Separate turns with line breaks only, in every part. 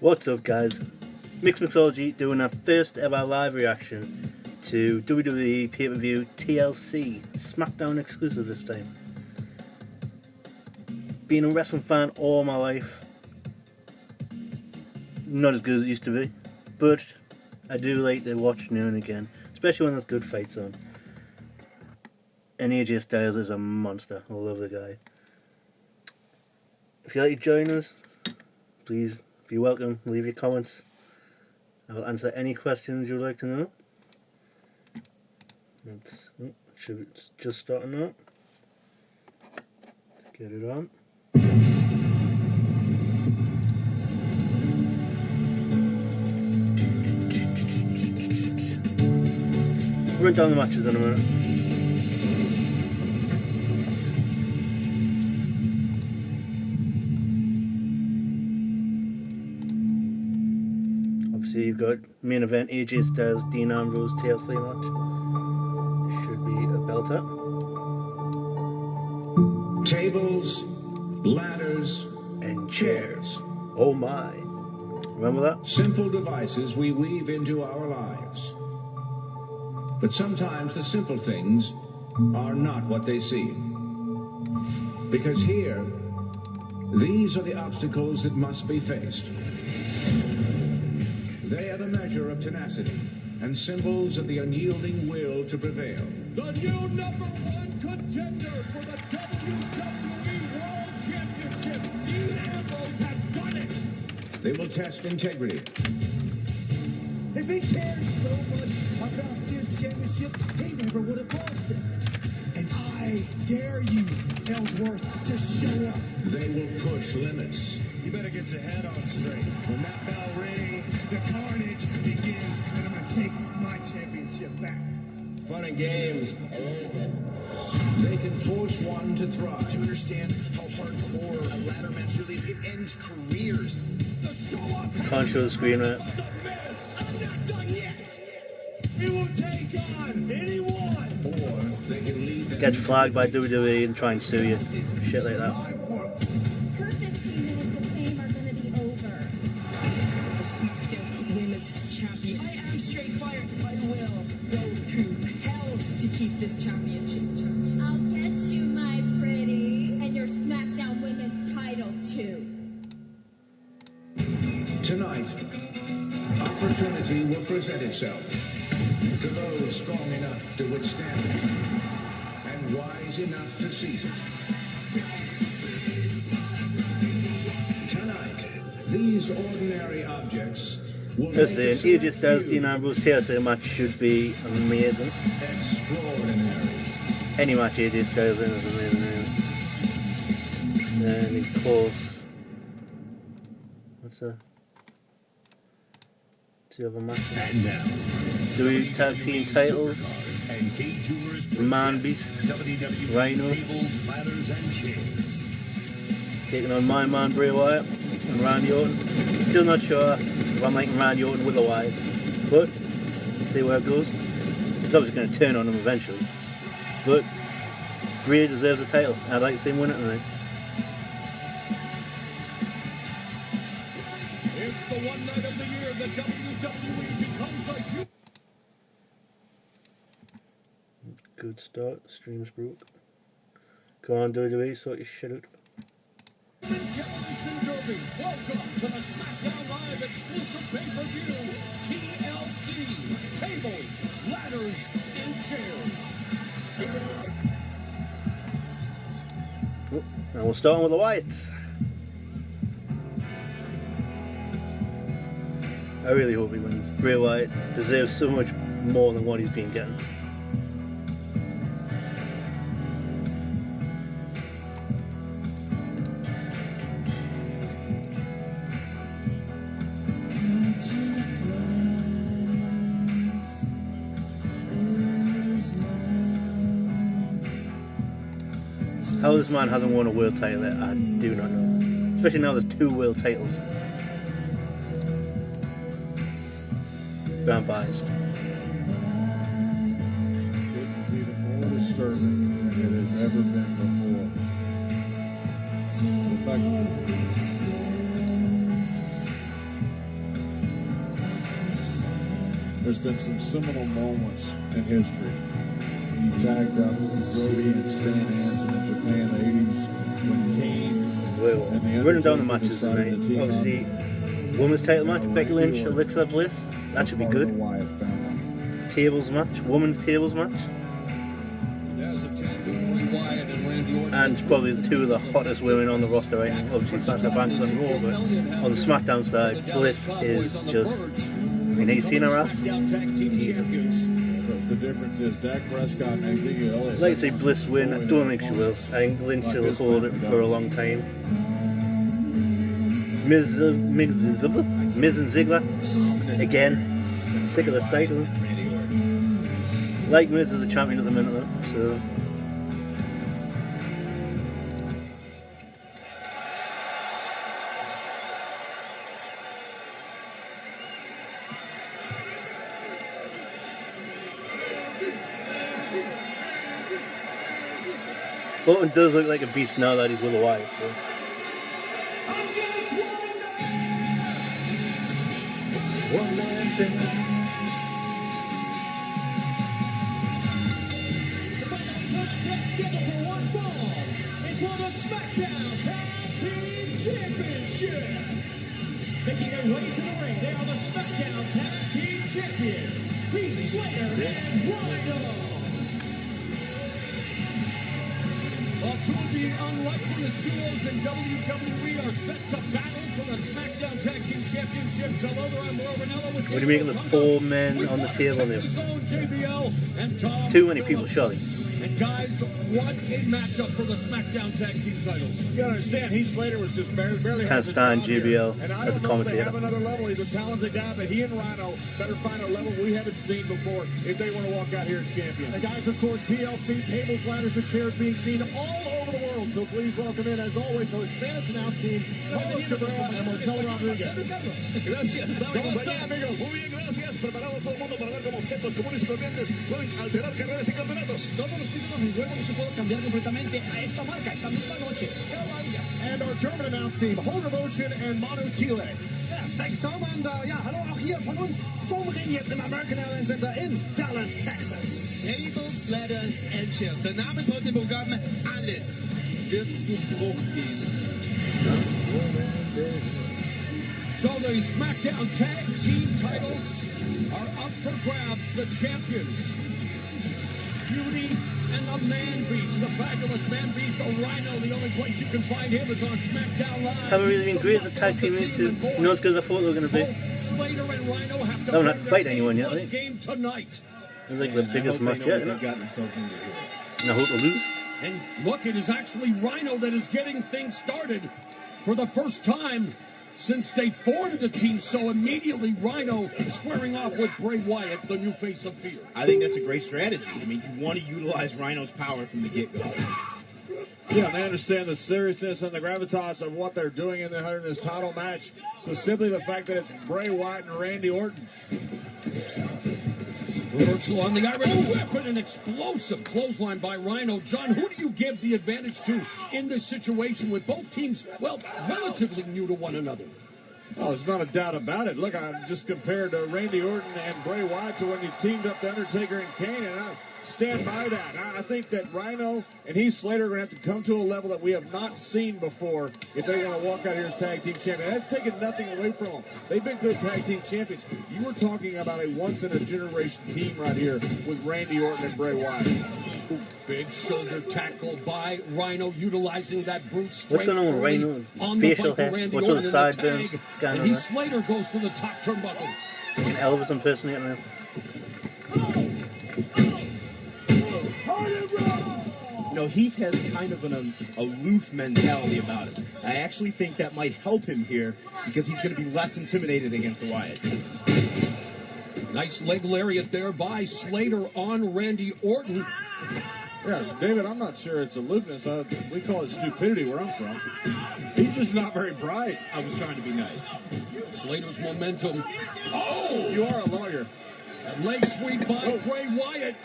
What's up, guys? Mixology doing our first ever live reaction to WWE PPV TLC, SmackDown exclusive this time. Being a wrestling fan all my life, not as good as it used to be, but I do like to watch now and again, especially when there's good fights on. And AJ Styles is a monster. I love the guy. If you'd like to join us, please be welcome. Leave your comments. I'll answer any questions you'd like to know. It's just starting out. Let's get it on. Run down the matches in a minute. Obviously you've got main event AJ Styles, Dean Ambrose TLC match. Should be a belter.
Tables, ladders,
and chairs. Oh my. Remember that?
Simple devices we weave into our lives. But sometimes the simple things are not what they seem. Because here, these are the obstacles that must be faced. They are the measure of tenacity and symbols of the unyielding will to prevail.
The new #1 contender for the WWE World Championship, Dean Ambrose, has done it!
They will test integrity.
If he cared so much about this championship, he never would have lost it. And I dare you, Ellsworth, to show up.
They will push limits.
You better get your head on straight. When that bell rings, the carnage begins, and I'm gonna take my championship back. Fun and games are over.
They can force one to thrive.
Do you understand how hardcore a ladder match really is? It ends careers.
The show-off
Can't show the screen, right?
I'm not done yet! He will take on anyone!
Or they can lead them.
Get flagged by WWE and try and sue you. Shit like that.
Her 15 minutes of fame are gonna be over.
The SmackDown Women's Champion. I am straight fired. I will go to hell to keep this championship.
I'll get you, my pretty, and your SmackDown Women's title too.
Tonight, opportunity will present itself to those strong enough to withstand it and wise enough to seize it. Tonight, these ordinary objects will
Listen, AJ Styles, Dean Ambrose TLC match should be amazing.
extraordinary.
Any match AJ Styles in is amazing. And of course, what's the other match?
And now,
WWE Tag Team titles.
and Key Jewelers
Man Beast,
WWE
Rhyno,
tables, ladders, and chairs.
taking on my man Bray Wyatt and Randy Orton. Still not sure if I'm liking Randy Orton with the Wyatts, but let's see where it goes. It's obviously going to turn on him eventually, but Bray deserves the title, and I'd like to see him win it tonight.
It's the one night of the year that WWE becomes a huge...
Good start. Stream's broke. Come on, WWE, sort your shit out.
Generation Derby. Welcome to the SmackDown Live exclusive pay-per-view, TLC. Tables, ladders, and chairs.
Oh, and we'll start with the Wyatts. I really hope he wins. Bray Wyatt deserves so much more than what he's been getting. How this man hasn't won a world title yet, I do not know. Especially now there's 2 world titles. But I'm biased.
This is even more disturbing than it has ever been before. The fact been some seminal moments in history. You tagged up Zoe and Stan Hansen in Japan in the 80s when Kane.
Well, running down the matches tonight. Obviously, women's title match, Becky Lynch, Alexa Bliss. That should be good. Tables match, women's tables match. And probably two of the hottest women on the roster right now. Obviously Sasha Banks on Raw, but on the SmackDown side, Bliss is just... I mean, have you seen her ass? Jesus.
The difference is Dak Prescott and Ezekiel Elliott.
Like I say, Bliss win. I don't think she will. I think Lynch will hold it for a long time. Miz and Ziggler, again, sick of the sight of them. Like Miz is a champion at the minute though, so... Orton does look like a beast now that he's with a Wyatt, so... One man band.
It's for the SmackDown Tag Team Championship. Making their way to the ring, they are the SmackDown Tag Team Champions, Heath, Slater, and Rhyno. Well, two of the unlikeliest duos in WWE are set to battle for the SmackDown Tag Team Championships. Hello there, I'm Will Ranella with
What do you make of the 4 men on the table now? Too many people, surely.
And guys, what a matchup for the SmackDown Tag Team titles. You gotta understand, Heath Slater was just barely...
Can't stand JBL as a commentator.
Have another level. He's a talented guy, but he and Rhyno better find a level we haven't seen before if they want to walk out here as champions. And guys, of course, TLC, tables, ladders, and chairs being seen all over the world. So please welcome in, as always, our Spanish announce team, Carlos Cabrera and Marcelo Rodriguez.
Gracias, ¿cómo están, amigos? Muy bien, gracias. Preparado todo el mundo para ver cómo objetos comunes y corrientes pueden alterar carreras y campeonatos.
Todos los títulos en juego no se pueden cambiar completamente a esta marca esta misma noche.
And our German announce team, Holger Motion and Manu Chile.
Ja, thanks Tom, und ja, hallo auch hier von uns vom Ring jetzt im American Airlines Center in Dallas, Texas.
Tables, Ladders and Chairs. Der Name ist heute im Programm. Alles wird zu Bruch gehen.
So the SmackDown Tag Team titles are up for grabs. The champions, Beauty and the Man Beast, the fabulous Man Beast, Rhyno. The only place you can find him is on SmackDown Live.
Haven't really been great as a tag team these two. Not as good as I thought they were going to be.
Slater and Rhyno have to
They haven't had to fight anyone yet, I think.
Game tonight.
It's like the biggest match yet, isn't it? And I hope to lose.
And look, it is actually Rhyno that is getting things started for the first time since they formed the team. So immediately Rhyno squaring off with Bray Wyatt, the new face of fear.
I think that's a great strategy. I mean, you want to utilize Rhino's power from the get-go.
Yeah, they understand the seriousness and the gravitas of what they're doing in this title match. Specifically the fact that it's Bray Wyatt and Randy Orton.
Reversal on the Irish whip and an explosive clothesline by Rhyno. John, who do you give the advantage to in this situation with both teams, well, relatively new to one another?
Oh, there's not a doubt about it. Look, I just compared Randy Orton and Bray Wyatt to when you teamed up The Undertaker and Kane, and I stand by that. I think that Rhyno and Heath Slater are going to have to come to a level that we have not seen before if they want to walk out here as tag team champions. That's taken nothing away from them. They've been good tag team champions. You were talking about a once-in-a-generation team right here with Randy Orton and Bray Wyatt.
Ooh, big shoulder tackle by Rhyno, utilizing that brute strength.
What's going on with Rhyno?
On
Facial
the
hair? What's with the sideburns?
And Heath Slater goes to the top turnbuckle.
An Elvis impersonator now.
You know, Heath has kind of an aloof mentality about it. I actually think that might help him here because he's going to be less intimidated against the Wyatts.
Nice leg lariat there by Slater on Randy Orton.
Yeah, David, I'm not sure it's aloofness. We call it stupidity where I'm from. He's just not very bright.
I was trying to be nice.
Slater's momentum.
Oh! You are a lawyer.
A leg sweep by Bray Wyatt.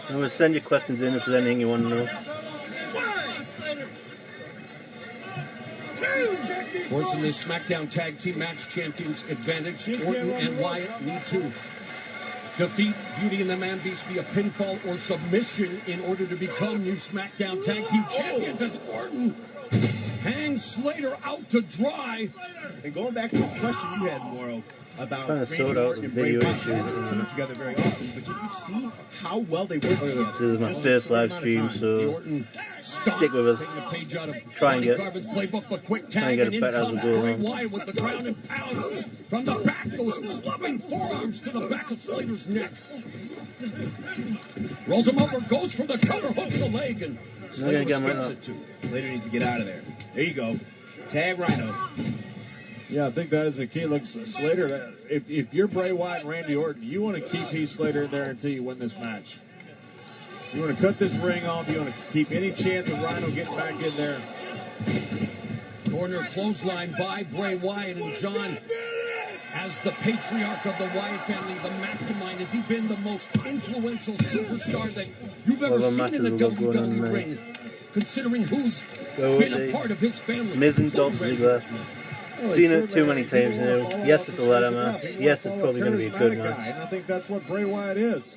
I'm going to send your questions in if there's anything you want to know.
Forcing the SmackDown Tag Team Match Champions advantage. Orton and Wyatt need to defeat Beauty and the Man Beast via pinfall or submission in order to become new SmackDown Tag Team Champions as Orton hangs Slater out to dry.
And going back to the question you had, Morrow, about
trying to sort out the video issues at the moment.
Together very often, but did you see how well they work together?
This is my first live stream, so stick with us. Try and get better as we go along.
Wyatt with the ground and pound from the back, those loving forearms to the back of Slater's neck. Rolls him over, goes for the cover, hooks the leg, and Slater skips it too.
Slater needs to get out of there. There you go. Tag Rhyno.
Yeah, I think that is the key. Look, Slater, if you're Bray Wyatt and Randy Orton, you want to keep Heath Slater in there until you win this match. You want to cut this ring off. You want to keep any chance of Rhyno getting back in there.
Corner clothesline by Bray Wyatt, and John, as the patriarch of the Wyatt family, the mastermind, has he been the most influential superstar that you've ever seen in the WWE ring? Considering who's been a part of his family.
Miz and Dolph Ziggler. Seen it too many times now. Yes, it's a ladder match. Yes, it's probably going to be a good match.
And I think that's what Bray Wyatt is.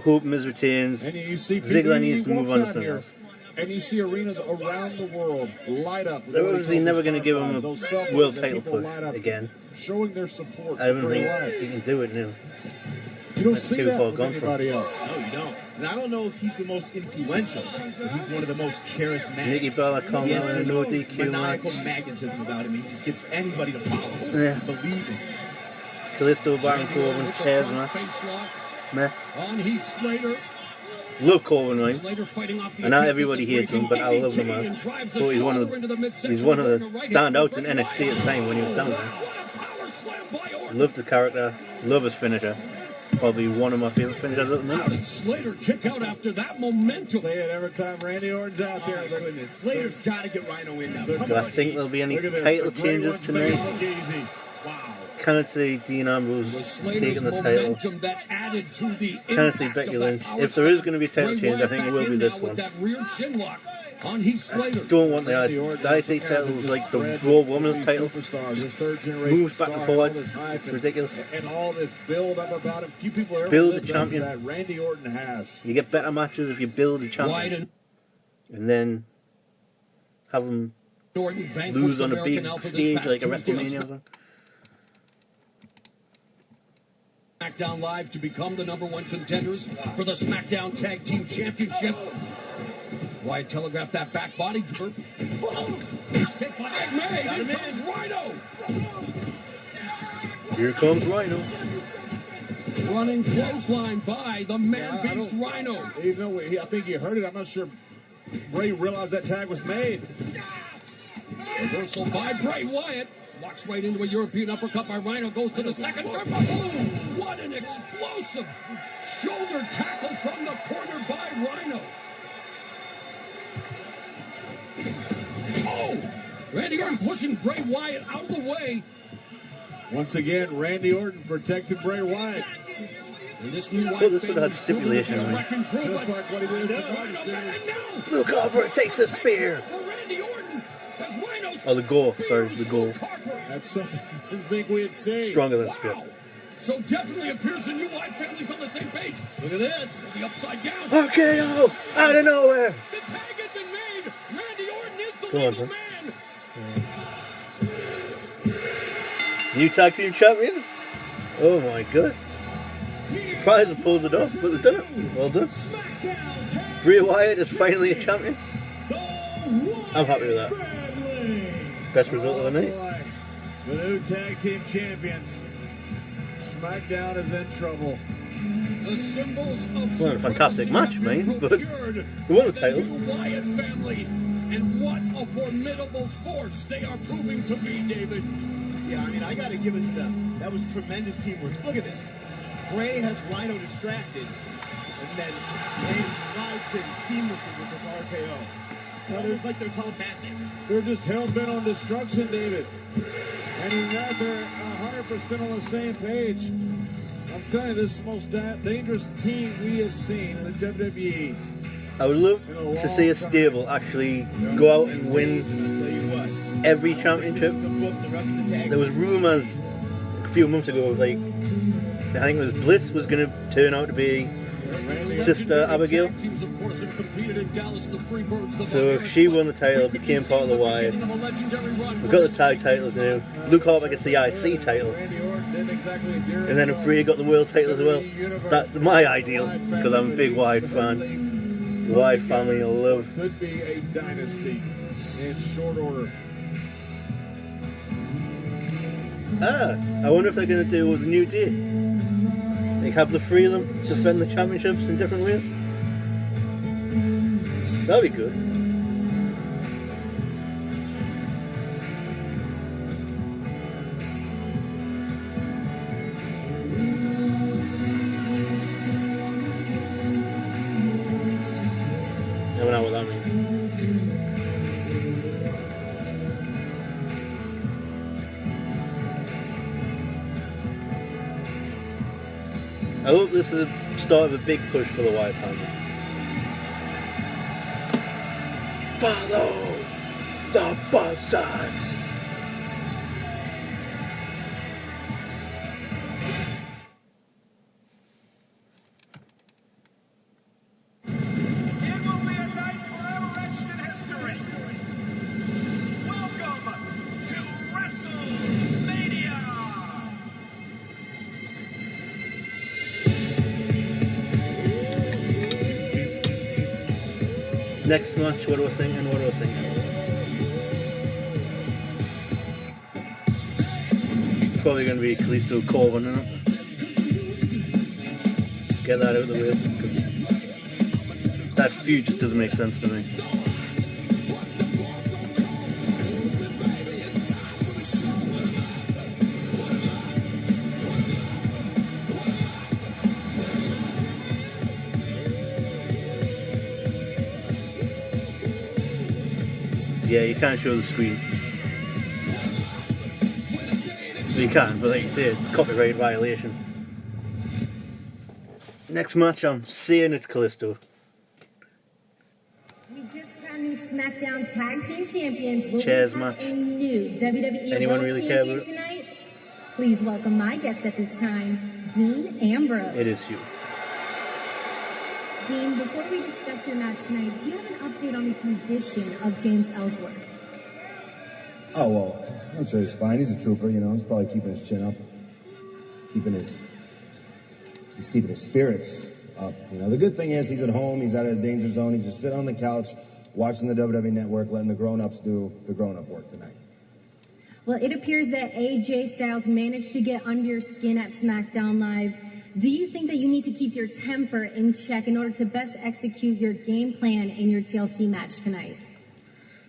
Hope Miz retains. Ziggler needs to move on to something else.
And you see arenas around the world light up.
They're obviously never going to give him a world title push again.
Showing their support.
I don't think he can do it now.
You don't see
too
that
far
with
gone for
anybody else.
No, you don't. And I don't know if he's the most influential, but he's one of the most charismatic.
Nikki Bella, Carmella in a no DQ
maniacal
match.
magnetism about him. He just gets anybody to follow him.
Yeah.
Believe it.
Kalisto, Baron Corbin, chairs match. Meh.
On Heath Slater.
Love Corbin, right?
Slater fighting off the
I know everybody hates him, but I love him, man. But he's one of the standouts in NXT at the time when he was down there. Love the character, love his finisher. Probably one of my favorite finishers at the
How
minute.
did Slater kick out after that momentum?
Say it every time Randy Orton's out there.
Oh, goodness. Slater's got to get Rhyno in now.
Do I think there'll be any title changes tonight?
Wow.
Can't see Dean Ambrose taking the title. Can't see Becky Lynch. If there is going to be a title change, I think it will be this one.
On Heath Slater.
Don't want the IC titles like the Raw Women's title. Just moves back and forwards. It's ridiculous.
And all this build up about him. Few people ever
Build a
lived
champion.
that Randy Orton has.
You get better matches if you build a champion. And then have them lose on a big stage like a WrestleMania or something.
SmackDown Live to become the #1 contenders for the SmackDown Tag Team Championship. Wyatt telegraphed that back body drop. He's kicked by May. Here comes Rhyno.
Here comes Rhyno.
Running clothesline by the man beast Rhyno.
Even though I think he heard it, I'm not sure Bray realized that tag was made.
Reversal by Bray Wyatt. Walks right into a European uppercut by Rhyno. Goes to the second. What an explosive shoulder tackle from the corner by Rhyno. Oh! Randy Orton pushing Bray Wyatt out of the way.
Once again, Randy Orton protected Bray Wyatt.
And this new
I thought this would have had stipulation on it.
Just like what he did.
Luke Harper takes a spear. Oh, the goal. Sorry, the goal.
That's something I didn't think we had seen.
Stronger than a spear.
So definitely appears the new Wyatt family's on the same page.
Look at this.
The upside down.
RKO out of nowhere.
The tag has been made. Randy Orton is the
Go on,
legal man.
New tag team champions. Oh my god. Surprised they pulled it off, but they've done it. Well done. Bray Wyatt is finally a champion. I'm happy with that. Best result of the night.
The new tag team champions. SmackDown is in trouble.
The symbols of
Well, a fantastic match, man, but we won the titles.
Wyatt family, and what a formidable force they are proving to be, David.
Yeah, I mean, I got to give it to them. That was tremendous teamwork. Look at this. Bray has Rhyno distracted, and then Bray slides in seamlessly with this RKO. It's like they're telepathic.
They're just hell-bent on destruction, David. And in that, they're 100% on the same page. I'm telling you, this is the most dangerous team we have seen in the WWE.
I would love to see a stable actually go out and win every championship. There was rumours a few months ago of like, I think it was Bliss was going to turn out to be Sister Abigail. So if she won the title, became part of the Wyatts, we've got the tag titles now. Luke Harper gets the IC title, and then if Bray got the world title as well. That's my ideal, because I'm a big Wyatt fan. The Wyatt family I love.
Could be a dynasty in short order.
I wonder if they're going to do with a new day. Like have the three of them defend the championships in different ways. That'd be good. I don't know what that means. I hope this is the start of a big push for the Wyatt family. Follow the buzzards.
It will be a night forever etched in history. Welcome to WrestleMania.
Next match, what do I think? It's probably going to be Kalisto Corbin, isn't it? Get that out of the way, because that feud just doesn't make sense to me. Yeah, you can't show the screen. Well, you can, but like you say, it's a copyright violation. Next match, I'm saying it's Kalisto.
We just crowned new SmackDown Tag Team Champions. Will
Chairs
we have
match.
a new WWE
Anyone
World
really care about
Champion
it?
tonight? Please welcome my guest at this time, Dean Ambrose.
It is you.
Dean, before we discuss your match tonight, do you have an update on the condition of James Ellsworth?
Oh, well, I'm sure he's fine. He's a trooper, you know. He's probably keeping his chin up. He's keeping his spirits up. You know, the good thing is he's at home. He's out of the danger zone. He's just sitting on the couch watching the WWE Network, letting the grown-ups do the grown-up work tonight.
Well, it appears that AJ Styles managed to get under your skin at SmackDown Live. Do you think that you need to keep your temper in check in order to best execute your game plan in your TLC match tonight?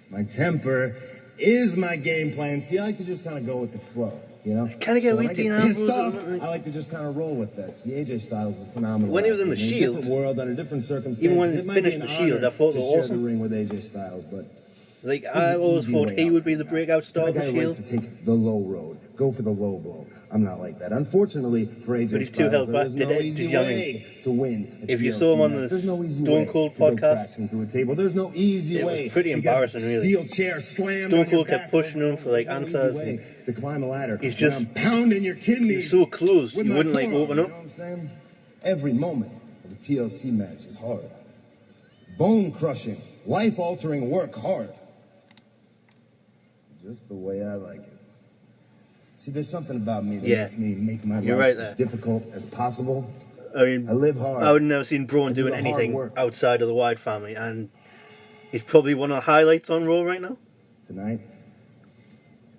My temper is my game plan. See, I like to just kind of go with the flow, you know?
Kind of get
when
with
I
Dean
get pissed
Ambrose.
off, I like to just kind of roll with that. See, AJ Styles is phenomenal.
When he was in the
athlete.
Shield,
a different world, under different circumstances.
even when
it
he
might
finished
be an
the Shield,
honor
I thought it
to
was
share
awesome.
the ring with AJ Styles, but
Like, I always thought he would be the breakout star of the
guy
Shield.
likes to take the low road, go for the low blow. I'm not like that. Unfortunately for AJ
But he's too
Styles,
held
there
back.
is
Did
no
it-
easy
did you, I
way
mean,
to win. a
if you
TLC
saw him on
match.
the
There's no easy
Stone
way
Cold
to go
podcast,
crashing through a table. There's no easy
it
way.
was pretty
to get
embarrassing, really.
Steel chair slammed
Stone
on your
Cold kept
back.
pushing him for, like,
There's no
answers,
easy way
and
to climb a ladder.
he's
When
just-
I'm pounding your kidneys.
He's so close,
with
you
my
wouldn't, like,
thumb,
open
you
up.
know what I'm saying? Every moment of a TLC match is hard. Bone crushing, life altering work hard. Just the way I like it. See, there's something about me that makes me make my
You're
life
right there.
as difficult as possible.
I mean,
I live hard.
I would never seen Braun
I do
doing
the hard
anything
work.
outside of the Wyatt family, and he's probably one of the highlights on Raw right now.
Tonight,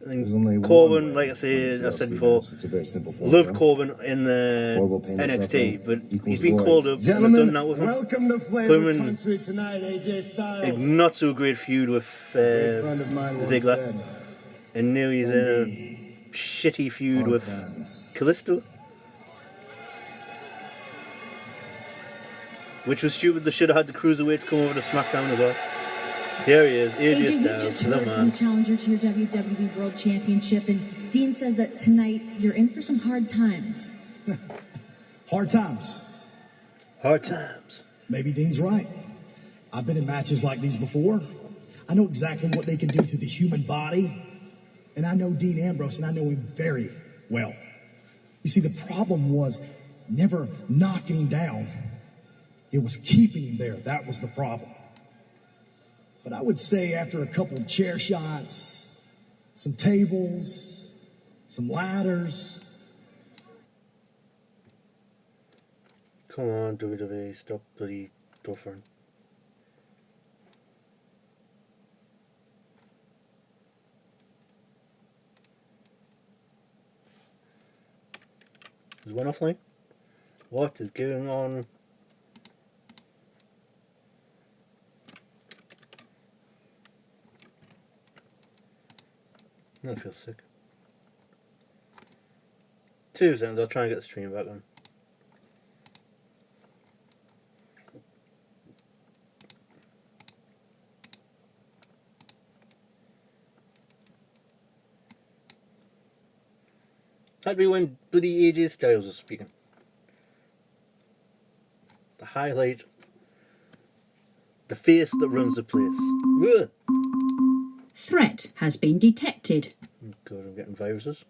I think
there's only
Corbin,
one
like I
way
said,
to
I said
TLC
before,
match. It's a very simple
loved
formula.
Corbin in the
Horrible pain and
NXT,
suffering
but
equals
he's been
glory.
called up and they've
Gentlemen,
done that with him.
welcome to
Put
Flavor
him in
Country tonight, AJ Styles.
a not so great feud with
A friend of mine once
Ziggler,
said,
and now he's in a shitty feud
hard
with
times.
Kalisto, which was stupid. They should have had the cruiserweights come over to SmackDown as well. Here he is, AJ
we
Styles,
just
the
heard from
man.
the challenger to your WWE World Championship, and Dean says that tonight you're in for some hard times.
Hard times.
Hard times.
Maybe Dean's right. I've been in matches like these before. I know exactly what they can do to the human body. And I know Dean Ambrose, and I know him very well. You see, the problem was never knocking him down. It was keeping him there. That was the problem. But I would say after a couple of chair shots, some tables, some ladders.
Come on, WWE, stop bloody buffering. Is one offline? What is going on? I feel sick. 2 seconds, I'll try and get the stream back on. That'd be when bloody AJ Styles was speaking. The highlight. The face that runs the place. Ugh.
Threat has been detected.
Oh God, I'm getting viruses.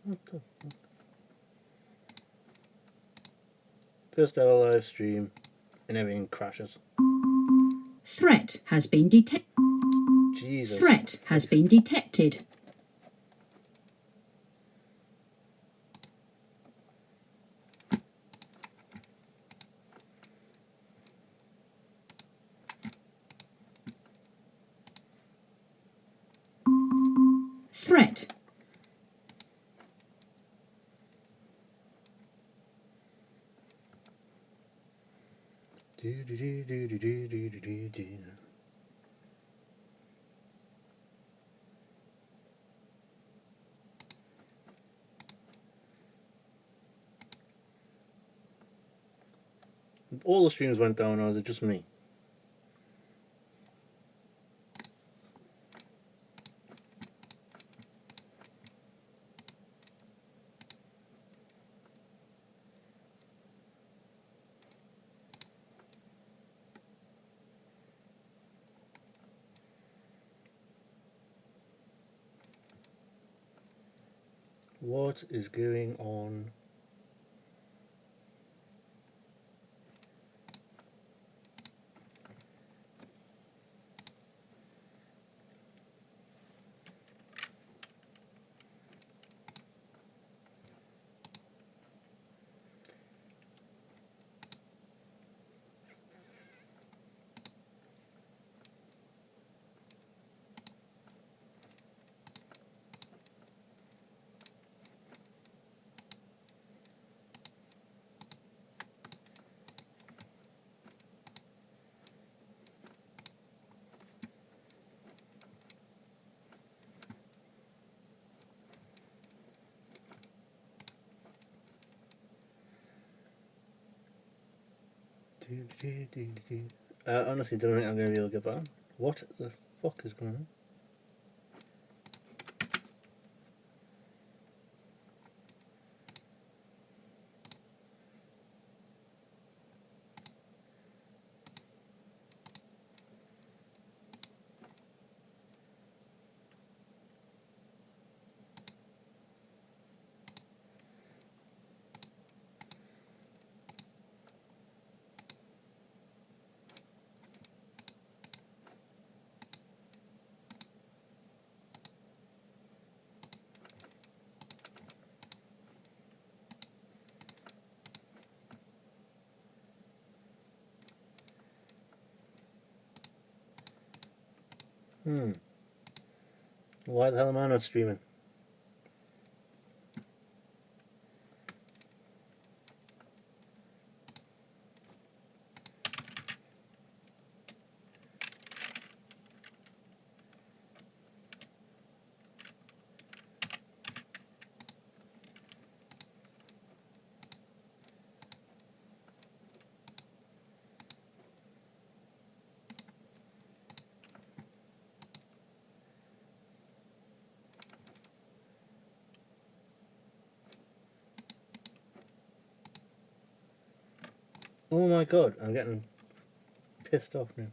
What the fuck? First ever live stream and everything crashes.
Threat has been detected.
Jesus.
Threat has been detected. Threat.
All the streams went down, or was it just me? What is going on? Honestly, don't think I'm going to be able to get back on. What the fuck is going on? Why the hell am I not streaming? Oh my god, I'm getting pissed off now.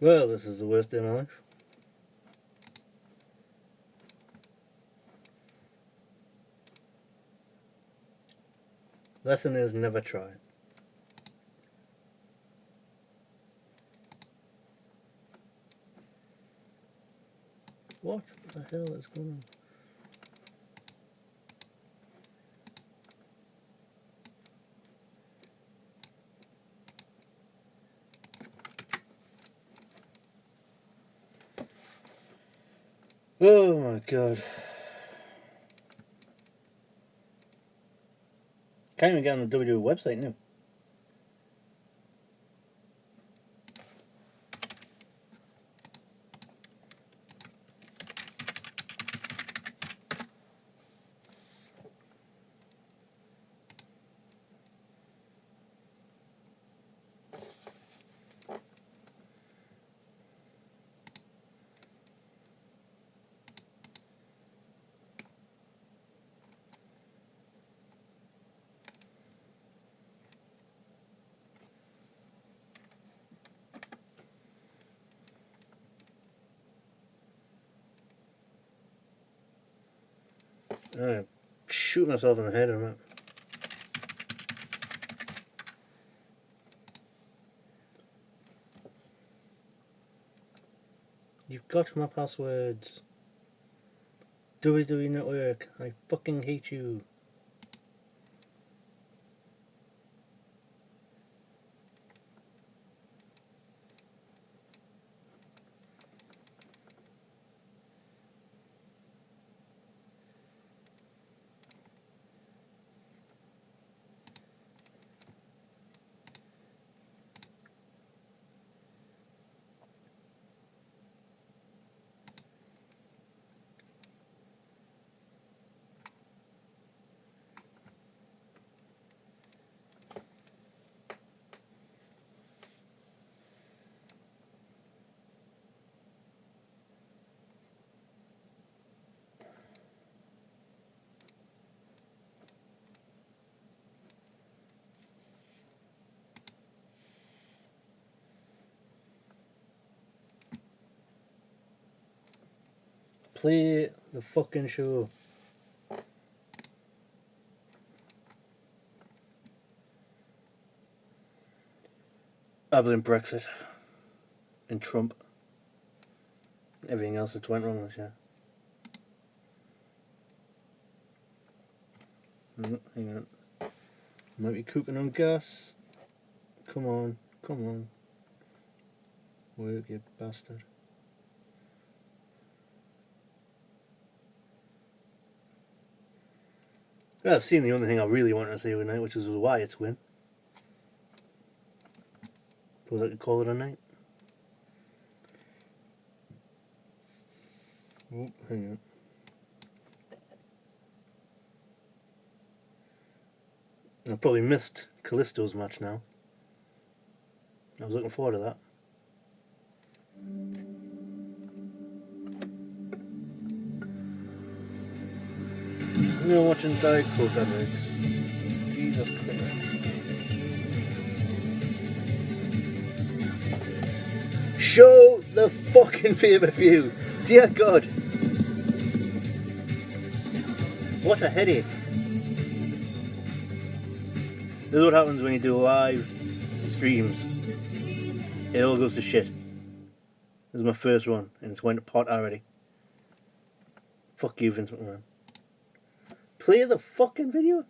Well, this is the worst day of my life. Lesson is never try. What the hell is going on? Oh my god. Can't even get on the WWE website now. I'm shooting myself in the head on that. You've got my passwords. WWE Network, I fucking hate you. Play the fucking show. I blame Brexit and Trump. Everything else that's went wrong this year. Hang on. Might be cooking on gas. Come on, come on. Work, you bastard. Well, I've seen the only thing I really wanted to see tonight, which was Wyatt's win. Suppose I could call it a night. Oh, hang on. I probably missed Kalisto's match now. I was looking forward to that. You're watching Diet Coke adverts. Jesus Christ. Show the fucking pay-per-view. Dear God. What a headache. This is what happens when you do live streams. It all goes to shit. This is my first one, and it's went to pot already. Fuck you, Vince McMahon. Play the fucking video.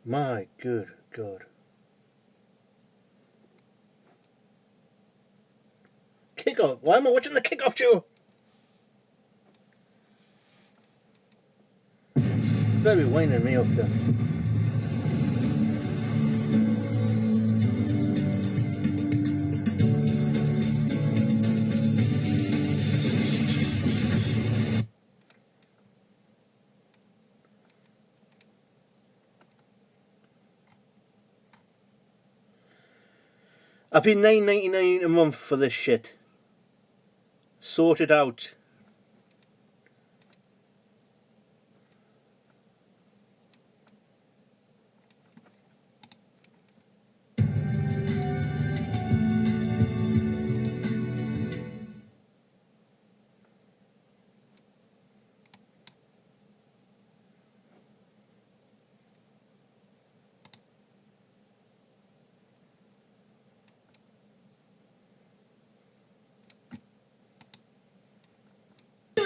My good God. Kickoff. Why am I watching the kickoff show? Better be winding me up here. I paid $9.99 a month for this shit. Sort it out.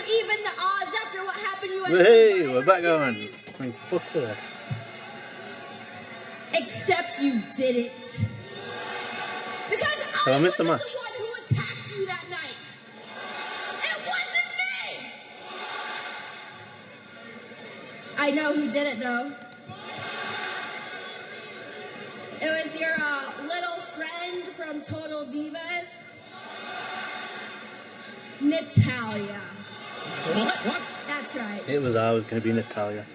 Even the odds after what happened, you
Hey, we're back on. I mean, fuck that.
Except you didn't. Because I
missed the match.
was the one who attacked you that night. It wasn't me. I know who did it though. It was your little friend from Total Divas, Natalya.
What?
That's right.
It was always going to be Natalya.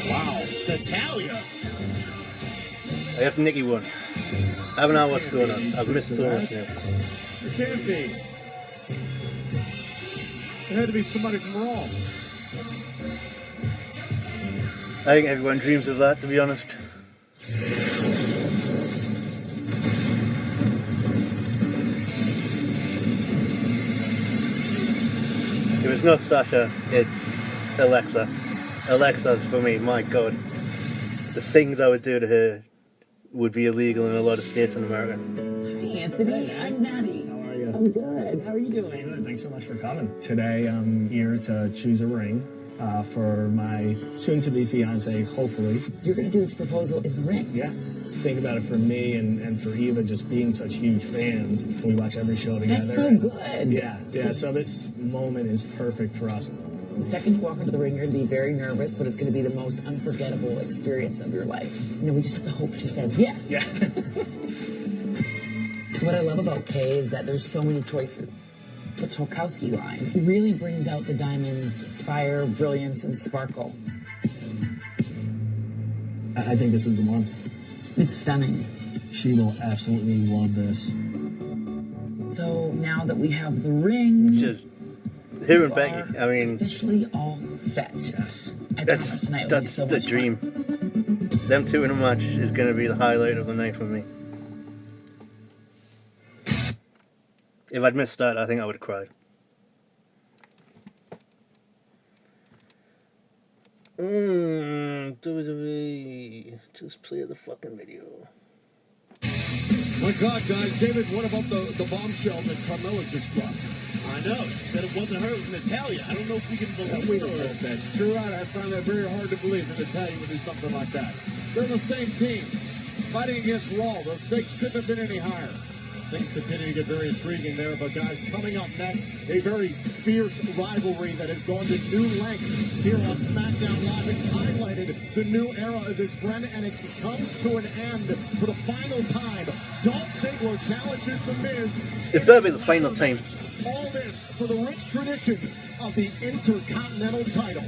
Wow, Natalya.
I guess Nikki won. I don't know what's going on. I've missed so much now.
It can't be. It had to be somebody from Raw.
I think everyone dreams of that, to be honest. If it's not Sasha, it's Alexa. Alexa, for me, my God. The things I would do to her would be illegal in a lot of states in America.
Hey, Anthony. I'm Maddie.
How are you?
I'm good. How are you doing?
Good. Thanks so much for coming. Today I'm here to choose a ring for my soon-to-be fiance, hopefully.
You're going to do this proposal in the ring?
Yeah. Think about it for me and for Eva, just being such huge fans. We watch every show together.
That's so good.
Yeah. So this moment is perfect for us.
The second you walk into the ring, you're going to be very nervous, but it's going to be the most unforgettable experience of your life. You know, we just have to hope she says yes.
Yeah.
What I love about Kay is that there's so many choices. The Tolkowski line really brings out the diamond's fire, brilliance, and sparkle.
I think this is the one.
It's stunning.
She will absolutely love this.
So now that we have the ring,
Just her and Becky. I mean,
officially all set.
Yes.
that's the dream. Them two in a match is going to be the highlight of the night for me. If I'd missed that, I think I would have cried. WWE. Just play the fucking video.
My God, guys, David, what about the bombshell that Carmella just dropped?
I know. She said it wasn't her, it was Natalya. I don't know if we can believe her.
That's true. I find that very hard to believe that Natalya would do something like that. They're the same team. Fighting against Raw. The stakes couldn't have been any higher. Things continue to get very intriguing there, but guys, coming up next, a very fierce rivalry that has gone to new lengths here on SmackDown Live. It's highlighted the new era of this brand, and it comes to an end for the final time. Dolph Ziggler challenges The Miz.
It better be the final time.
All this for the rich tradition of the Intercontinental title.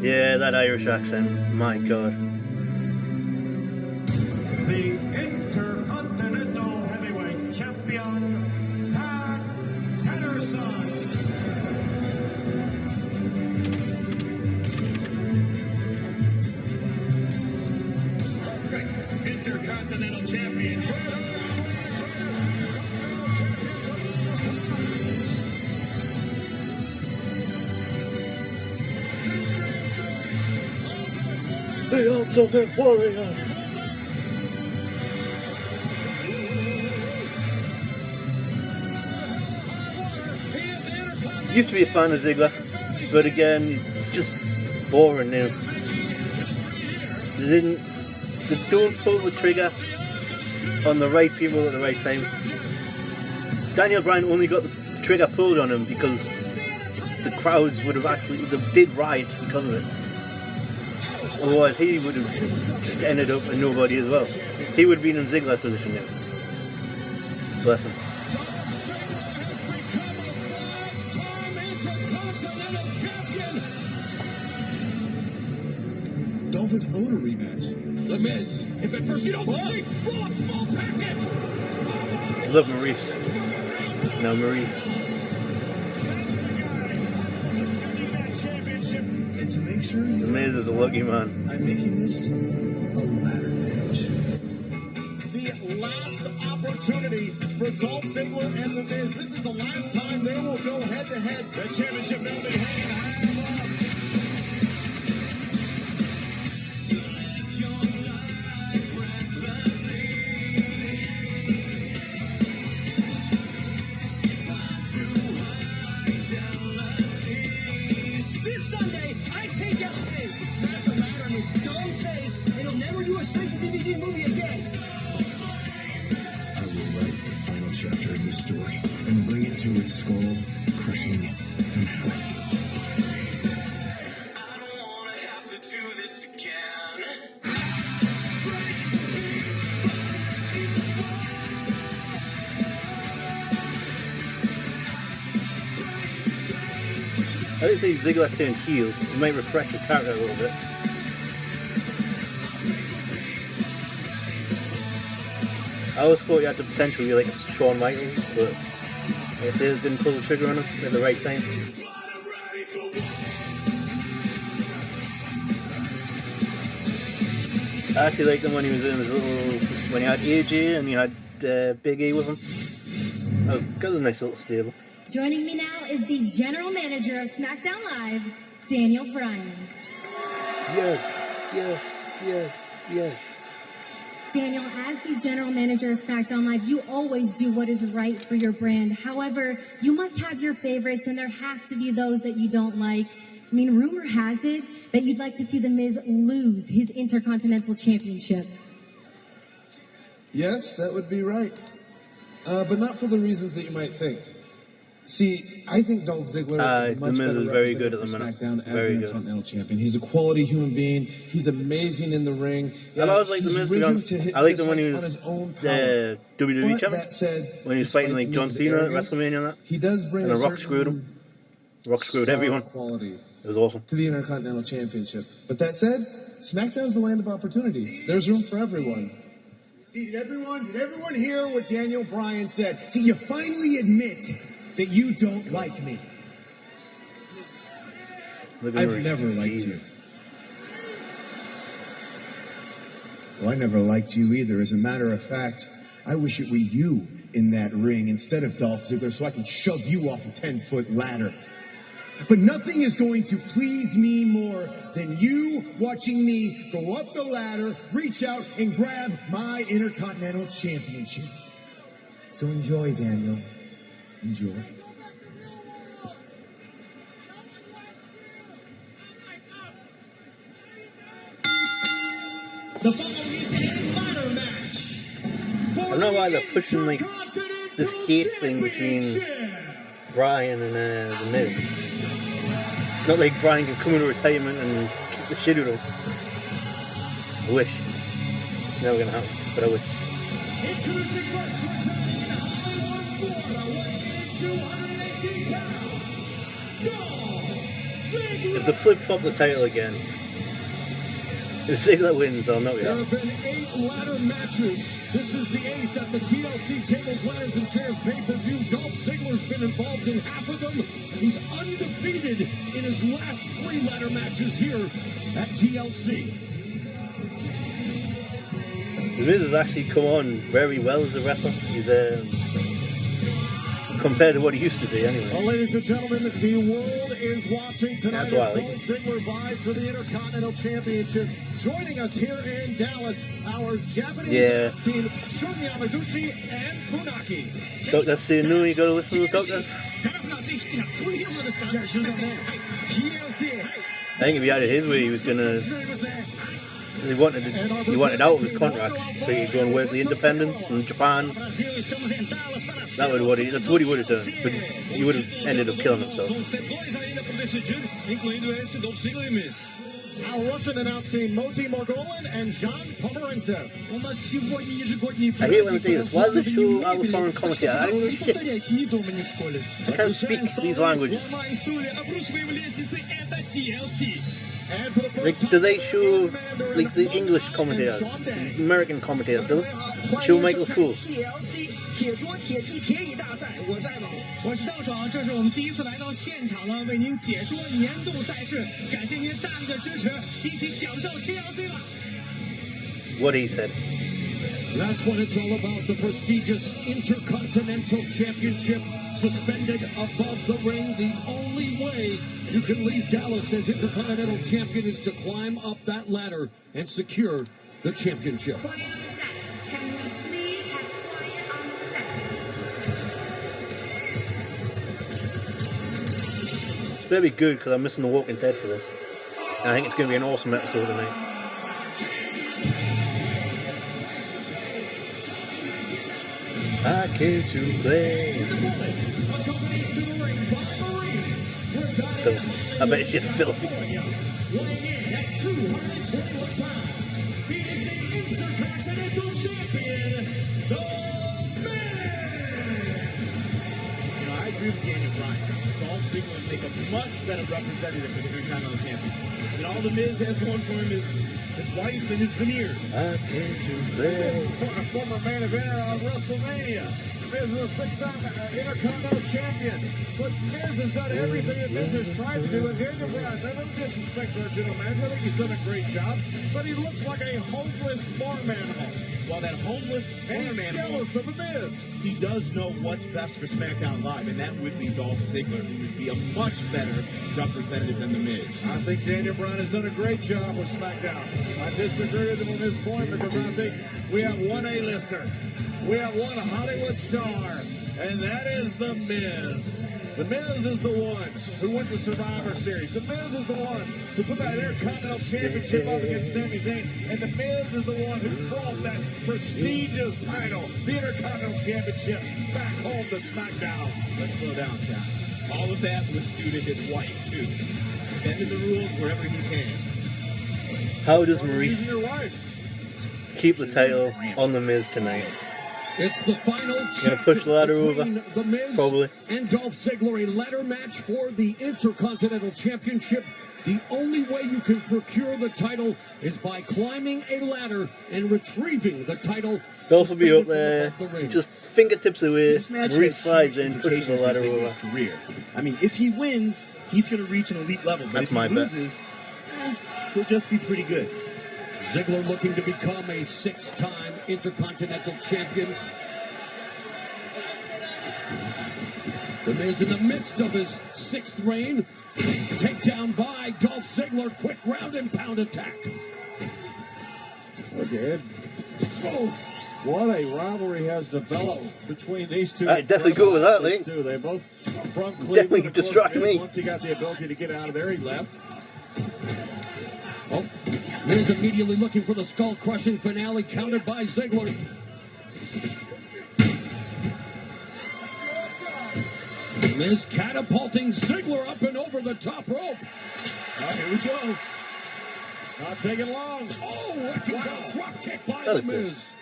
Yeah, that Irish accent. My God.
The Intercontinental Heavyweight Champion, Pat Patterson. Intercontinental Champion.
The Ultimate Warrior. Used to be a fan of Ziggler, but again, it's just boring now. They don't pull the trigger on the right people at the right time. Daniel Bryan only got the trigger pulled on him because the crowds would have they did riot because of it. Otherwise, he would have just ended up a nobody as well. He would have been in Ziggler's position now. Bless him.
Dolphins own a rematch.
The Miz, if at first you don't succeed, roll up small package.
Love Maryse. No, Maryse.
And to make sure you
The Miz is a lucky man.
I'm making this a ladder match.
The last opportunity for Dolph Ziggler and The Miz. This is the last time they will go head-to-head. The championship belt is hanging high above.
This Sunday, I take out Miz, smash a ladder on his dumb face, and he'll never do a straight-to-DVD movie again.
I will write the final chapter of this story and bring it to its skull-crushing finale.
I don't think Ziggler turned heel. It might refresh his character a little bit. I always thought he had the potential to be like a Shawn Michaels, but like I said, didn't pull the trigger on him at the right time. I actually liked him when he was in his little, when he had AJ and he had Big E with him. Oh, got a nice little stable.
Joining me now is the General Manager of SmackDown Live, Daniel Bryan.
Yes, yes, yes, yes.
Daniel, as the General Manager of SmackDown Live, you always do what is right for your brand. However, you must have your favorites, and there have to be those that you don't like. I mean, rumor has it that you'd like to see The Miz lose his Intercontinental Championship.
Yes, that would be right. But not for the reasons that you might think. See, I think Dolph Ziggler is a much
The Miz
better
is very good at the
representative
minute.
for SmackDown as
Very
an
good.
Intercontinental Champion. He's a quality human being. He's amazing in the ring.
I always like The
He's
Miz, to be
risen
honest.
to hit
I liked
this
him when he
heights
was
on his own power.
WWE
But
champion.
that said,
When he was fighting
despite
like John
the
Cena at
arrogance,
WrestleMania and that.
he does bring
And
a
The Rock
certain
screwed him. Rock screwed
star
everyone.
quality
It was awesome.
to the Intercontinental Championship. But that said, SmackDown's the land of opportunity. There's room for everyone.
See, did everyone hear what Daniel Bryan said? See, you finally admit that you don't like me.
Look at
I've
Maryse.
never liked
Jesus.
you.
Well, I never liked you either. As a matter of fact, I wish it were you in that ring instead of Dolph Ziggler so I could shove you off a 10-foot ladder.
But nothing is going to please me more than you watching me go up the ladder, reach out, and grab my Intercontinental Championship.
So enjoy, Daniel. Enjoy.
The following is a ladder match.
I don't know why they're pushing like this hate thing between Bryan and The Miz. It's not like Bryan can come into retirement and kick the shit out of him. I wish. It's never gonna happen, but I wish.
Introducing first, returning Hollywood border, weighing in 218 pounds, Dolph Ziggler.
If they flip-flop the title again, if Ziggler wins, I'll know
There
you.
have been 8 ladder matches. This is the 8th at the TLC Tables, Ladders, and Chairs pay-per-view. Dolph Ziggler's been involved in half of them. He's undefeated in his last 3 ladder matches here at TLC.
The Miz has actually come on very well as a wrestler. He's compared to what he used to be, anyway.
Well, ladies and gentlemen, the world is watching tonight
That's why I
as
like
Dolph Ziggler vies for the Intercontinental Championship. Joining us here in Dallas, our Japanese team, Shun Yamaguchi and Funaki.
Doctors say no, you gotta listen to the doctors. I think if he had it his way, he was gonna. He wanted out of his contract, so he could go and work the independents in Japan. That's what he would have done, but he would have ended up killing himself.
Our Russian announcing Moti Morgulin and Jean Pomerantsev.
I hate when they do this. Why do they show our foreign commentators? I don't know shit. I can't speak these languages. Like, do they show like the English commentators, the American commentators? Do they show Michael Cole?
铁桌铁踢铁椅大赛，我在吗？我是道爽，这是我们第一次来到现场了，为您解说年度赛事，感谢您大力的支持，一起享受 TLC 吧。
What he said.
That's what it's all about. The prestigious Intercontinental Championship suspended above the ring. The only way you can leave Dallas as Intercontinental Champion is to climb up that ladder and secure the championship.
It's better be good because I'm missing The Walking Dead for this. And I think it's going to be an awesome episode tonight. I came to play. Filthy. I bet shit's filthy.
I agree with Daniel Bryan. Dolph Ziggler would make a much better representative for the Intercontinental Champion. And all the Miz has going for him is his wife and his veneers.
I came to play.
A former main eventer on WrestleMania. Miz is a six-time Intercontinental Champion. But Miz has done everything that Miz has tried to do. And Daniel Bryan, no disrespect to our general manager, I think he's done a great job. But he looks like a homeless farm animal.
Well, that homeless farm
and he's
animal,
jealous of the Miz.
He does know what's best for SmackDown Live, and that would be Dolph Ziggler, who would be a much better representative than the Miz.
I think Daniel Bryan has done a great job with SmackDown. I disagree with him on this point because I think we have one A-lister. We have one Hollywood star, and that is The Miz. The Miz is the one who went to Survivor Series. The Miz is the one who put that Intercontinental Championship up against Sami Zayn. And The Miz is the one who brought that prestigious title, the Intercontinental Championship, back home to SmackDown.
Let's slow down, John. All of that was due to his wife, too. Bending the rules wherever he can.
How does Maryse keep the title on The Miz tonight?
It's the final
gonna push the ladder over,
The Miz
probably.
And Dolph Ziggler, a ladder match for the Intercontinental Championship. The only way you can procure the title is by climbing a ladder and retrieving the title.
Dolph will be up there, just fingertips away. Maryse slides in, pushes the ladder over.
Career. I mean, if he wins, he's going to reach an elite level. But
That's
if
my
he
bet.
loses, he'll just be pretty good.
Ziggler looking to become a six-time Intercontinental Champion. The Miz in the midst of his sixth reign. Takedown by Dolph Ziggler. Quick ground and pound attack.
Okay. Oh, what a rivalry has developed between these two.
I definitely go with that, Lee.
They both from Cleveland.
Definitely distracted me.
Once he got the ability to get out of there, he left.
Oh, Miz immediately looking for the skull-crushing finale, countered by Ziggler. Miz catapulting Ziggler up and over the top rope.
Here we go. Not taking long.
Oh, wrecking ball drop kick by
That
The
was good.
Miz.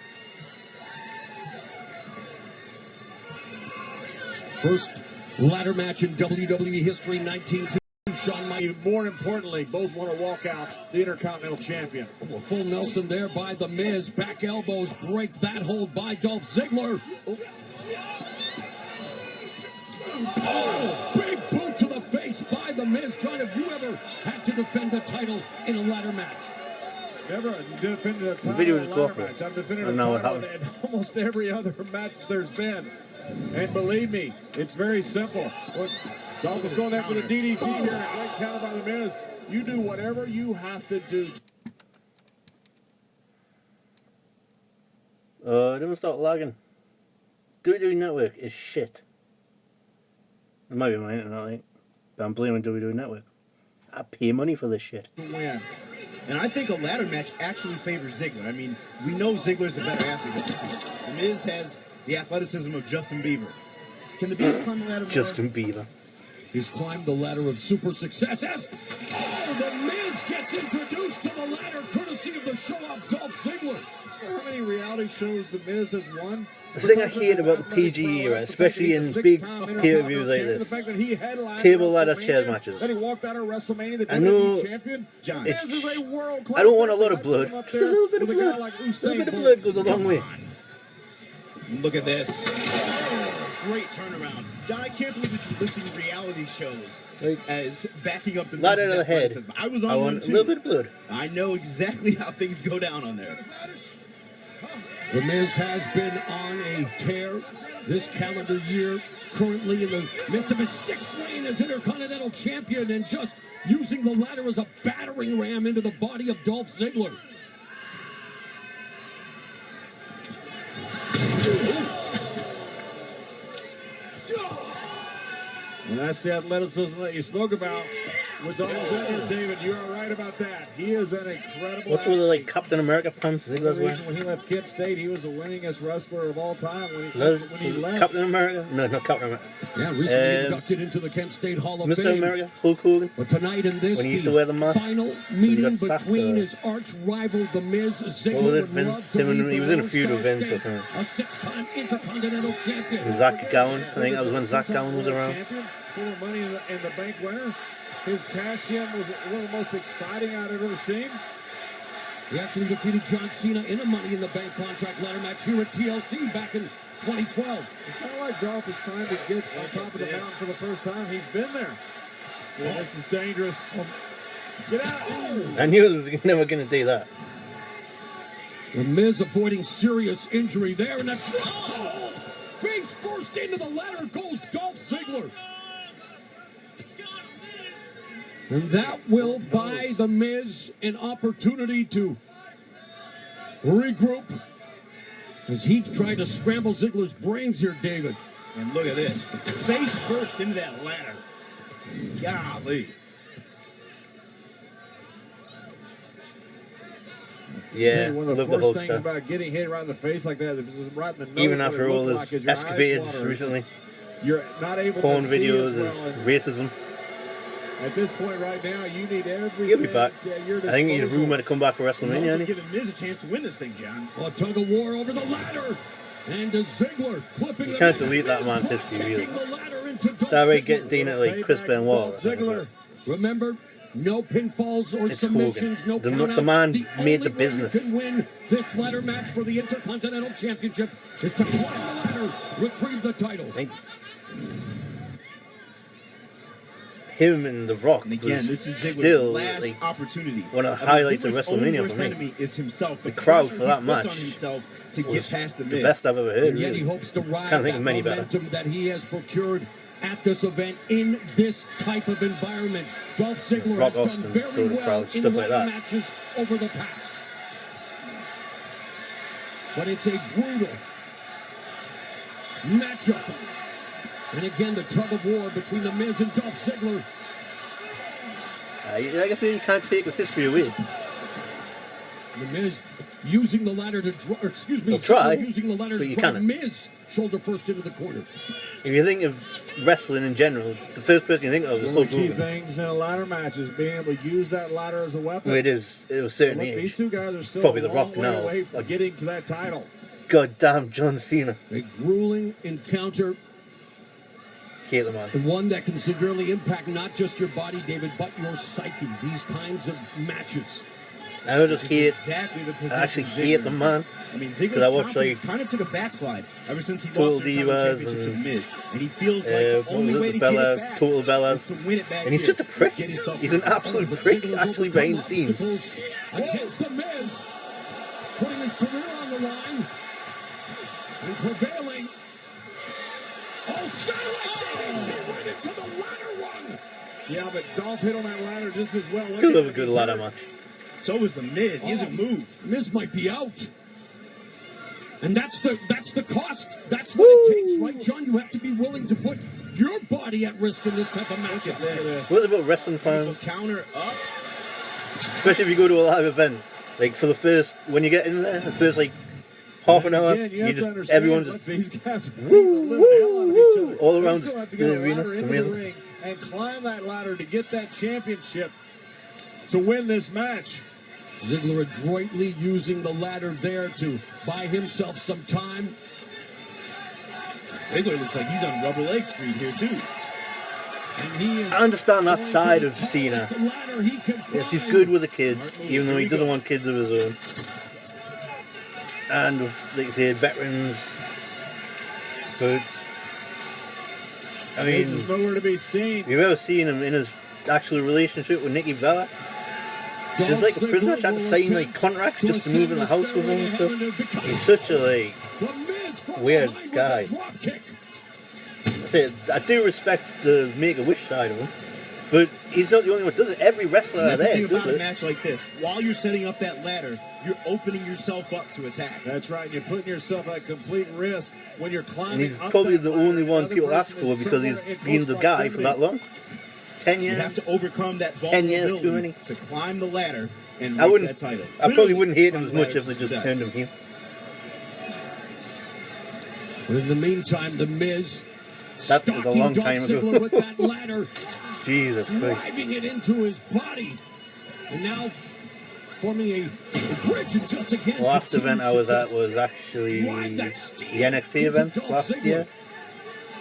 First ladder match in WWE history, 19-2. Shawn Michaels.
More importantly, both want to walk out the Intercontinental Champion.
A full Nelson there by The Miz. Back elbows break that hold by Dolph Ziggler. Oh, big boot to the face by The Miz. John, have you ever had to defend a title in a ladder match?
Never defended a title
video
in
is
a ladder
cool.
match. I've defended
I
a
know
title
how-
in almost every other match there's been. And believe me, it's very simple. Dolph is going after the DDT here. A great counter by The Miz. You do whatever you have to do.
It didn't start lagging. WWE Network is shit. It might be my internet, like, but I'm blaming WWE Network. I pay money for this shit.
Win. And I think a ladder match actually favors Ziggler. I mean, we know Ziggler's the better athlete of the two. The Miz has the athleticism of Justin Bieber. Can the Miz climb the ladder more?
Justin Bieber.
He's climbed the ladder of super success as the Miz gets introduced to the ladder courtesy of the show-off Dolph Ziggler.
How many reality shows the Miz has won?
The thing I hate about the PG era, especially in big pay-per-views like this, table ladder chairs matches. I know I don't want a lot of blood. Just a little bit of blood. A little bit of blood goes a long way.
Look at this. Great turnaround. John, I can't believe that you're listing reality shows as backing up the
ladder to the head.
I was on
I
one
want
too.
a little bit of blood.
I know exactly how things go down on there.
The Miz has been on a tear this calendar year, currently in the midst of his 6th reign as Intercontinental Champion and just using the ladder as a battering ram into the body of Dolph Ziggler.
And that's the athleticism that you spoke about with Dolph Ziggler, David. You are right about that. He is an incredible
What's with the like Captain America pants Ziggler's wearing?
When he left Kent State, he was the winningest wrestler of all time. When he left.
Captain America? No, not Captain America.
Yeah, recently inducted into the Kent State Hall of
Mr.
Fame.
America, Hulk Hogan.
But tonight in this,
when he used to wear the mask,
final meeting between his arch rival, the Miz, Ziggler,
what was it, Vince? He was in a feud with Vince or something.
A 6-time Intercontinental Champion.
Zach Gowen. I think that was when Zach Gowen was around.
For Money in the Bank winner. His cash-in was one of the most exciting I've ever seen.
He actually defeated John Cena in a Money in the Bank contract ladder match here at TLC back in 2012.
It's not like Dolph is trying to get on top of the mountain for the first time. He's been there. Yeah, this is dangerous. Get out!
I knew he was never going to do that.
The Miz avoiding serious injury there, and that's face first into the ladder goes Dolph Ziggler. And that will buy the Miz an opportunity to regroup as he tried to scramble Ziggler's brains here, David.
And look at this. Face first into that ladder. Golly.
Yeah,
one of the
love the
first
Hulk
things
stuff.
about getting hit right in the face like that, right in the nose,
Even after all his escapades recently.
You're not able
porn
to see
videos,
it
his
well.
racism.
At this point right now, you need everything.
He'll be back.
At your
I think he's
disposal.
rumored to come back for WrestleMania.
Also giving Miz a chance to win this thing, John.
A tug of war over the ladder. And Ziggler clipping
You can't delete that man's history, really. It's already getting Dean at like Chris Benoit.
Ziggler. Remember, no pinfalls or
It's
submissions, no
The
count
man
out.
made the
only way
business.
you can win this ladder match for the Intercontinental Championship is to climb the ladder, retrieve the title.
Him and The Rock
And again,
was
this is Ziggler's
still
last
like
opportunity.
one of the highlights of
Ziggler's own
WrestleMania
worst
for me.
enemy is himself.
The crowd for that
pressure he
match
puts on himself to
was
get past the
the
Miz.
best I've ever heard.
And yet
Really.
he hopes to ride
Can't think
that
of many better.
momentum that he has procured at this event in this type of environment. Dolph Ziggler
Rock
has
Austin,
done very
Soda
well
Crowd,
in
stuff like
ladder
that.
matches over the past. But it's a brutal matchup. And again, the tug of war between The Miz and Dolph Ziggler.
Like I said, you can't take his history away.
The Miz using the ladder to draw, using the ladder
but
to
you
drive
can't.
Miz shoulder first into the corner.
If you think of wrestling in general, the first person you think of is
One of
Hulk
the key
Hogan.
things in a ladder match is being able to use that ladder as a weapon.
It is at a certain
Look,
age.
These two guys are still
Probably
a
The
long
Rock
way
now.
away from getting to that title.
Goddamn John Cena.
A grueling encounter.
Hate the man.
And one that can severely impact not just your body, David, but your psyche. These kinds of matches.
I don't just hate.
Exactly the position
I actually hate the man.
I mean,
Because I watched
Ziggler's
like
kind of took a backslide ever since he
Total
lost the Intercontinental
Divas
Championship to The
and
Miz, and he feels like the
what
only
was
way
it,
to
the
get
Bella,
it back
Total
is
Bellas,
to win it back
and he's
here.
just a prick.
Get himself
He's an
back.
absolute prick, actually behind the scenes.
Against The Miz, putting his career on the line and prevailing. Oh, satellite he went into the ladder run.
Yeah, but Dolph hit on that ladder just as well. Look
Could
at
have a
him.
good
He's
ladder
hurt.
match.
So is the Miz. He hasn't moved.
Miz might be out. And that's the cost. That's what it takes, right, John? You have to be willing to put your body body at risk in this type of matchup.
What about wrestling fans?
Counter up.
Especially if you go to a live event, like for the first, when you get in there, the first like half an hour,
Again,
you just
understand,
everyone's
look,
just
these guys are
woo,
beating the living hell out of each
woo,
other.
all
They
around
still have to
the
get a
arena.
ladder
It's
into the
amazing.
ring and climb that ladder to get that championship to win this match.
Ziggler adroitly using the ladder there to buy himself some time.
Ziggler looks like he's on rubber leg street here too.
And he is
I understand that side of Cena. Yes, he's good with the kids, even though he doesn't want kids of his own. And with, like I said, veterans. But I
This
mean,
is nowhere to be seen.
you've ever seen him in his actual relationship with Nikki Bella? She's like a prisoner. She had to sign like contracts just to move in the house with him and stuff. He's such a like weird guy. I do respect the Make-A-Wish side of him, but he's not the only one who does it. Every wrestler
That's the
there
thing
does
about a
it.
match like this. While you're setting up that ladder, you're opening yourself up to attack.
That's right. You're putting yourself at complete risk when you're climbing.
And he's
up
probably
that
the
ladder.
only one
Another
people ask
person
for
is
because he's
somewhere in
been
close
the guy for that long. 10
You
years.
have to overcome that
10 years too
vulnerability
many.
to climb the ladder and
I
reach
wouldn't.
that title.
I probably wouldn't hate him
Climb
as
the
much
ladder
if they
to
just
success.
turned him heel.
But in the meantime, The Miz
That is a long time
Dolph Ziggler with
ago.
that ladder,
Jesus Christ.
driving it into his body, and now forming a bridge and just again.
The last event I was at was actually the NXT events last year.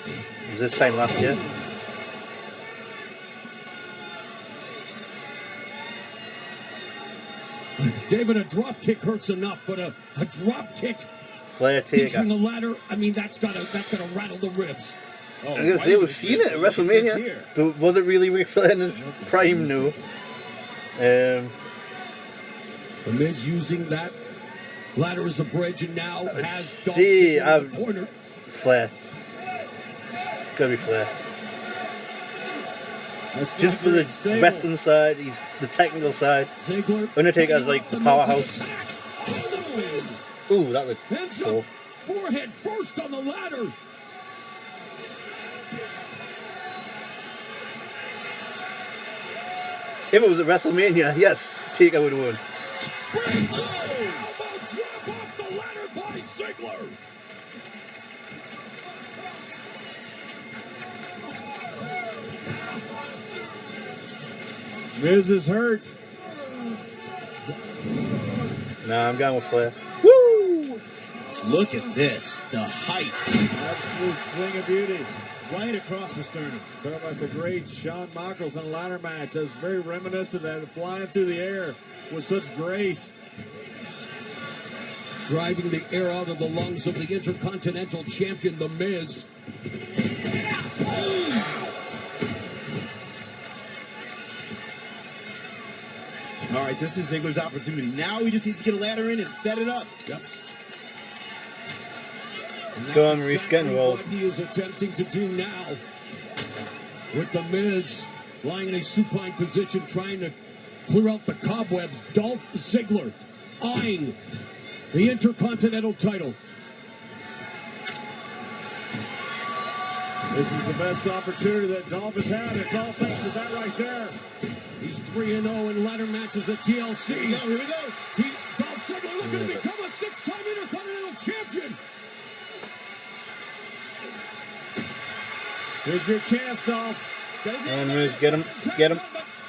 It was this time last year.
David, a drop kick hurts enough, but a drop kick
Flair
featuring
taker.
a ladder, I mean, that's gotta rattle the ribs.
I was gonna say, we've seen it at WrestleMania, but was it really Ric Flair in his prime? No.
The Miz using that ladder as a bridge, and now has Dolph
See,
Ziggler in the corner.
Flair. Gotta be Flair. Just for the wrestling side, he's the technical side. Undertaker's like the powerhouse. Ooh, that looked so.
Forehead first on the ladder.
If it was at WrestleMania, yes, Taker would have won.
Elbow drop off the ladder by Ziggler.
Miz is hurt.
Nah, I'm going with Flair.
Woo! Look at this. The height.
Absolute thing of beauty.
Right across the sternum.
Talk about the great Shawn Michaels in a ladder match. That's very reminiscent of that, flying through the air with such grace.
Driving the air out of the lungs of the Intercontinental Champion, The Miz.
All right, this is Ziggler's opportunity. Now he just needs to get a ladder in and set it up.
Yep.
Go on, Maryse, get involved.
What he is attempting to do now with The Miz lying in a supine position, trying to clear out the cobwebs. Dolph Ziggler eyeing the Intercontinental title.
This is the best opportunity that Dolph has had. It's all thanks to that right there.
He's 3-0 in ladder matches at TLC.
Here we go. Here we go.
Dolph Ziggler looking to become a 6-time Intercontinental Champion.
Here's your chance, Dolph.
And Miz, get him, get him.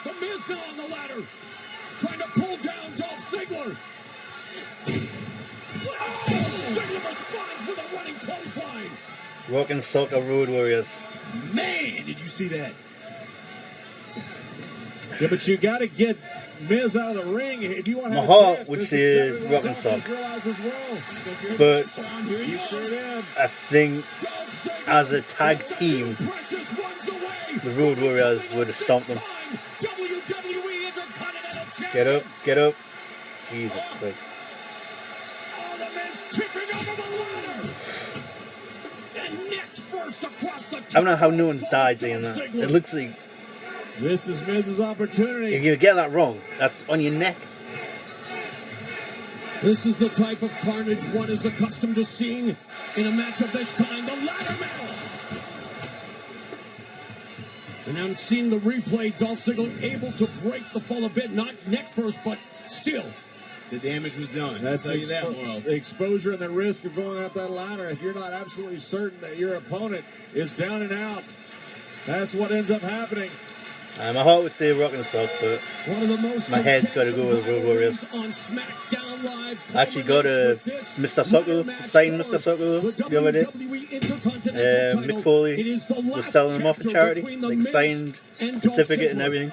The Miz now on the ladder, trying to pull down Dolph Ziggler. Oh, Ziggler responds with a running clothesline.
Rock and Soccer Road Warriors.
Man, did you see that?
Yeah, but you got to get Miz out of the ring if you want to
My
have
heart
a chance.
would
This
say
is exactly
Rock
what
and
Dolph
Sock.
has realized as well.
But
You sure did.
I think as a tag team, the Road Warriors would have stomped them.
WWE Intercontinental Champion.
Get up, get up. Jesus Christ.
Oh, the Miz tipping over the ladder. And next first across the
I don't know how no one's died doing that. It looks like
This is Miz's opportunity.
if you get that wrong, that's on your neck.
This is the type of carnage one is accustomed to seeing in a match of this kind, the ladder match. And now seeing the replay, Dolph Ziggler able to break the fall a bit, not neck first, but still.
The damage was done.
That's
I'll tell you that, World.
the exposure and the risk of going up that ladder if you're not absolutely certain that your opponent is down and out. That's what ends up happening.
My heart would say Rock and Sock, but
One of the most
my head's got to go with Road Warriors.
on SmackDown Live.
I actually got a Mr. Socko, signed Mr. Socko the other day. Mick Foley was selling them off for charity, like signed certificate and everything.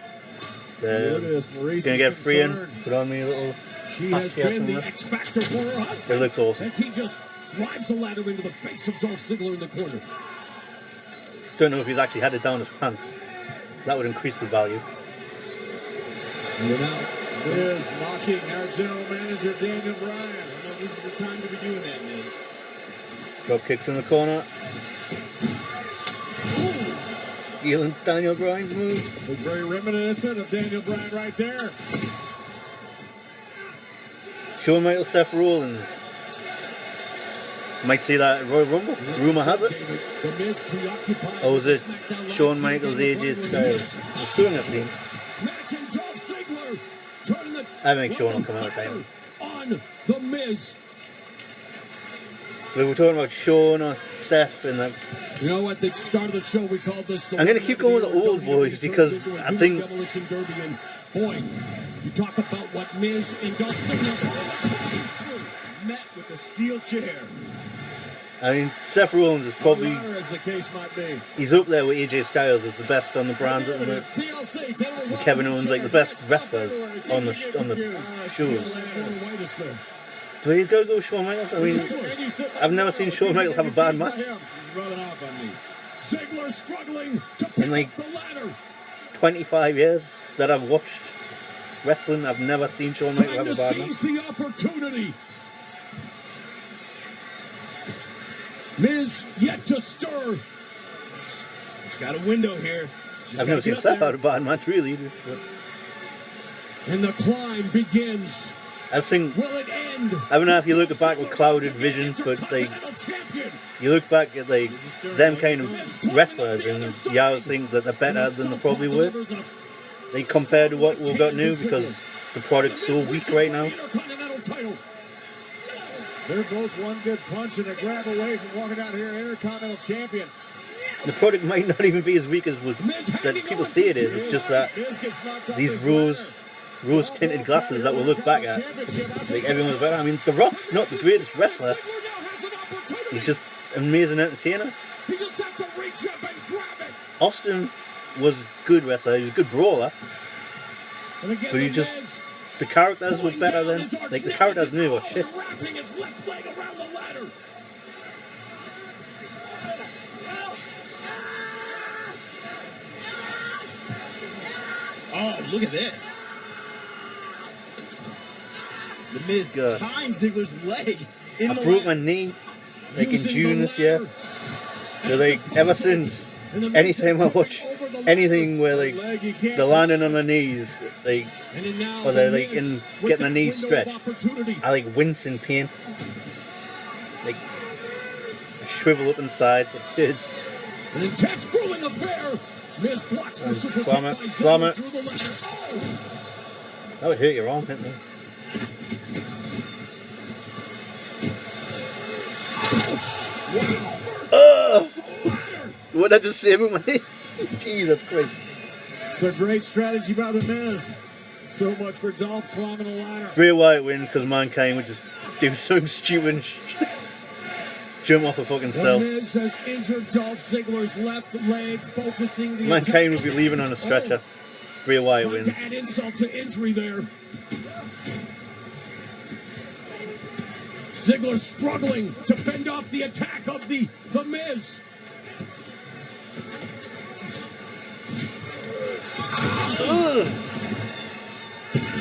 Gonna get free in, put on me a little
She has been the X Factor for her husband.
It looks awesome.
As he just drives the ladder into the face of Dolph Ziggler in the corner.
Don't know if he's actually had it down his pants. That would increase the value.
Miz mocking our general manager, Daniel Bryan.
I know this is the time to be doing that, Miz.
Drop kicks in the corner. Stealing Daniel Bryan's moves.
It's very reminiscent of Daniel Bryan right there.
Shawn Michaels, Seth Rollins. Might see that at Royal Rumble. Rumour has it. Or was it Shawn Michaels, AJ Styles? I'm assuming I've seen. I think Shawn will come out of time.
On the Miz.
We were talking about Shawn or Seth in that.
You know what? The start of the show we called this.
I'm going to keep going with the old boys because I think.
Demolition Derby and boy, you talk about what Miz and Dolph Ziggler
met with a steel chair.
I mean, Seth Rollins is probably.
As the case might be.
He's up there with AJ Styles as the best on the brand at the minute. And Kevin Owens like the best wrestlers on the shows. But you've got to go Shawn Michaels. I mean, I've never seen Shawn Michaels have a bad match.
Ziggler struggling to
In like 25 years that I've watched wrestling, I've never seen Shawn Michaels have a bad match.
Seize the opportunity. Miz yet to stir.
He's got a window here.
I've never seen Seth have a bad match, really. But
and the climb begins.
I think.
Will it end?
I don't know if you look back with clouded vision, but like you look back at like them kind of wrestlers, and you always think that they're better than they probably were. Like compared to what we've got now, because the product's so weak right now.
They're both one good punch and a grab away from walking out here Intercontinental Champion.
The product might not even be as weak as that people say it is. It's just that these rose tinted glasses that we'll look back at, like everyone's better. I mean, The Rock's not the greatest wrestler. He's just an amazing entertainer. Austin was a good wrestler. He was a good brawler, but he just. The characters were better than, like, the characters knew what shit.
Oh, look at this. The Miz timed Ziggler's leg.
I broke my knee, like, in June this year. So, like, ever since, anytime I watch anything where, like, they're landing on their knees, like, or they're, like, in getting their knees stretched, I, like, wince in pain. Like, I shrivel up inside. It hurts.
An intense grueling affair. Miz blocks the super
slam it, slam it. That would hurt your arm, wouldn't it? Oh! What did I just say about my knee? Jesus Christ.
It's a great strategy by the Miz. So much for Dolph climbing the ladder.
Bray Wyatt wins because Mankind would just do something stupid and jump off a fucking cell.
The Miz has injured Dolph Ziggler's left leg, focusing the
Mankind would be leaving on a stretcher. Bray Wyatt wins.
Add insult to injury there. Ziggler struggling to fend off the attack of the Miz.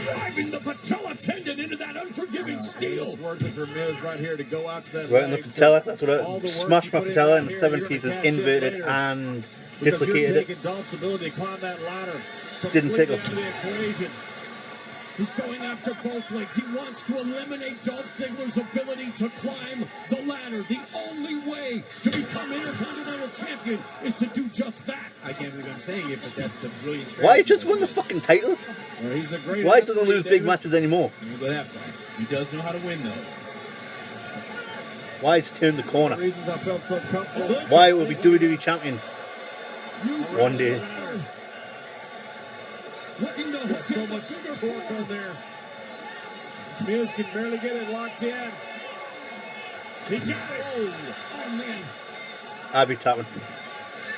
Driving the patella tendon into that unforgiving steel.
Working for Miz right here to go out to that
right in the patella. That's what I smashed my patella into 7 pieces, inverted and dislocated it.
Dolph's ability to climb that ladder.
Didn't tickle.
He's going after both legs. He wants to eliminate Dolph Ziggler's ability to climb the ladder. The only way to become Intercontinental Champion is to do just that.
I can't believe I'm saying it, but that's a brilliant strategy.
Wyatt just won the fucking titles.
Well, he's a great
Wyatt doesn't lose big matches anymore.
I won't go that far. He does know how to win, though.
Wyatt's turned the corner.
Reasons I felt so comfortable.
Wyatt will be WWE champion one day.
There's so much torque on there. Miz can barely get it locked in. He got it. Oh man.
I'd be tapping.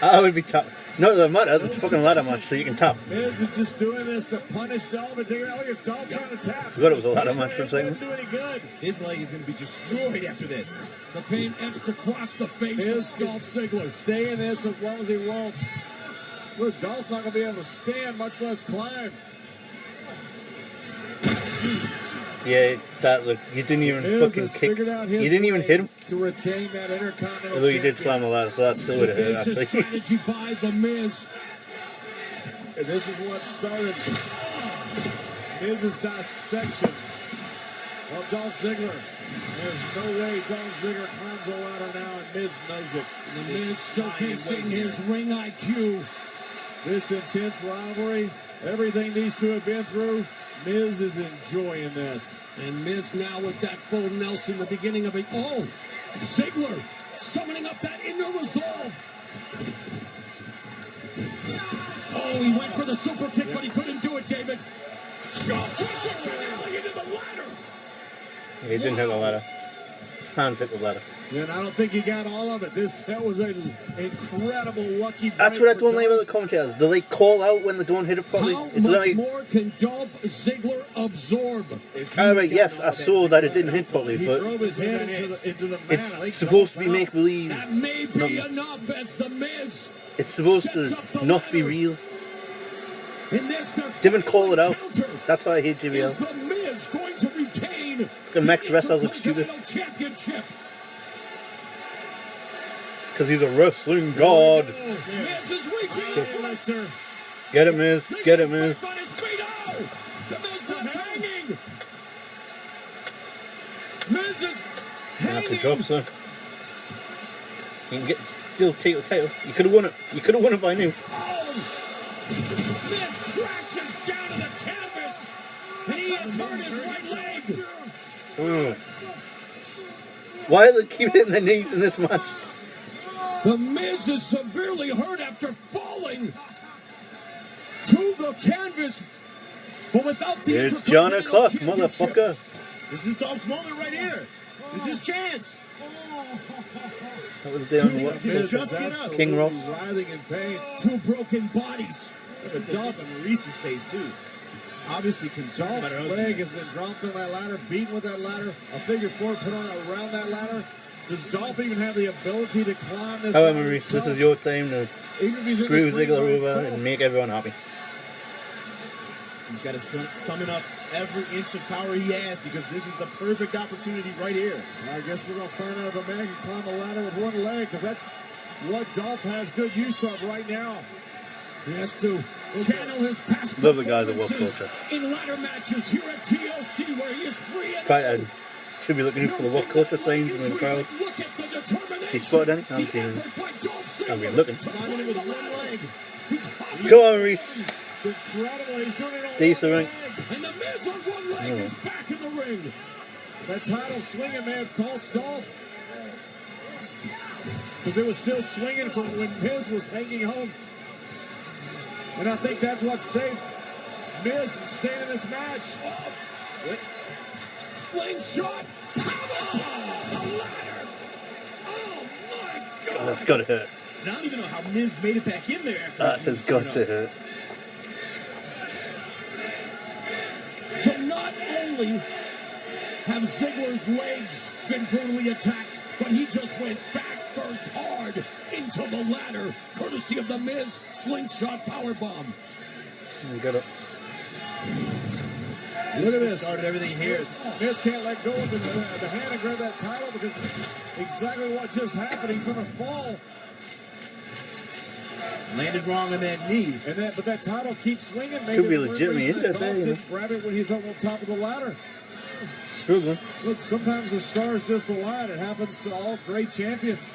I would be tapping. No, it doesn't matter. It's a fucking ladder match, so you can tap.
Miz is just doing this to punish Dolph and take it out. Look, it's Dolph trying to tap.
I forgot it was a ladder match for a second.
Do any good.
His leg is going to be destroyed after this.
The pain etched across the face
Miz
of Dolph Ziggler.
Stay in this as long as he wants. Look, Dolph's not going to be able to stand, much less climb.
Yeah, that look. You didn't even
Miz
fucking
has
kick.
figured out his
You didn't even
way
hit him.
to retain that Intercontinental
Although you did
Championship.
slam the ladder, so that still would have hurt.
It's a
Actually.
strategy by The Miz.
And this is what started Miz's dissection of Dolph Ziggler. There's no way Dolph Ziggler climbs the ladder now, and Miz knows it.
The Miz showcasing his ring IQ.
This intense rivalry, everything these two have been through, Miz is enjoying this.
And Miz now with that full Nelson, the beginning of it. Oh, Ziggler summoning up that inner resolve. Oh, he went for the super kick, but he couldn't do it, David. Skull crushing finale into the ladder.
Yeah, he didn't hit the ladder. His hands hit the ladder.
Yeah, and I don't think he got all of it. That was an incredible lucky break.
That's what I
for
don't like
Dolph.
about the commentators. Do they call out when they don't hit it properly?
How
It's
much
like,
more can Dolph Ziggler absorb?
alright, yes, I saw that it didn't hit properly,
He
but
drove his head into the mat. I think
it's supposed to be
Dolph
make believe.
That may be
Nothing.
enough as The Miz.
It's supposed
sets
to
up the
not be
ladder.
real.
In this, their
Didn't call it out.
counter
That's why I hate
is
JBL.
The Miz going to retain
Fucking Max wrestlers look stupid.
Intercontinental Championship.
It's because he's a wrestling god.
Miz is reaching
Shit.
the Lester.
Get it, Miz. Get it, Miz.
On his feet. Oh! The Miz left hanging. Miz is
You have
hanging.
to drop, sir. You can still take the title. You could have won it. You could have won it by now.
Oh! Miz crashes down to the canvas, and he has hurt his right leg.
Mm. Why do they keep hitting their knees in this match?
The Miz is severely hurt after falling to the canvas, but without the
It's John
Intercontinental
O'Clock,
Championship.
motherfucker.
This is Dolph's moment right here. This is his chance.
That was down what?
Miz just get up.
King Ross.
writhing in pain.
Two broken bodies.
Look at Dolph and Maryse's face, too. Obviously concerned about her
Dolph's
husband.
leg has been dropped on that ladder, beaten with that ladder, a figure four put on around that ladder. Does Dolph even have the ability to climb this
However,
ladder
Maryse, this
himself?
is your time to
Even if he's in
screw
the ring
Ziggler
by
over
himself?
and make everyone happy.
He's got to summon up every inch of power he has because this is the perfect opportunity right here.
I guess we're going to find out if a man can climb a ladder with one leg because that's what Dolph has good use of right now.
He has to channel his past
Love the guys at World
performances
Culture.
in ladder matches here at TLC where he is free.
In fact, I should be looking for the World Culture signs in the crowd.
Look at the determination.
He spotted any? I haven't seen any. I've been looking.
Climbing it with one leg.
Go on, Maryse.
Incredible. He's doing it on
Decent
one
ring.
leg.
And the Miz on one leg is back in the ring.
That title swinging may have cost Dolph because it was still swinging from when Miz was hanging home. And I think that's what saved Miz from staying in this match.
Oh. Slingshot. Come on. The ladder. Oh, my God.
God, that's gotta hurt.
And I don't even know how Miz made it back in there. After
That has got to hurt.
So not only have Ziggler's legs been brutally attacked, but he just went back first hard into the ladder, courtesy of the Miz slingshot powerbomb.
Got it.
Look at this.
Started everything here.
Miz can't let go of the hand and grab that title because exactly what just happened. He's going to fall.
Landed wrong on that knee.
But that title keeps swinging.
Could be legitimately injured there, you know.
Grab it when he's up on top of the ladder.
Struggling.
Look, sometimes the stars just align. It happens to all great champions.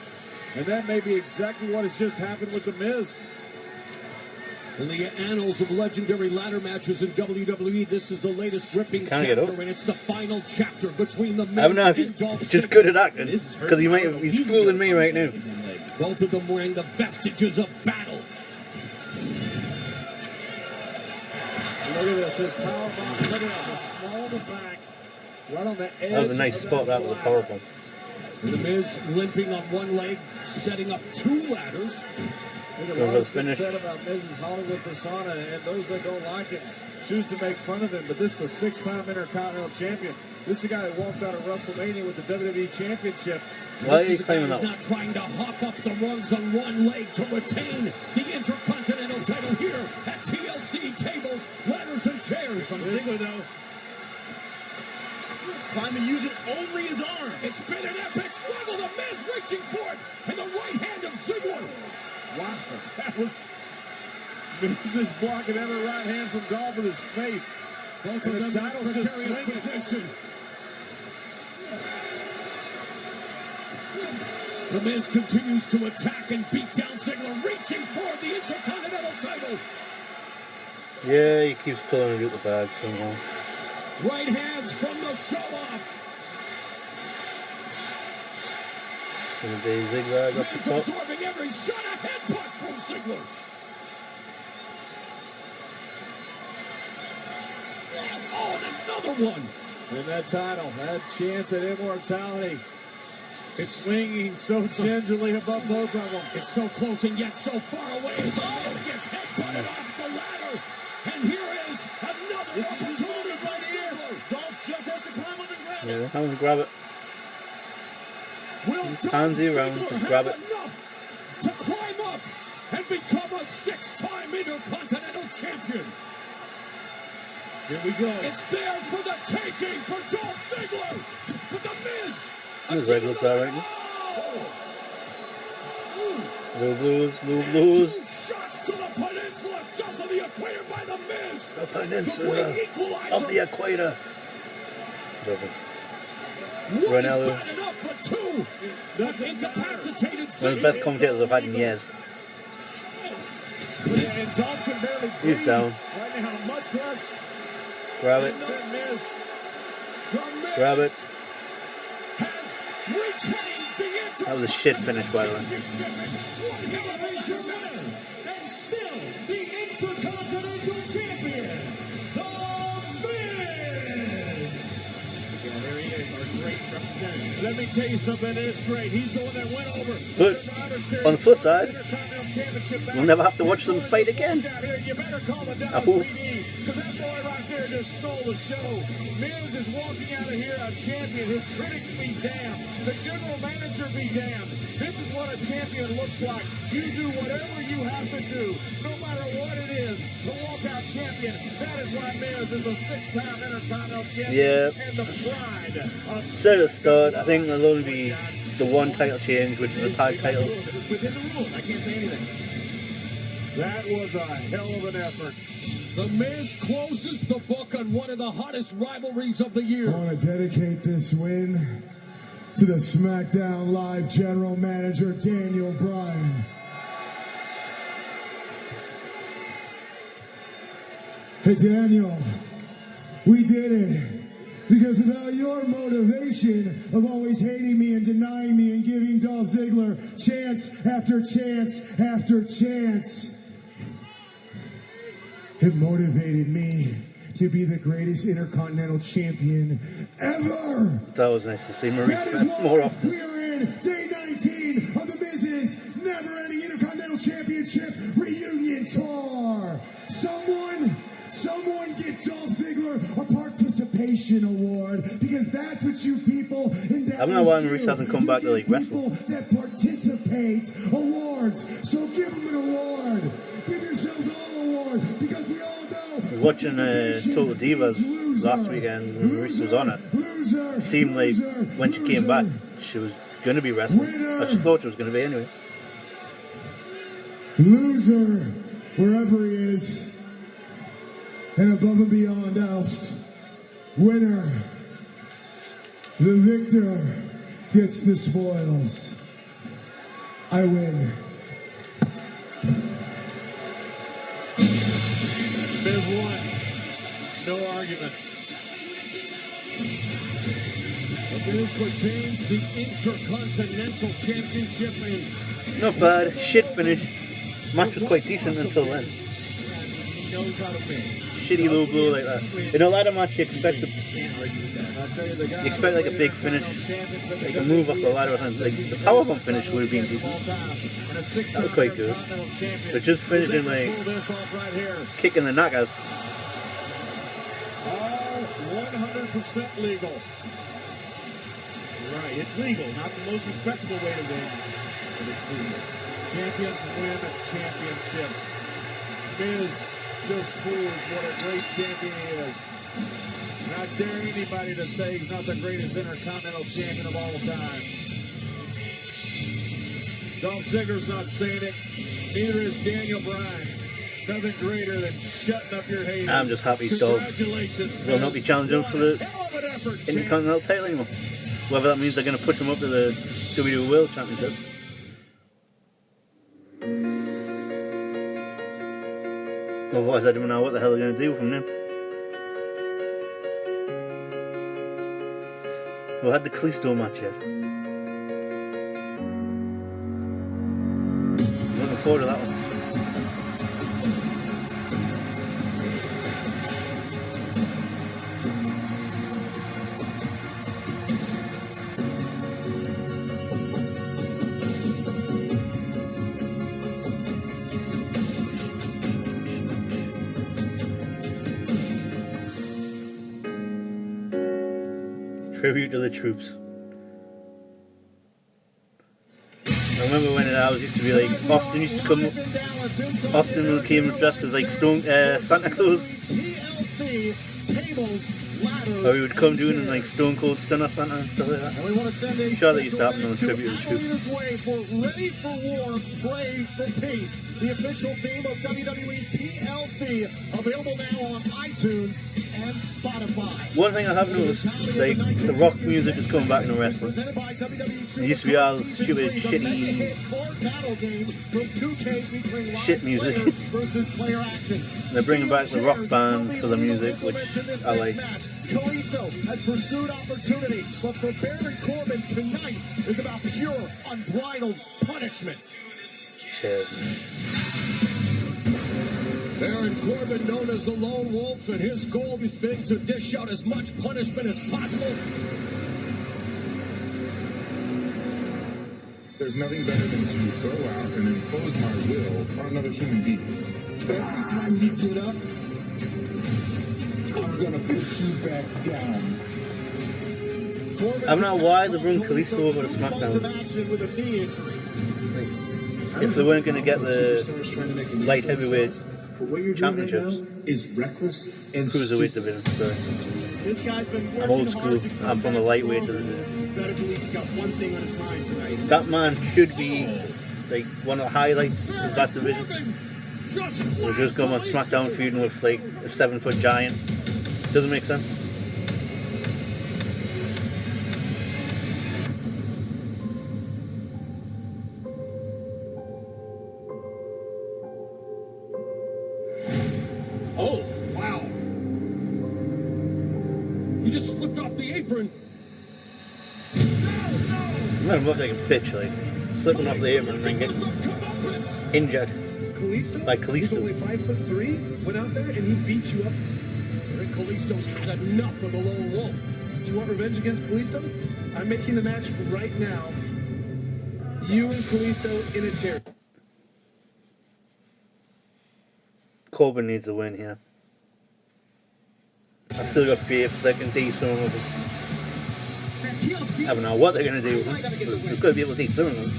And that may be exactly what has just happened with The Miz.
In the annals of legendary ladder matches in WWE, this is the latest gripping chapter, and it's the final chapter between The Miz
I don't know if he's
and Dolph
just
Ziggler.
good at acting, because he's fooling me right now.
Both of them wearing the vestiges of battle.
Look at this, his powerbomb. Look at that, small in the back, right on the edge.
That was a nice spot, that was a powerbomb.
The Miz limping on one leg, setting up two ladders.
There's a lot of things said about Miz's Hollywood persona, and those that don't like it choose to make fun of him. But this is a 6-time Intercontinental Champion. This is a guy who walked out of WrestleMania with the WWE Championship.
Why are you claiming that?
He's not trying to hop up the rungs on one leg to retain the Intercontinental title here at TLC tables, ladders, and chairs.
From Ziggler, though. Climbing using only his arm.
It's been an epic struggle. The Miz reaching for it, and the right hand of Ziggler.
Wow, that was Miz's blocking every right hand from Dolph with his face.
Both of them in precarious position. The Miz continues to attack and beat down Ziggler, reaching for the Intercontinental title.
Yeah, he keeps pulling it out the bag somehow.
Right hands from the show-off.
Day zigzag up the
Miz
top.
absorbing every shot, a headbutt from Ziggler. Oh, and another one.
And that title, that chance at immortality. It's swinging so gingerly above both of them.
It's so close and yet so far away. The Miz gets headbutted off the ladder. And here is another opportunity right here.
Dolph just has to climb up and grab it.
Yeah, have him grab it. Handsy around, just grab it.
Enough to climb up and become a 6-time Intercontinental Champion.
Here we go.
It's there for the taking for Dolph Ziggler. But the Miz.
This leg looks alright. Little blues, little blues.
Shots to the peninsula south of the equator by the Miz.
The peninsula of the equator. Nothing. Rhyno. One of the best commentators I've had in years.
And Dolph can barely
He's down.
Right now, much less.
Grab it. Grab it. That was a shit finish, by the way.
And still the Intercontinental Champion, The Miz.
Yeah, there he is, our great representative. Let me tell you something, it's great. He's the one that went over.
But on the flip side, we'll never have to watch them fight again.
You better call the
I hope.
because that boy right there just stole the show. Miz is walking out of here a champion. His critics be damned. The general manager be damned. This is what a champion looks like. You do whatever you have to do, no matter what it is, to walk out champion. That is why Miz is a 6-time Intercontinental champion.
Yeah.
And the pride of
Said at the start, I think there'll only be the one title change, which is the tag titles.
Within the rules, I can't say anything.
That was a hell of an effort.
The Miz closes the book on one of the hottest rivalries of the year.
I want to dedicate this win to the SmackDown Live General Manager, Daniel Bryan. Hey, Daniel, we did it. Because without your motivation of always hating me and denying me and giving Dolph Ziggler chance after chance after chance, it motivated me to be the greatest Intercontinental Champion ever.
That was nice to see Maryse more often.
We are in day 19 of the Miz's never-ending Intercontinental Championship reunion tour. Someone get Dolph Ziggler a participation award, because that's what you people in Dallas
I don't know why Maryse hasn't come back to like wrestle.
People that participate awards. So give them an award. Give yourselves all an award, because we all know.
I was watching Total Divas last weekend when Maryse was on it. It seemed like when she came back, she was going to be wrestling. Or she thought she was going to be anyway.
loser, wherever he is, and above and beyond else, winner, the victor gets the spoils. I win.
Miz won. No arguments.
The Miz retains the Intercontinental Championship in...
Not bad. Shit finish. Match was quite decent until then.
He knows how to win.
Shitty low blow like that. In a ladder match, you expect you expect like a big finish, like a move off the ladder or something. Like the powerbomb finish would have been decent. That was quite good. But just finishing like kicking the knackers.
All 100% legal.
Right, it's legal. Not the most respectable way to win, but it's legal.
Champions win championships. Miz just proved what a great champion he is. Not dare anybody to say he's not the greatest Intercontinental Champion of all time. Dolph Ziggler's not saying it. Neither is Daniel Bryan. Nothing greater than shutting up your haters.
I'm just happy Dolph will not be challenging for the Intercontinental title anymore. Whether that means they're going to push him up to the WWE World Championship. Otherwise, I don't know what the hell they're going to do from him. We had the Kalisto match yet. Looking forward to that one. Tribute to the troops. I remember when I was used to be like, Austin used to come, Austin came dressed as like Santa Claus. Or he would come doing like Stone Cold Stunner Santa and stuff like that. I'm sure that used to happen on the Tribute to the Troops.
Ready for war, pray for peace. The official theme of WWE TLC, available now on iTunes and Spotify.
One thing I have noticed, like the rock music is coming back in wrestling. It used to be all stupid, shitty shit music. They're bringing back the rock bands for the music, which I like.
Kalisto has pursued opportunity, but for Baron Corbin tonight is about pure, unbridled punishment.
Cheers, match.
Baron Corbin, known as the Lone Wolf, and his goal has been to dish out as much punishment as possible.
There's nothing better than to go out and impose my will on another human being. Every time you get up, I'm gonna put you back down.
I don't know why they bring Kalisto over to SmackDown. Like, if they weren't going to get the light heavyweight championships,
is reckless and
cruiserweight division. Sorry.
This guy's been
I'm old school. I'm from the lightweight division.
Better believe he's got one thing on his mind tonight.
That man should be like one of the highlights of that division. We'll just go on SmackDown feuding with like a 7-foot giant. Doesn't make sense.
Oh, wow. You just slipped off the apron.
I'm gonna look like a bitch, like slipping off the apron and getting injured by Kalisto.
Only 5'3", went out there and he beat you up.
Rick Kalisto's had enough of the Lone Wolf.
Do you want revenge against Kalisto? I'm making the match right now. You and Kalisto in a chair.
Corbin needs a win here. I've still got faith they can de-summon with him. I don't know what they're going to do with him, but they're going to be able to de-summon him.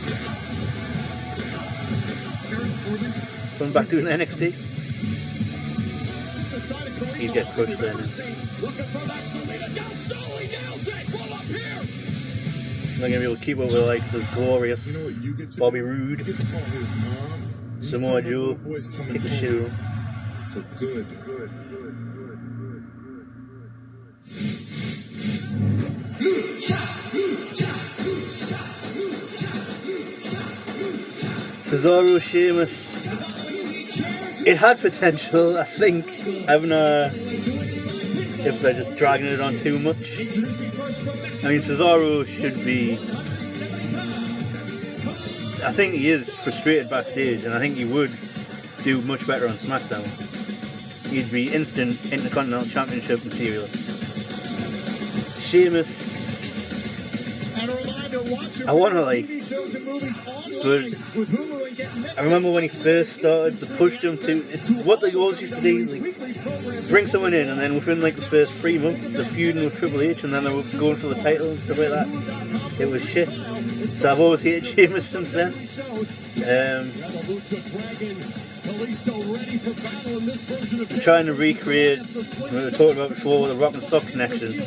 Coming back to NXT. He'd get crushed there now. They're going to be able to keep up with the likes of Glorious, Bobby Roode.
You get to call his mom
Samoa Joe, kick the shit out of him.
So good.
Cesaro, Sheamus. It had potential, I think. I don't know if they're just dragging it on too much. I mean, Cesaro should be. I think he is frustrated backstage, and I think he would do much better on SmackDown. He'd be instant Intercontinental Championship material. Sheamus. I want to like, but I remember when he first started, they pushed him to what they always used to do, like bring someone in, and then within like the first 3 months, they're feuding with Triple H, and then they were going for the title and stuff like that. It was shit. So I've always hated Sheamus since then. I'm trying to recreate what we were talking about before, the Rock and Sock connection.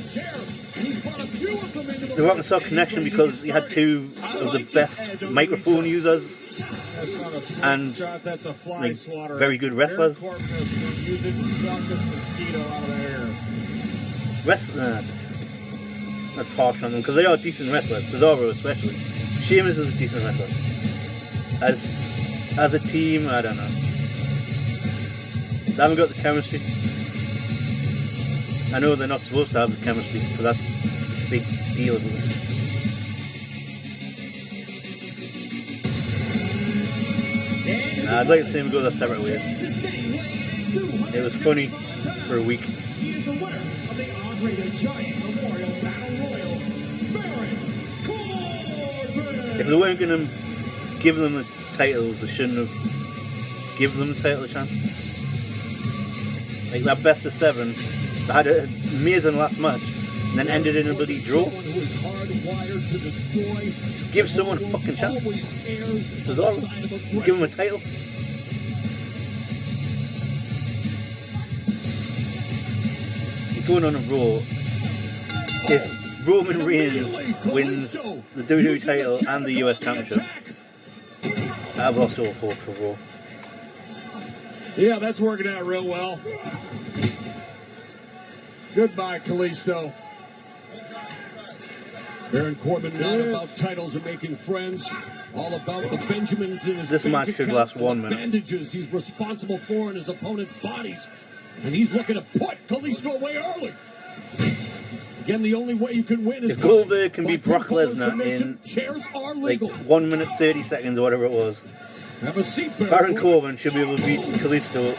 The Rock and Sock connection, because he had two of the best microphone users and like, very good wrestlers. That's harsh on them, because they are decent wrestlers, Cesaro especially. Sheamus is a decent wrestler. As a team, I don't know. They haven't got the chemistry. I know they're not supposed to have the chemistry, because that's a big deal with them. I'd like to see them go their separate ways. It was funny for a week. If they weren't going to give them the titles, they shouldn't have given them the title a chance. Like that best of 7, they had an amazing last match and then ended in a bloody draw. Just give someone a fucking chance. Cesaro, give him a title. You're going on a Raw. If Roman Reigns wins the WWE title and the US Championship, I've lost all hope for Raw.
Yeah, that's working out real well. Goodbye, Kalisto.
Baron Corbin, not about titles or making friends. All about the Benjamins in his
This match should last 1 minute.
bandages he's responsible for in his opponent's bodies. And he's looking to put Kalisto away early. Again, the only way you can win is
if Goldberg can beat Brock Lesnar in like 1 minute 30 seconds or whatever it was, Baron Corbin should be able to beat Kalisto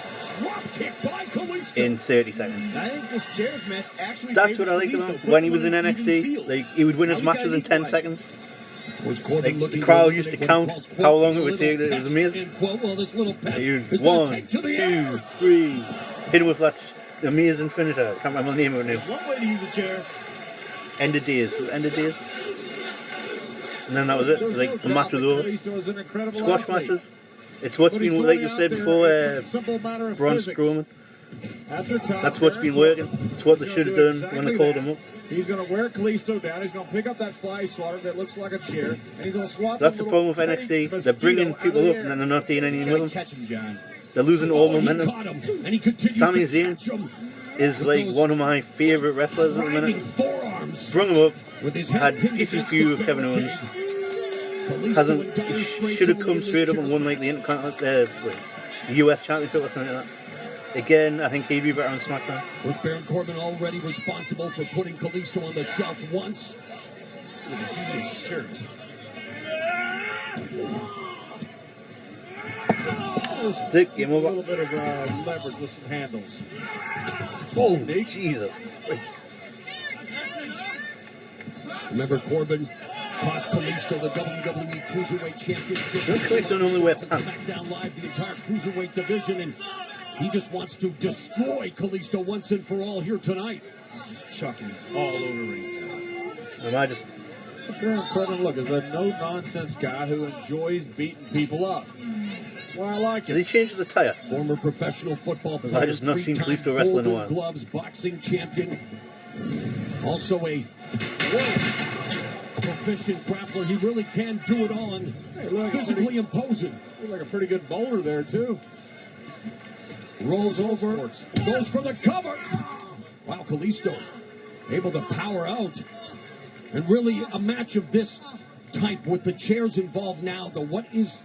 in 30 seconds.
I think this chairs match actually.
That's what I like about him. When he was in NXT, like he would win his matches in 10 seconds. Like the crowd used to count how long it would take. It was amazing. Like, 1, 2, 3, hit him with that amazing finisher. I can't remember the name of it now.
One way to use a chair.
End of days. End of days. And then that was it. Like the match was over. Squash matches. It's what's been, like you said before, Braun Strowman. That's what's been working. It's what they should have done when they called him up.
He's going to wear Kalisto down. He's going to pick up that fly swatter that looks like a chair, and he's going to swat.
That's the problem with NXT. They're bringing people up and then they're not doing anything with them.
Catch him, John.
They're losing all momentum. Sami Zayn is like one of my favourite wrestlers at the minute. Brung him up, had decent feud with Kevin Owens. Should have come straight up and won like the Intercontinental US Championship or something like that. Again, I think he'd be better on SmackDown.
Was Baron Corbin already responsible for putting Kalisto on the shelf once?
This is his shirt.
Dick, game over.
A little bit of leverage with some handles.
Oh, Jesus Christ.
Remember Corbin cost Kalisto the WWE Cruiserweight Championship.
Don't Kalisto normally wear pants?
Down live the entire Cruiserweight division, and he just wants to destroy Kalisto once and for all here tonight.
Chucking all over ringside.
Am I just...
Baron Corbin, look, is a no-nonsense guy who enjoys beating people up. That's why I like it.
Did he change the attire?
Former professional football player.
I just not seen Kalisto wrestle in a while.
Gloves boxing champion. Also a proficient grappler. He really can do it all and physically imposing.
Looks like a pretty good bowler there, too.
Rolls over, goes for the cover. Wow, Kalisto able to power out. And really a match of this type with the chairs involved now, though, what is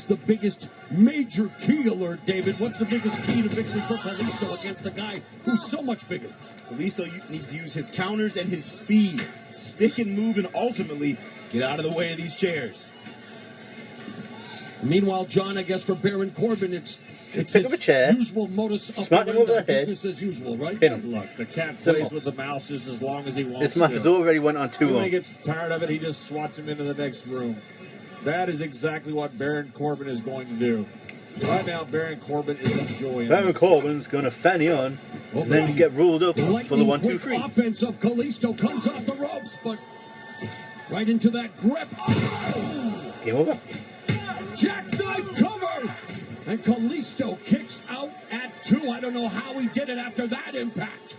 the biggest major key alert, David? What's the biggest key to victory for Kalisto against a guy who's so much bigger?
Kalisto needs to use his counters and his speed. Stick and move and ultimately get out of the way of these chairs.
Meanwhile, John, I guess for Baron Corbin, it's
pick up a chair,
usual modus
smack him over the head,
business as usual, right?
Pin him.
Look, the cat
Simple.
plays with the mouse just as long as he wants
This match has already went on too long.
When he gets tired of it, he just swats him into the next room. That is exactly what Baron Corbin is going to do. Right now, Baron Corbin is enjoying
Baron
it.
Corbin's going to fanny on and then get ruled up for the 1, 2, 3.
Offense of Kalisto comes off the ropes, but right into that grip.
Game over.
Jackknife cover! And Kalisto kicks out at 2. I don't know how he did it after that impact.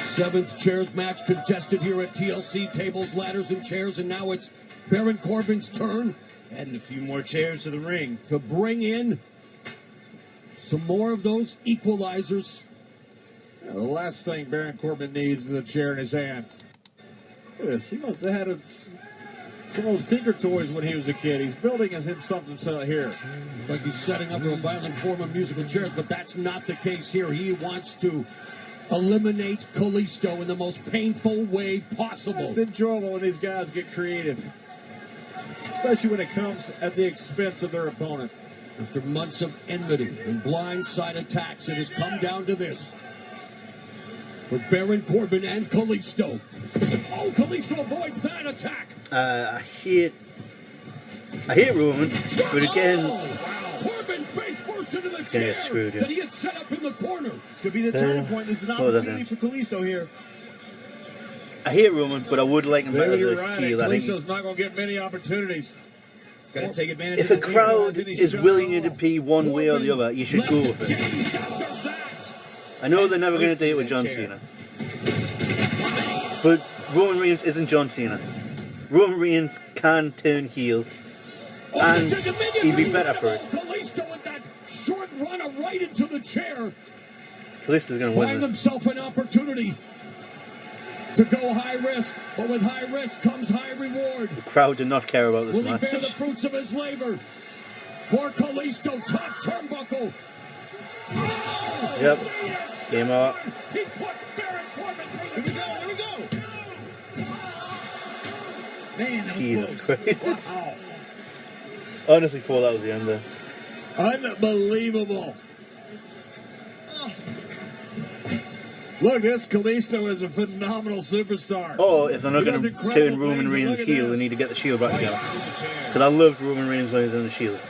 Seventh chairs match contested here at TLC. Tables, ladders, and chairs. And now it's Baron Corbin's turn.
Adding a few more chairs to the ring.
To bring in some more of those equalizers.
Yeah, the last thing Baron Corbin needs is a chair in his hand. Look at this. He must have had some of those Tinker Toys when he was a kid. He's building him something here.
It's like he's setting up a violent form of musical chairs, but that's not the case here. He wants to eliminate Kalisto in the most painful way possible.
It's enjoyable when these guys get creative, especially when it comes at the expense of their opponent.
After months of enmity and blindside attacks, it has come down to this. For Baron Corbin and Kalisto. Oh, Kalisto avoids that attack.
I hate Roman, but again,
Corbin face first into the
gonna
chair
get screwed here.
that he had set up in the corner.
This could be the turning point. This is an opportunity for Kalisto here.
I hate Roman, but I would like him better as
You're
a
right.
heel. I think
Kalisto's not going to get many opportunities.
He's got to take advantage
if
of
a
the
crowd is willing to be one way or the other, you should go with it. I know they're never going to do it with John Cena, but Roman Reigns isn't John Cena. Roman Reigns can turn heel, and he'd be better for it.
Kalisto with that short run right into the chair.
Kalisto's going to win
Find
this.
himself an opportunity to go high risk, but with high risk comes high reward.
The crowd did not care about this
Will he
match.
bear the fruits of his labor? For Kalisto, top turnbuckle.
Yep. Game out.
He puts Baron Corbin through the chair.
Here we go. Man, that was
Jesus
close.
Christ.
Wow.
Honestly, thought that was the end there.
Unbelievable. Look, this Kalisto is a phenomenal superstar.
Or if they're not
He
going
does
to
incredible
turn Roman
things.
Reigns
Look at
heel,
this.
they need to get the Shield back together. Because I loved Roman Reigns when he was in the Shield.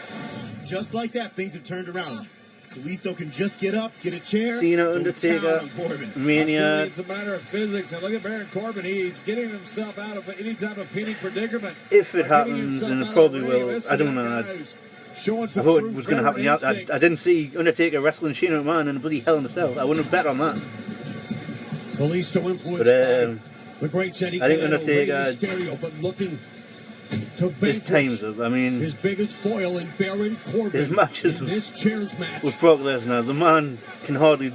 Just like that, things have turned around. Kalisto can just get up, get a chair.
Cena,
go
Undertaker,
town on Corbin.
Mania.
It's a matter of physics. And look at Baron Corbin. He's getting himself out of any type of pinning predicament.
If it
By getting
happens,
himself
and
out
it
of
probably
the ring.
will,
This
I
is
don't
a
know.
guy who's showing
I
some
thought it
true
was going to happen.
veteran
Yeah,
instincts.
I didn't see Undertaker wrestling Shane McMahon in a bloody Hell in a Cell. I wouldn't have bet on that.
Kalisto influenced
But
by the great Eddie
I think
Guerrero,
Undertaker
Rey Mysterio, but looking to
his
vanquish
time's up. I mean,
his biggest foil in Baron Corbin.
his matches
in this chairs match.
with Brock Lesnar, the man can hardly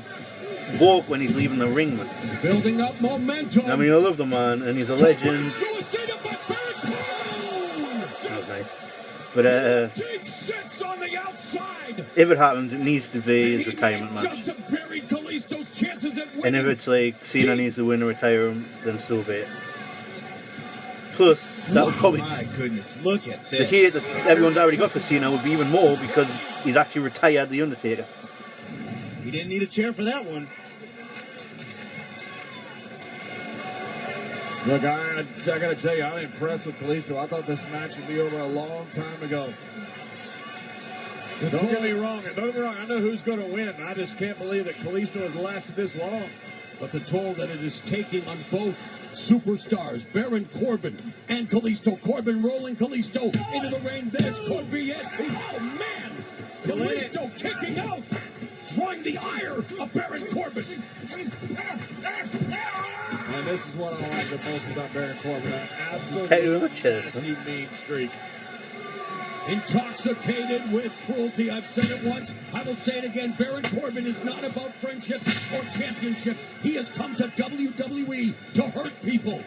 walk when he's leaving the ring. Man.
Building up momentum.
I mean, I love the man, and he's a legend.
Suicide by Baron Corbin.
That was nice. But
Deep six on the outside.
if it happens, it needs to be his retirement match.
Just buried Kalisto's chances at winning.
And if it's like Cena needs to win or retire him, then so be it. Plus, that would probably
My goodness, look at
the
this.
hate that everyone's already got for Cena would be even more because he's actually retired the Undertaker.
He didn't need a chair for that one.
Look, I got to tell you, I'm impressed with Kalisto. I thought this match would be over a long time ago. Don't get me wrong. I know who's going to win. I just can't believe that Kalisto has lasted this long.
But the toll that it is taking on both superstars, Baron Corbin and Kalisto. Corbin rolling Kalisto into the ring. This could be it. Oh, man. Kalisto kicking out, drawing the ire of Baron Corbin.
this is what I like the most about Baron Corbin. Absolutely
Take you on the chest, huh?
mean streak.
Intoxicated with cruelty. I've said it once. I will say it again. Baron Corbin is not about friendships or championships. He has come to WWE to hurt people.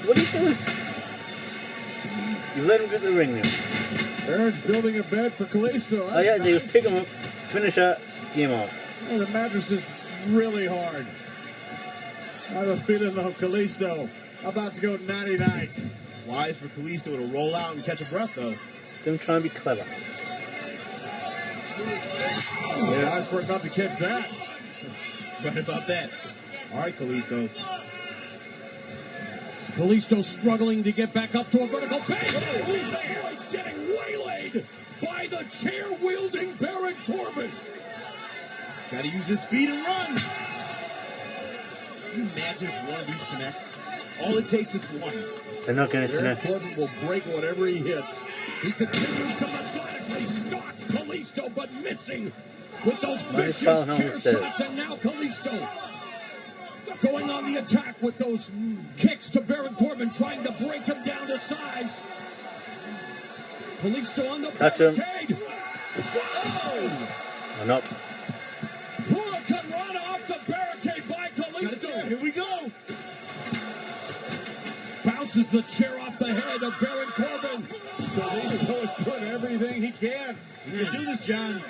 What are you doing? You let him get to the ring now.
Baron's building a bed for Kalisto.
Oh yeah, they pick him up, finish that, game on.
Hey, the mattress is really hard. I have a feeling though Kalisto about to go 99.
Wise for Kalisto to roll out and catch a breath though.
Them trying to be clever.
Yeah. Wise for him not to catch that.
Right about that. All right, Kalisto.
Kalisto struggling to get back up to a vertical bang. Oh, it's getting waylaid by the chair-wielding Baron Corbin.
Got to use his speed and run. Can you imagine if one of these connects? All it takes is one.
They're not going to
Baron
connect.
Corbin will break whatever he hits.
He continues to methodically stalk Kalisto, but missing with those vicious
falling down the
chair
stairs.
shots. And now Kalisto going on the attack with those kicks to Baron Corbin, trying to break him down to size. Kalisto on the
Catch him.
barricade. Whoa!
Or not.
Hurricane Rana off the barricade by Kalisto.
Here we go.
Bounces the chair off the head of Baron Corbin.
Kalisto is doing everything he can.
You can do this, John.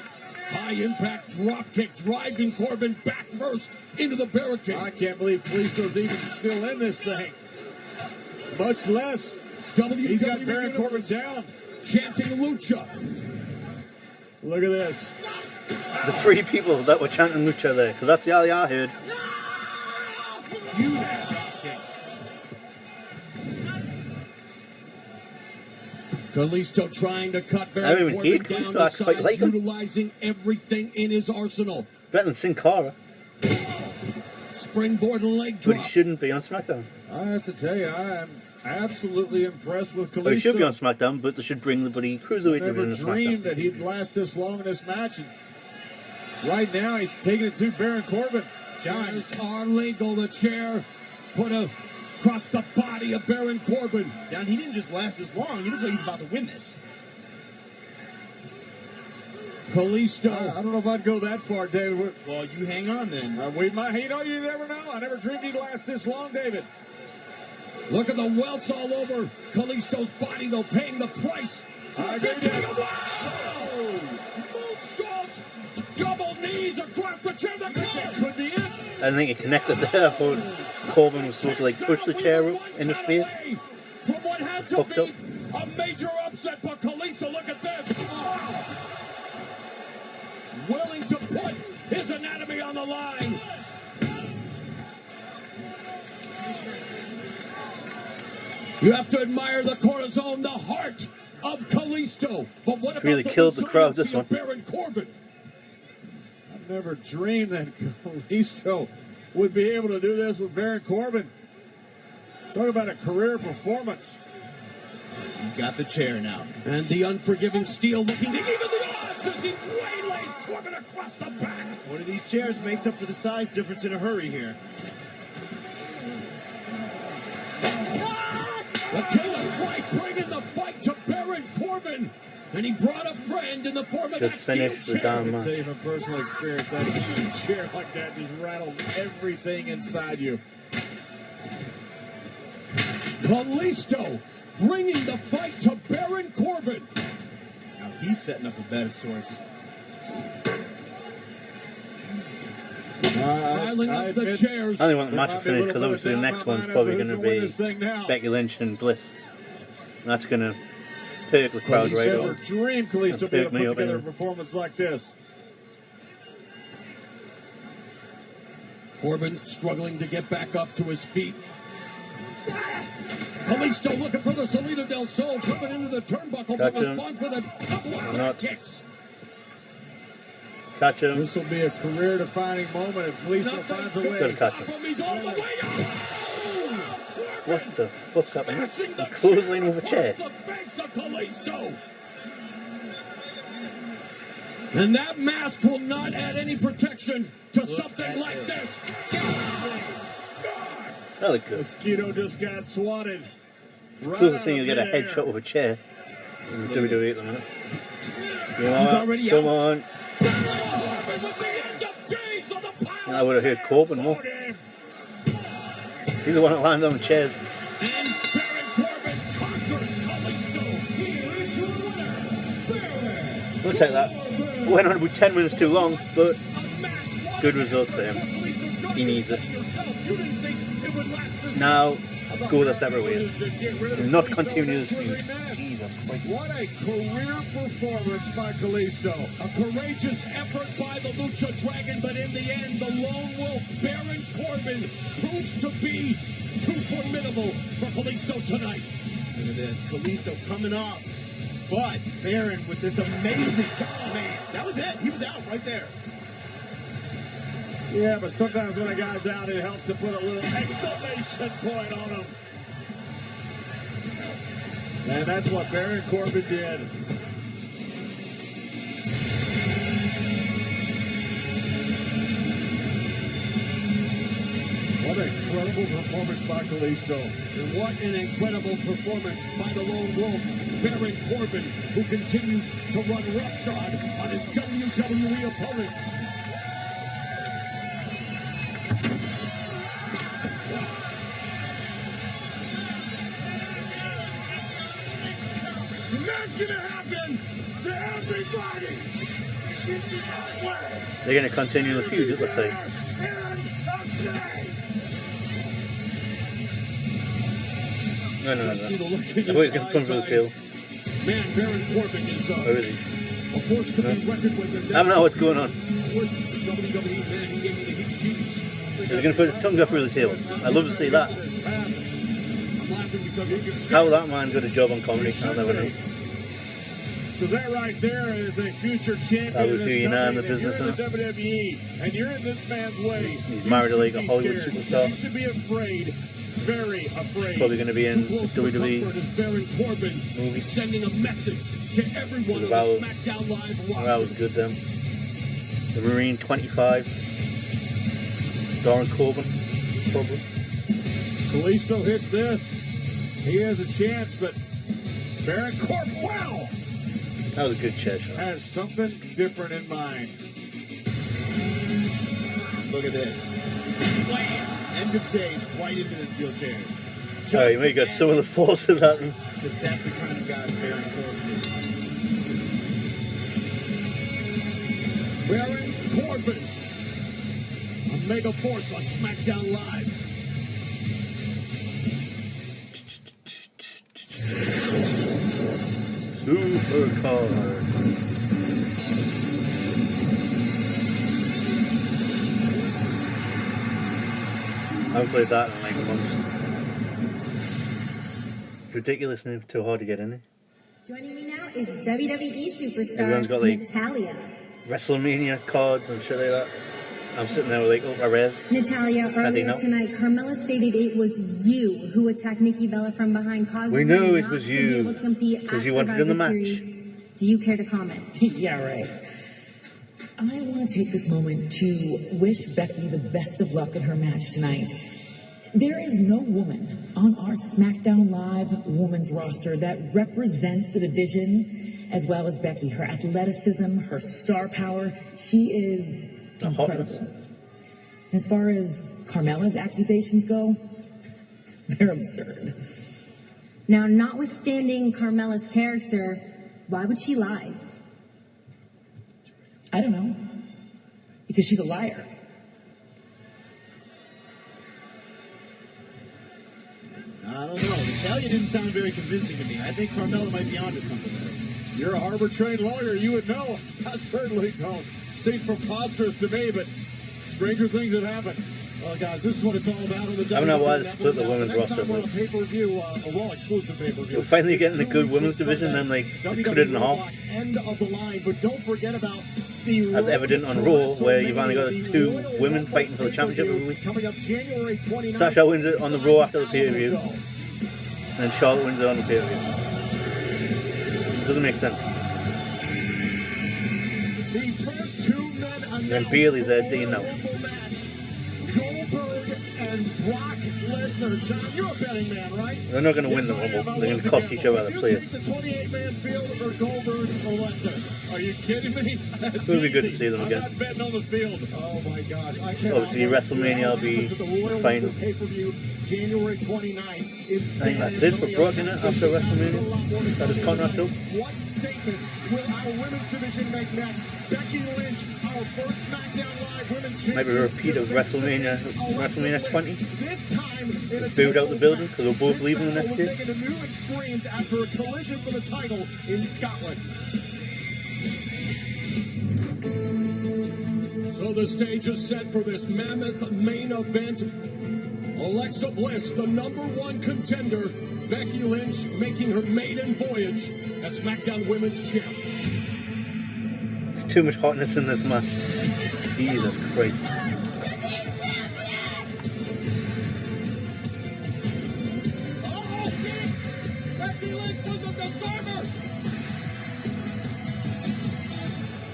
High impact drop kick driving Corbin back first into the barricade.
I can't believe Kalisto's even still in this thing. Much less.
He's
got Baron Corbin down.
Chanting Lucha.
Look at this.
The three people that were chanting Lucha there, because that's the alley I heard.
You have drop kick.
Kalisto trying to cut
I
Baron
don't even
Corbin
hate
down
Kalisto,
to
I quite
size,
like him.
utilizing everything in his arsenal.
Better than Sin Cara,
Springboard leg
but
drop.
he shouldn't be on SmackDown.
I have to tell you, I am absolutely impressed with Kalisto.
Well, he should be on SmackDown, but they should bring the bloody Cruiserweight
Never
division to
dreamed
SmackDown.
that he'd last this long in this match. And right now, he's taking it to Baron Corbin.
Chairs are legal. The chair put across the body of Baron Corbin.
John, he didn't just last this long. He looks like he's about to win this.
Kalisto.
I don't know if I'd go that far, David.
Well, you hang on then.
We might. You know, you never know. I never dreamed he'd last this long, David.
Look at the welts all over Kalisto's body, though, paying the price.
I agree, David.
Moonsault! Double knees across the chair. That
could be it.
I think it connected there. I thought Corbin was supposed to like push the chair up in his face.
From what had to
Fucked
be
up.
a major upset, but Kalisto, look at this. Willing to put his anatomy on the line. You have to admire the cortisone, the heart of Kalisto. But what about
Really killed the crowd, this one.
Baron Corbin?
I've never dreamed that Kalisto would be able to do this with Baron Corbin. Talk about a career performance.
He's got the chair now.
And the unforgiving Steel looking to even the odds as he waylays Corbin across the back.
One of these chairs makes up for the size difference in a hurry here.
The King of Fright bringing the fight to Baron Corbin. And he brought a friend in the form of
Just
that steel
finish the
chair.
damn
I
match.
tell you from personal experience, that huge chair like that just rattles everything inside you.
Kalisto bringing the fight to Baron Corbin.
Now he's setting up a bed of sorts.
Piling up the chairs.
I only want the match to finish because obviously the next one's probably going to be Becky Lynch and Bliss. And that's going to perk the crowd right
Never
up.
dreamed Kalisto would be able to
Perk me
put
up
together a
anyway.
performance like this.
Corbin struggling to get back up to his feet. Kalisto looking for the Salida del Sol, coming into the turnbuckle, but
Catch him.
responds with a couple of
Not.
kicks.
Catch him.
This will be a career-defining moment if Kalisto finds a way.
Gotta catch him.
He's all the way up.
What the fuck happened? A clothesline with a chair.
The face of Kalisto. And that mask will not add any protection to something like this.
That looked good.
Mosquito just got swatted.
Closest thing you'll get a headshot with a chair in the WWE at the minute. Come on. I would have heard Corbin more. He's the one that landed on the chairs.
And Baron Corbin conquers Kalisto. Here is your winner, Baron.
We'll take that. Went on about 10 minutes too long, but good result for him. He needs it. Now, go their separate ways. To not continue this feud. Jesus Christ.
What a career performance by Kalisto.
A courageous effort by the Lucha Dragon, but in the end, the lone wolf Baron Corbin proves to be too formidable for Kalisto tonight.
Look at this. Kalisto coming up. But Baron with this amazing... Oh, man. That was it. He was out right there.
Yeah, but sometimes when a guy's out, it helps to put a little exclamation point on him. And that's what Baron Corbin did. What an incredible performance by Kalisto.
And what an incredible performance by the lone wolf, Baron Corbin, who continues to run roughshod on his WWE opponents.
That's gonna happen to everybody.
They're going to continue the feud, it looks like. No. I thought he was going to come for the tail.
Man, Baron Corbin is
Where is he?
a force to be reckoned with.
I don't know what's going on.
WWE, man, he gave me the heebie-jeebies.
He's going to put his tongue through the tail. I'd love to see that.
I'm laughing because he gets
How will that man got a job on comedy? I'll never know.
Because that right there is a future champion.
That would be you now in the business,
you're in
huh?
the WWE, and you're in this man's way.
He's married to like a Hollywood
scared.
superstar.
You should be afraid. Very afraid.
He's probably going to be in
Close to
WWE
comfort is Baron Corbin
movie.
sending a message to everyone on the
Wow.
SmackDown Live roster.
That was good then. The Marine 25. Starring Corbin. Probably.
Kalisto hits this. He has a chance, but Baron Corbin, wow,
That was a good chair shot.
has something different in mind.
Look at this. Wham! End of days, right into the steel chairs.
Oh, you may have got some of the force of that.
Because that's the kind of guy Baron Corbin is.
Baron Corbin, a mega force on SmackDown Live.
Supercard. I haven't played that in like months. It's ridiculous now, too hard to get in it.
Joining me now is WWE superstar
Everyone's got, like,
Natalia.
WrestleMania cards and shit like that. I'm sitting there with like, oh, a res.
Natalia, earlier tonight, Carmella stated it was you who attacked Nikki Bella from behind, causing
We know
her
it
not
was
to
you,
be able to compete
'cause
at
you wanted in the
Survivor
match.
Series. Do you care to comment?
Yeah, right. I want to take this moment to wish Becky the best of luck in her match tonight. There is no woman on our SmackDown Live women's roster that represents the division as well as Becky. Her athleticism, her star power, she is incredible. As far as Carmella's accusations go, they're absurd.
Now, notwithstanding Carmella's character, why would she lie?
I don't know. Because she's a liar.
I don't know. Natalia didn't sound very convincing to me. I think Carmella might be onto something there.
You're a Harvard-trained lawyer. You would know. I certainly don't. Seems preposterous to me, but stranger things have happened.
Well, guys, this is what it's all about on the
I don't know why they
WWE
split the
Network.
women's
Next
roster.
time on a pay-per-view, a Raw exclusive pay-per-view.
We're finally getting a good women's division, then they cut it in half.
End of the line, but don't forget about the
As evident on Raw, where you've only got 2 women fighting for the championship every week.
coming up January 29th.
Sasha wins it on the Raw after the pay-per-view, and Charlotte wins it on the pay-per-view. It doesn't make sense.
The first two men
And then Bailey's there, Dean out.
Goldberg and Brock Lesnar. John, you're a betting man, right?
They're not going to win the Rumble. They're going to cost each other the place.
The 28-man field for Goldberg or Lesnar. Are you kidding me?
It would be good to see them again.
I'm not betting on the field. Oh my gosh! I can't.
Obviously, WrestleMania will be the final.
Pay-per-view, January 29th.
I think that's it for Brock, isn't it? After WrestleMania, that is contract up.
What statement will our women's division make next? Becky Lynch, our first SmackDown Live women's champion.
Maybe a repeat of WrestleMania 20.
This time in a
Build out the building because we're both leaving the next day.
taking to new extremes after a collision for the title in Scotland.
So the stage is set for this mammoth main event. Alexa Bliss, the #1 contender. Becky Lynch making her maiden voyage as SmackDown Women's Champ.
There's too much hotness in this match. Jesus Christ.
Becky Lynch was a deserver.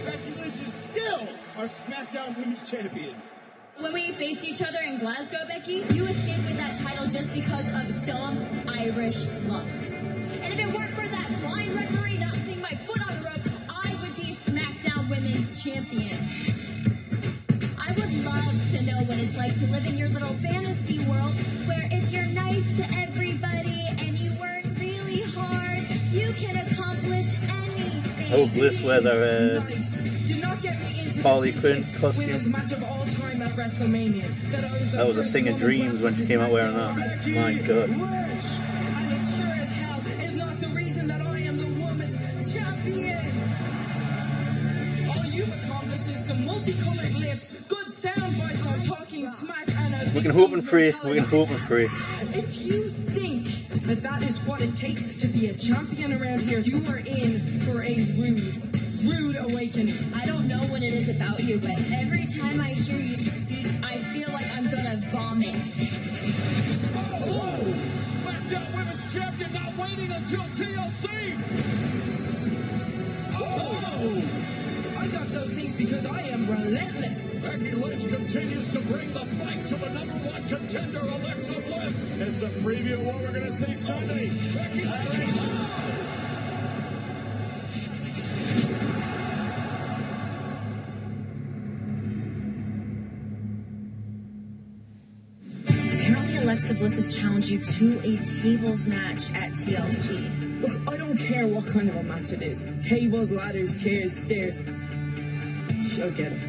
Becky Lynch is still our SmackDown Women's Champion.
When we faced each other in Glasgow, Becky, you escaped with that title just because of dumb Irish luck. And if it weren't for that blind referee not seeing my foot on the rope, I would be SmackDown Women's Champion. I would love to know what it's like to live in your little fantasy world where if you're nice to everybody and you work really hard, you can accomplish anything.
Oh, Bliss wears our Harley Quinn costume.
Match of all time at WrestleMania.
That was a thing of dreams when she came out wearing that. My God.
And it sure as hell is not the reason that I am the women's champion. All you've accomplished is some multicolored lips, good sound bites on talking smack, and a
We can hope and pray. We can hope and pray.
If you think that that is what it takes to be a champion around here, you are in for a rude awakening.
I don't know what it is about you, but every time I hear you speak, I feel like I'm gonna vomit.
Oh! SmackDown Women's Champion not waiting until TLC!
Oh! I got those things because I am relentless.
Becky Lynch continues to bring the fight to the #1 contender, Alexa Bliss.
It's a preview of what we're going to see Sunday.
Becky Lynch.
Apparently Alexa Bliss has challenged you to a tables match at TLC.
Look, I don't care what kind of a match it is. Tables, ladders, chairs, stairs. She'll get it.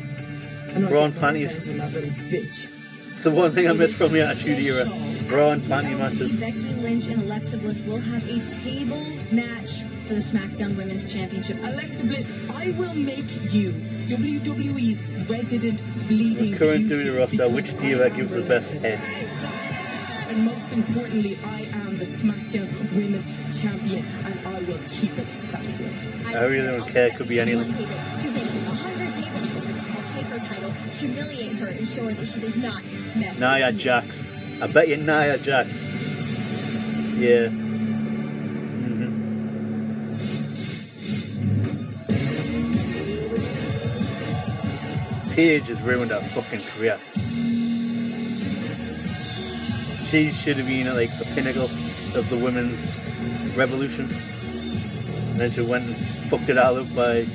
And I'll
Bra and
get my
panties.
revenge on that little bitch.
It's the one thing I missed from the Attitude Era. Bra and panty matches.
Becky Lynch and Alexa Bliss will have a tables match for the SmackDown Women's Championship.
Alexa Bliss, I will make you WWE's resident bleeding
The current
beauty
WWE roster,
because
which
I
diva
am
gives the best
relentless.
head?
And most importantly, I am the SmackDown Women's Champion, and I will keep it that way.
I really don't care. It could be anything.
1 table, 2 tables, 100 tables. I'll take her title, humiliate her, and show her that she does not mess
Nia Jax. I bet you Nia Jax. Yeah. Paige has ruined her fucking career. She should have been at like the pinnacle of the women's revolution. And then she went and fucked it all up by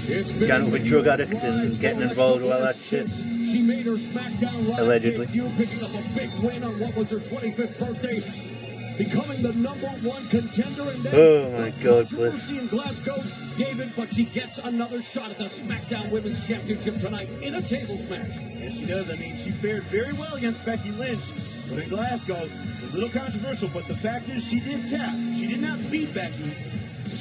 getting with a drug addict and getting involved with all that shit.
She made her SmackDown Live
Allegedly.
debut, picking up a big win on what was her 25th birthday, becoming the #1 contender. And then
Oh my God, Bliss.
controversy in Glasgow gave it, but she gets another shot at the SmackDown Women's Championship tonight in a tables match.
Yes, she does. I mean, she fared very well against Becky Lynch. But in Glasgow, a little controversial, but the fact is she did tap. She did not beat Becky.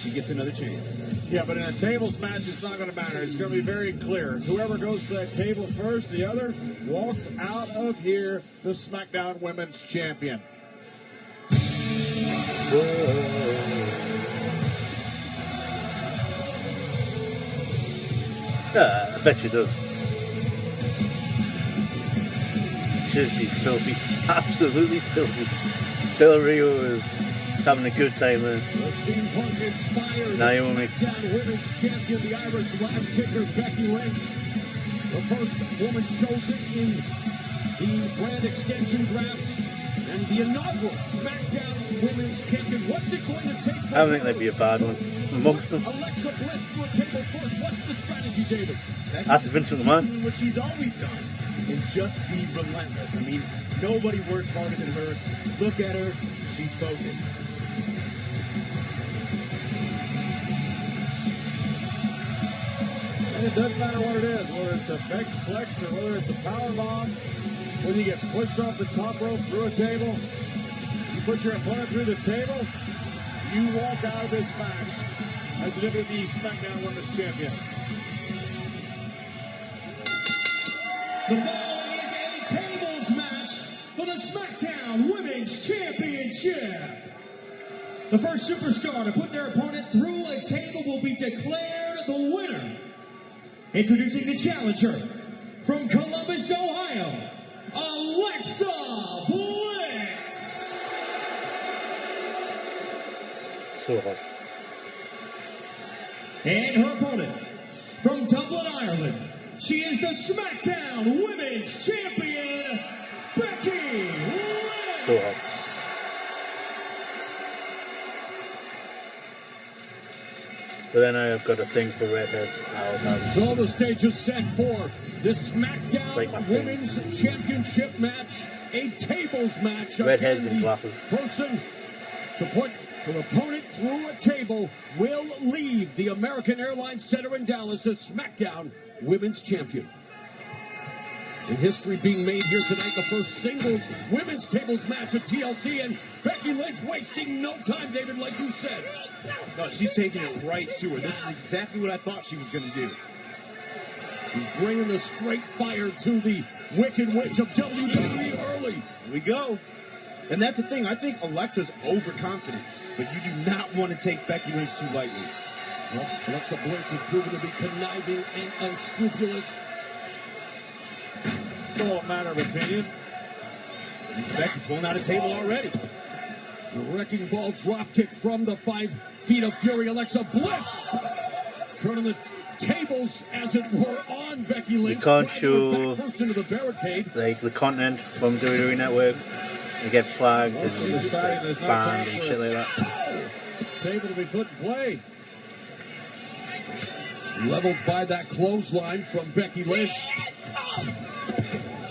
She gets another chance.
Yeah, but in a tables match, it's not going to matter. It's going to be very clear. Whoever goes to that table first, the other walks out of here the SmackDown Women's Champion.
Yeah, I bet she does. Should be filthy. Absolutely filthy. Del Rio is Having a good time, man.
The steampunk-inspired
Naomi.
SmackDown Women's Champion, the Irish last kicker, Becky Lynch. The first woman chosen in the brand extension draft. And the inaugural SmackDown Women's Champion. What's it going to take?
I don't think that'd be a bad one amongst them.
Alexa Bliss through a table first. What's the strategy, David?
Ask Vince McMahon.
Doing what she's always done and just be relentless. I mean, nobody works harder than her. Look at her. She's focused.
And it doesn't matter what it is, whether it's a Vex-Plex or whether it's a power bomb, when you get pushed off the top rope through a table, you put your opponent through the table, you walk out of this match as the WWE SmackDown Women's Champion.
The following is a tables match for the SmackDown Women's Championship. The first superstar to put their opponent through a table will be declared the winner. Introducing the challenger from Columbus, Ohio, Alexa Bliss.
So hot.
And her opponent from Dublin, Ireland, she is the SmackDown Women's Champion, Becky Lynch.
So hot. But then I have got a thing for redheads.
So the stage is set for this SmackDown
like my thing.
Women's Championship match, a tables match.
Redheads
Again,
and
the
glasses.
Person to put her opponent through a table will leave the American Airlines Center in Dallas as SmackDown Women's Champion. In history being made here tonight, the first singles women's tables match at TLC, and Becky Lynch wasting no time, David, like you said.
No, she's taking it right to her. This is exactly what I thought she was going to do.
She's bringing the straight fire to the Wicked Witch of WWE early.
Here we go. And that's the thing. I think Alexa's overconfident, but you do not want to take Becky Lynch too lightly.
Well, Alexa Bliss has proven to be conniving and unscrupulous.
It's all a matter of opinion.
He's Becky pulling out a table already.
The wrecking ball drop kick from the 5 feet of fury. Alexa Bliss turning the tables, as it were, on Becky Lynch.
You can't show
first into the barricade.
like the content from WWE Network. They get flagged and like, banned and shit like that.
Table to be put in play.
Leveled by that clothesline from Becky Lynch.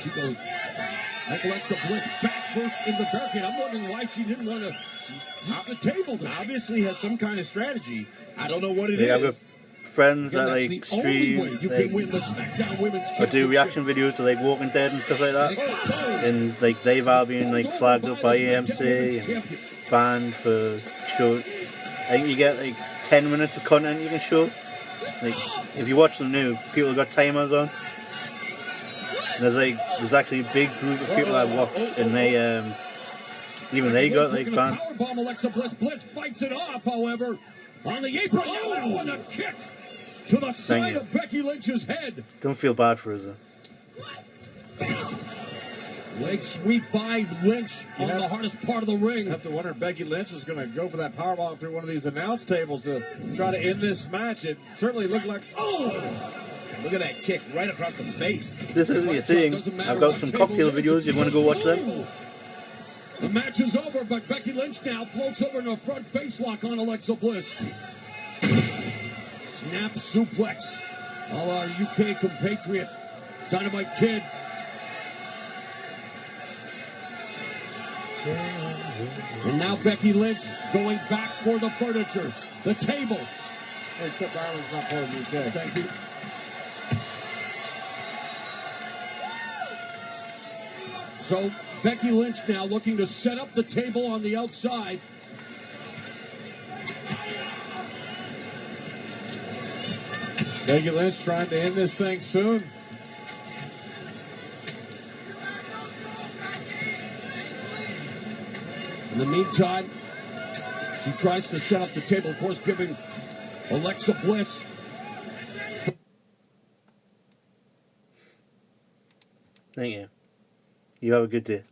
She goes, Alexa Bliss back first in the barricade. I'm wondering why she didn't want to use the table there.
Obviously has some kind of strategy. I don't know what it
Like, I've
is.
got friends
Again,
that
that's
like
the only way
stream
you
like,
can win the SmackDown Women's
or do
Championship.
reaction videos to like Walking Dead and stuff like that. And like they've all been like flagged up by AMC and banned for show. I think you get like 10 minutes of content you can show. Like if you watch them new, people have got timers on. And there's actually a big group of people that watch, and they even they got like banned.
Powerbomb Alexa Bliss. Bliss fights it off, however, on the apron. Oh, and a kick to the side
you.
of Becky Lynch's head.
Don't feel bad for us though.
Leg sweep by Lynch on the hardest part of the ring.
I have to wonder if Becky Lynch is going to go for that powerbomb through one of these announce tables to try to end this match. It certainly looked like,
Look at that kick right across the face.
This isn't your thing. I've got some cocktail videos. You want to go watch them?
The match is over, but Becky Lynch now floats over in a front face lock on Alexa Bliss. Snap suplex. All our UK compatriot, Dynamite Kid. And now Becky Lynch going back for the furniture. The table.
except Ireland's not part of the UK.
Thank you. So Becky Lynch now looking to set up the table on the outside.
Becky Lynch trying to end this thing soon.
In the meantime, she tries to set up the table, of course, giving Alexa Bliss.
Thank you. You have a good day.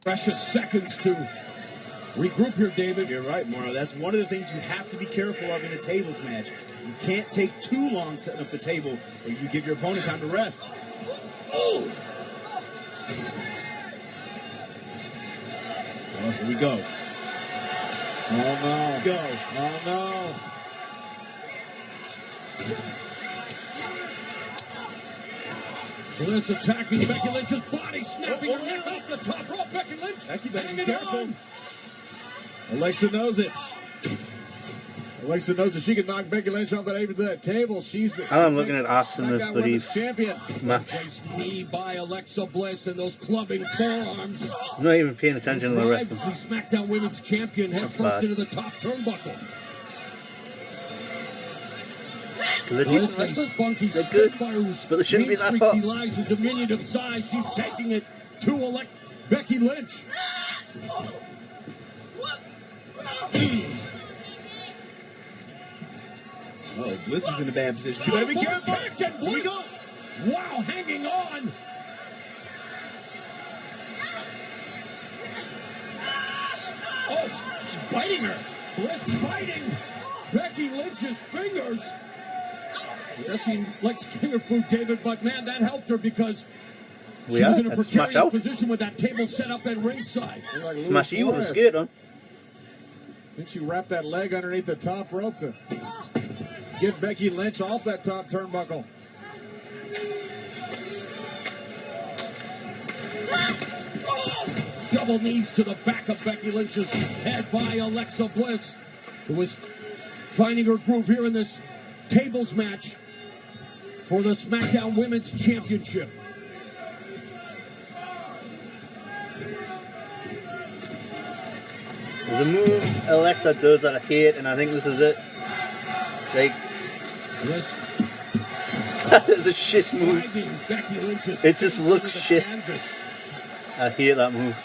precious seconds to regroup here, David.
You're right, Mauro. That's one of the things you have to be careful of in a tables match. You can't take too long setting up the table, or you give your opponent time to rest.
Oh!
Well, here we go.
Oh, no.
Go.
Oh, no.
Bliss attacking Becky Lynch's body, snapping her neck off the top rope. Becky Lynch.
Becky better be
hanging
careful.
on.
Alexa knows it. Alexa knows that she can knock Becky Lynch off that table. She's.
I'm looking at us in this
SmackDown
bloody
Women's champion.
match.
Nice knee by Alexa Bliss and those clubbing forearms.
I'm not even paying attention to the
Drives
wrestling.
the SmackDown Women's Champion heads
Not
first
bad.
into the top turnbuckle.
Because they're
Bliss,
decent
a
wrestlers.
spunky
They're good,
spitfire who's
but they shouldn't be that
mean
hot.
streaky lies and diminutive size. She's taking it to Becky Lynch.
Oh, Bliss is in a bad position. You better be careful.
Here we go. Wow, hanging on. Oh, she's biting her. Bliss biting Becky Lynch's fingers. That seemed like finger food, David, but man, that helped her because she was in a
that's smash
precarious
out.
position with that table set up at ringside.
Smash you with a skirt on.
Then she wrapped that leg underneath the top rope to get Becky Lynch off that top turnbuckle.
Double knees to the back of Becky Lynch's head by Alexa Bliss, who was finding her groove here in this tables match for the SmackDown Women's Championship.
There's a move Alexa does that I hate, and I think this is it. Like,
Bliss
it's a shit move.
dragging Becky Lynch's
It just
face
looks
into the
shit.
canvas.
I hate that move.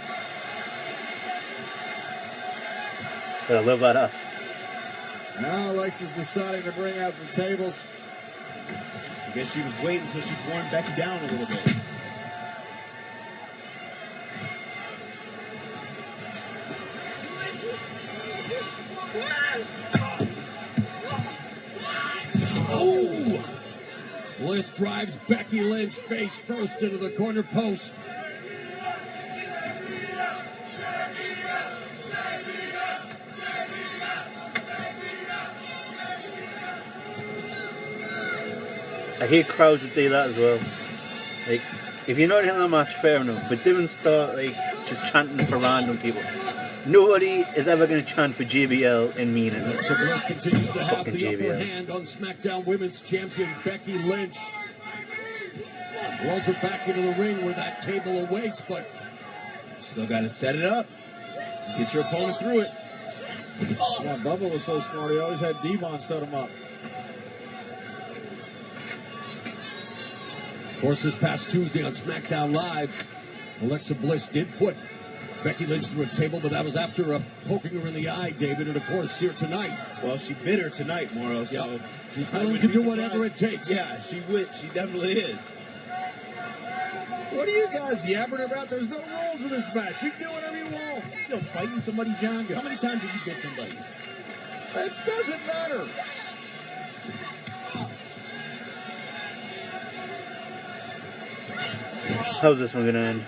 But I love that ass.
Now Alexa's deciding to bring out the tables.
I guess she was waiting until she worn Becky down a little bit.
Oh! Bliss drives Becky Lynch face first into the corner post.
I hate crowds that do that as well. Like, if you're not in the match, fair enough, but don't start like just chanting for random people. Nobody is ever going to chant for JBL in meaning.
So Bliss continues to have
Fucking
the upper
JBL.
hand on SmackDown Women's Champion Becky Lynch. Rolls her back into the ring where that table awaits, but
Still got to set it up. Get your opponent through it.
Yeah, Bubba was so smart. He always had Devon set him up.
of course this past Tuesday on SmackDown Live, Alexa Bliss did put Becky Lynch through a table, but that was after poking her in the eye, David, and of course here tonight.
Well, she bit her tonight, Mauro, so
Yep. She's
I
willing
wouldn't
to
be
do
surprised.
whatever it takes.
Yeah, she would. She definitely is.
What are you guys yabbering about? There's no rules in this match. You can do whatever you want.
Still fighting somebody, John? How many times have you bit somebody?
It doesn't matter.
How's this one going to end?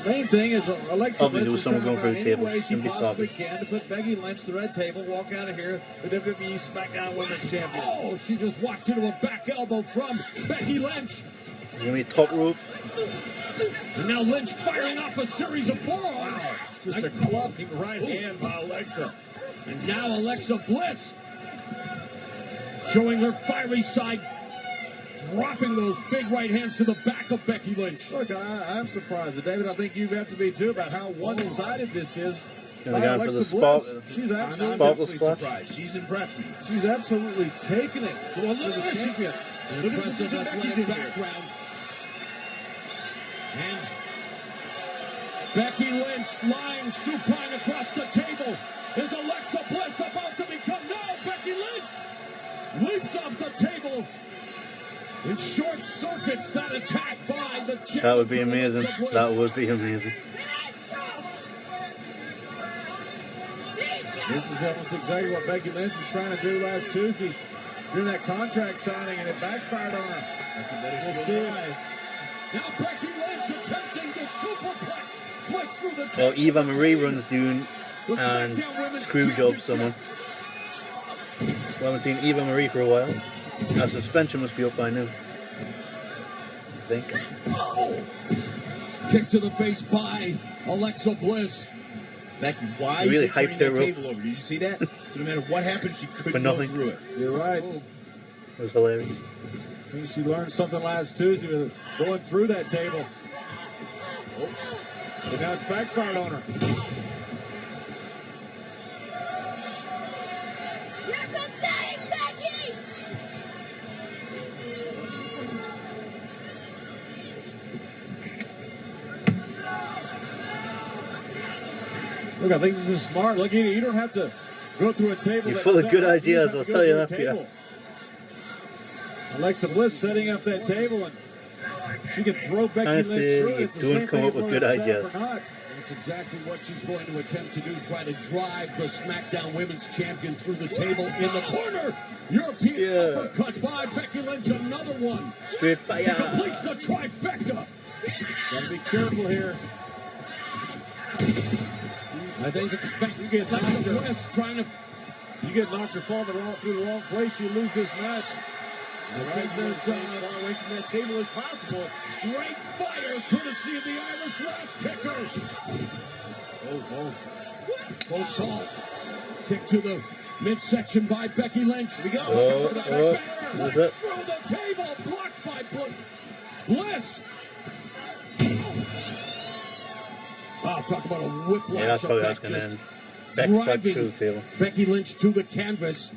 The main thing is Alexa
Obviously,
Bliss
with
is
someone
trying
going
to
through
find
the table.
any way she
Don't be
possibly
sloppy.
can to put Becky Lynch to the red table, walk out of here, the WWE SmackDown Women's Champion.
Oh, she just walked into a back elbow from Becky Lynch.
You're going to be top rope.
And now Lynch firing off a series of forearms.
Just a clubbing right hand by Alexa.
And now Alexa Bliss showing her fiery side, dropping those big right hands to the back of Becky Lynch.
Look, I'm surprised. David, I think you have to be too about how one-sided this is.
Gonna
by
go for the
Alexa
spark,
Bliss. She's absolutely,
I'm
sparkle
definitely
splash.
surprised. She's impressed me.
she's absolutely taking it.
Well,
to
look
the
at this.
champion.
An
Look at the
impressive
position Becky's
athletic
in here.
background. And Becky Lynch lying supine across the table. Is Alexa Bliss about to become... No, Becky Lynch leaps off the table and short circuits that attack by the champion.
That would be amazing. That would be amazing.
This is almost exactly what Becky Lynch was trying to do last Tuesday during that contract signing, and it backfired on her. We'll see.
Now Becky Lynch attempting the superplex. Bliss through the
Well, Eva Marie runs doing and screw job someone. We haven't seen Eva Marie for a while. Our suspension must be up by now, I think.
Kick to the face by Alexa Bliss.
Becky, why
really
is
hyped her
that
up.
table over? Did you see that? So no matter what happened, she couldn't
For nothing.
go through it.
You're right.
It was hilarious.
I think she learned something last Tuesday with going through that table. And now it's backfired on her.
You're pathetic, Becky!
Look, I think this is smart. Look, you don't have to go through a table.
You're
that's
full of
set
good
up.
ideas,
just have
I'll
to
tell
go
you
through
that,
a
Peter.
table. Alexa Bliss setting up that table, and she can throw Becky
Can't
Lynch
say
through it.
you
It's the
don't
same
come
thing
up with
whether
good
it's set up
ideas.
or not.
That's exactly what she's going to attempt to do. Try to drive the SmackDown Women's Champion through the table in the corner. European uppercut by Becky Lynch. Another one.
Straight fire.
She completes the trifecta.
Gotta be careful here.
I think
You get knocked or,
Bliss trying to.
you get knocked or fall through the wrong place, you lose this match.
I think there's
As far away from that table as possible.
straight fire courtesy of the Irish Lash kicker.
Oh.
Close call. Kick to the midsection by Becky Lynch.
Here we go.
What's that?
Through the table, blocked by Bliss. Wow, talk about a whiplash.
Yeah, that's probably how it's
effect,
going to
just
end. Beck's back
driving
through the table.
Becky Lynch to the canvas.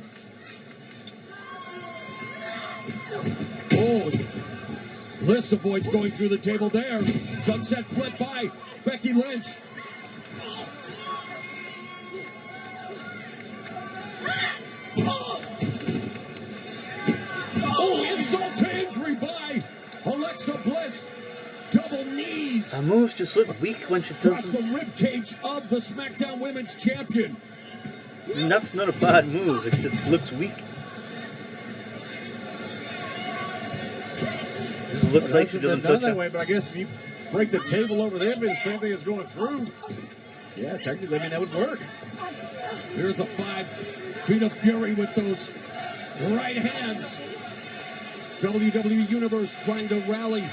Oh, Bliss avoids going through the table there. Sunset flip by Becky Lynch. Oh, insult to injury by Alexa Bliss. Double knees.
Her moves just look weak when she
Across
does
the
them.
ribcage of the SmackDown Women's Champion.
I mean, that's not a bad move. It just looks weak. It just looks like she doesn't
done
touch
that
her.
way, but I guess if you break the table over there, it'd be the same thing as going through.
Yeah, technically, I mean, that would work.
Here's a 5 feet of fury with those right hands. WWE Universe trying to rally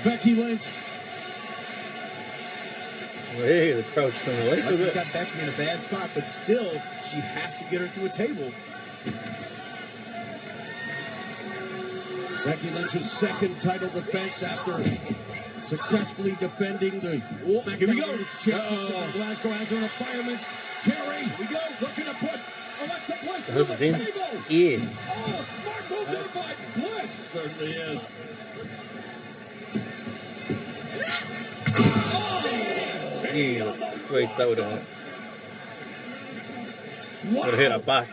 Becky Lynch.
Hey, the crowd's coming away from
Alexa's
it.
got Becky in a bad spot, but still, she has to get her through a table.
Becky Lynch's second title defense after successfully defending the SmackDown
here we go.
Women's Championship in Glasgow. Has her in a fireman's carry. Here we go. Looking to put Alexa Bliss through
That's
the
the thing.
table.
Yeah.
Oh, smart move there by Bliss.
Certainly is.
Jesus Christ, that would have
Wow.
hit her back.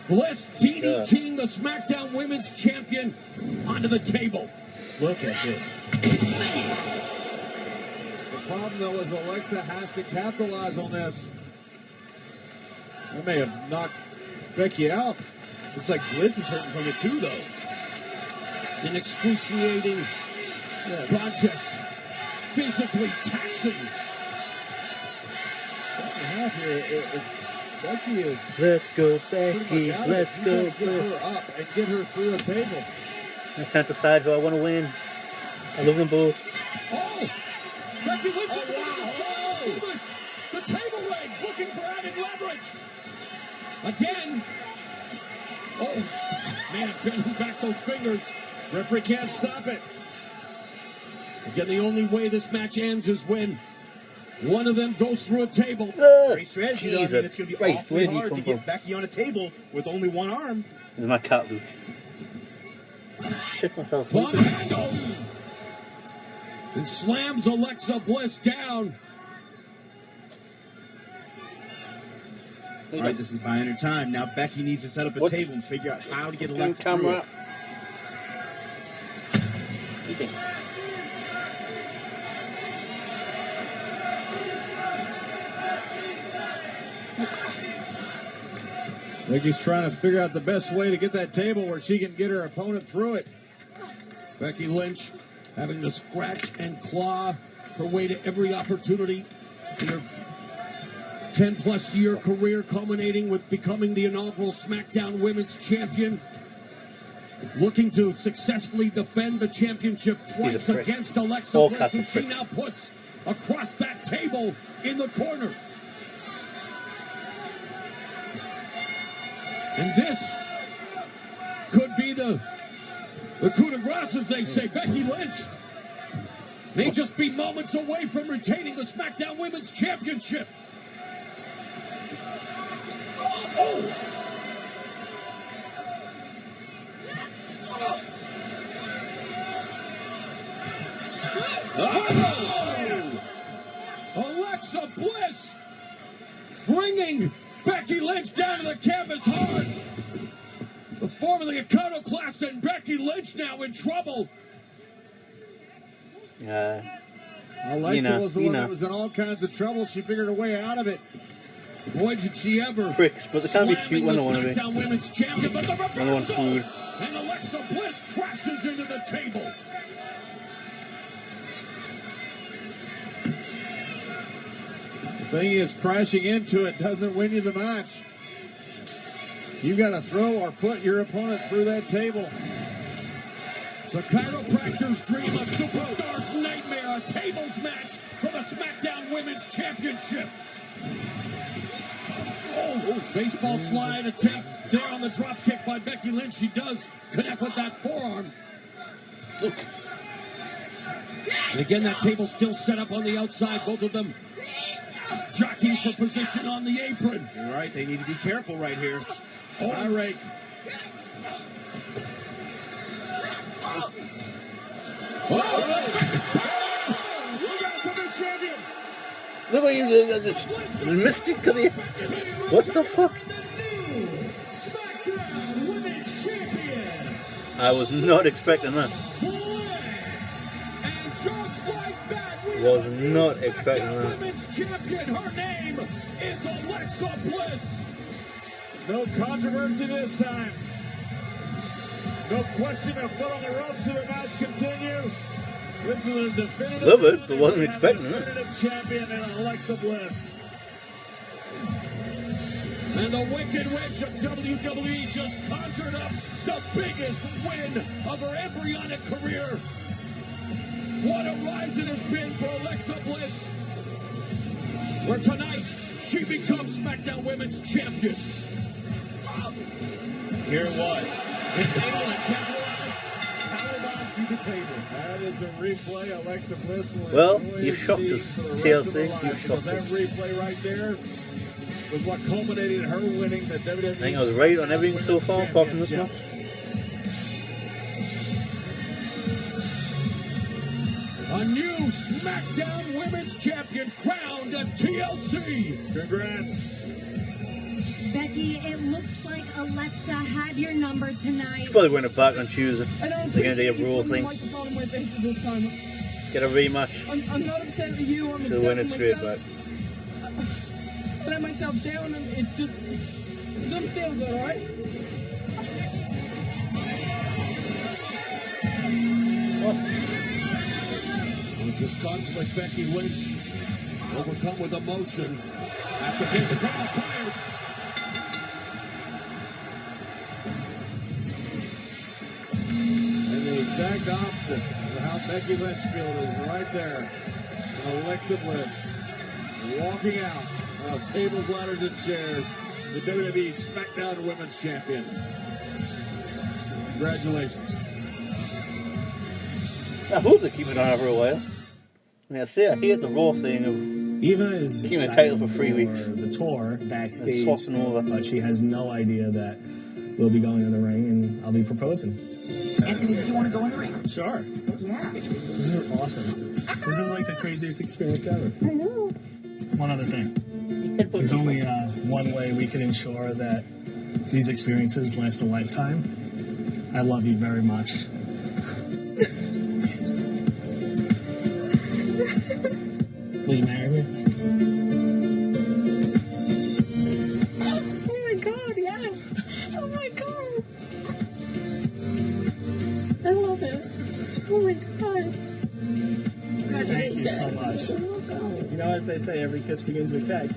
Bliss DDTing the SmackDown Women's Champion onto the table.
Look at this.
The problem, though, is Alexa has to capitalize on this. I may have knocked Becky out.
Looks like Bliss is hurting from it too, though.
An excruciating contest. Physically taxing.
Half here, Becky is
Let's go,
pretty
Becky.
much out of
Let's
it. You
go,
gotta get
Bliss.
her up and get her through a table.
I can't decide who I want to win. I love them both.
Oh! Becky Lynch the table legs looking for added leverage. Again. Oh, man, bending back those fingers.
Referee can't stop it.
Again, the only way this match ends is when one of them goes through a table.
Great strategy, though. I mean, it's going to be
Christ,
awfully
where did he
hard to
come
get
from?
Becky on a table with only one arm.
This is my cat, Luke. Shit myself.
Bomb handle. And slams Alexa Bliss down.
All right, this is buying her time. Now Becky needs to set up a
What?
table and figure out how to get
Fucking
Alexa through
camera.
it.
Eating.
Becky's trying to figure out the best way to get that table where she can get her opponent through it.
Becky Lynch having to scratch and claw her way to every opportunity in her 10-plus year career, culminating with becoming the inaugural SmackDown Women's Champion. Looking to successfully defend the championship twice against Alexa Bliss, who she now puts across that table in the corner. And this could be the coup de grace, as they say. Becky Lynch may just be moments away from retaining the SmackDown Women's Championship. Oh! Oh! Alexa Bliss bringing Becky Lynch down to the canvas hard. The formerly iconoclast and Becky Lynch now in trouble.
Alexa was the one that was in all kinds of trouble. She figured a way out of it.
Boy, did she ever.
Pricks, but they can't be cute when they want to be.
Women's champion, but the
when they want food.
And Alexa Bliss crashes into the table.
The thing is, crashing into it doesn't win you the match. You got to throw or put your opponent through that table.
It's a chiropractor's dream, a superstar's nightmare, a tables match for the SmackDown Women's Championship. Oh, baseball slide attempt there on the drop kick by Becky Lynch. She does connect with that forearm.
Look.
And again, that table still set up on the outside. Both of them jockeying for position on the apron.
You're right. They need to be careful right here.
Oh, I rake.
Look what you did. Just missed it. What the fuck? I was not expecting that. Was not expecting that.
Her name is Alexa Bliss.
No controversy this time. No question of foot on the ropes. The match continue. This is a definitive.
Love it, but wasn't expecting it.
Definitive champion in Alexa Bliss.
And the Wicked Witch of WWE just conjured up the biggest win of her embryonic career. What a rise it has been for Alexa Bliss. Where tonight, she becomes SmackDown Women's Champion.
Here it was. This angle and capitalized. Powerbomb through the table.
That is a replay. Alexa Bliss will
well,
enjoy
you
and
shocked
see
us.
for the rest
TLC,
of her
you
life.
shocked
That
us.
replay right there was what culminated in her winning the WWE.
I think I was right on everything so far, apart from this match.
A new SmackDown Women's Champion crowned at TLC.
Congrats.
Becky, it looks like Alexa had your number tonight.
She's probably winning it back on Tuesday.
I don't
They're going to do a Raw thing.
microphone in my face at this time.
Get a rematch.
I'm not upset with you. I'm
She'll
upset
win it
with
straight
myself.
back.
I let myself down and it doesn't feel good, alright?
Disconsolate Becky Lynch, overcome with emotion after this transpired.
And the exact opposite of how Becky Lynch feels is right there. Alexa Bliss walking out of tables, ladders, and chairs. The WWE SmackDown Women's Champion. Congratulations.
I hope they keep it on for a while. I mean, I hate the Raw thing of
Eva is
keeping the title for 3 weeks.
The tour backstage,
and swapping over.
but she has no idea that we'll be going in the ring and I'll be proposing.
Anthony, do you want to go in the ring?
Sure.
Yeah.
This is awesome. This is like the craziest experience ever.
I know.
One other thing. There's only one way we can ensure that these experiences last a lifetime. I love you very much. Will you marry me?
Oh my god, yes!
so much. You know, as they say, every kiss begins with K.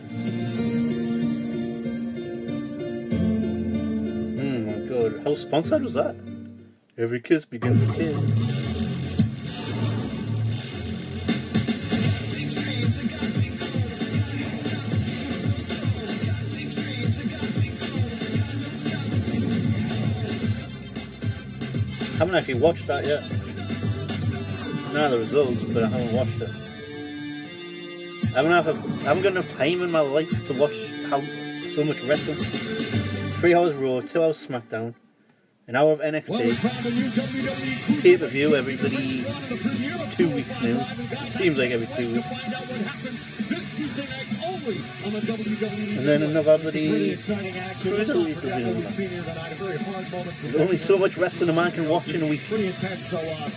Oh my god, how sponsored was that? Every kiss begins with K. I haven't actually watched that yet. I know the results, but I haven't watched it. I haven't got enough time in my life to watch so much wrestling. 3 hours Raw, 2 hours SmackDown, an hour of NXT, pay-per-view every bloody 2 weeks now. Seems like every 2 weeks. And then another bloody cruiserweight division match. There's only so much wrestling a man can watch in a week.
Pretty intense, so how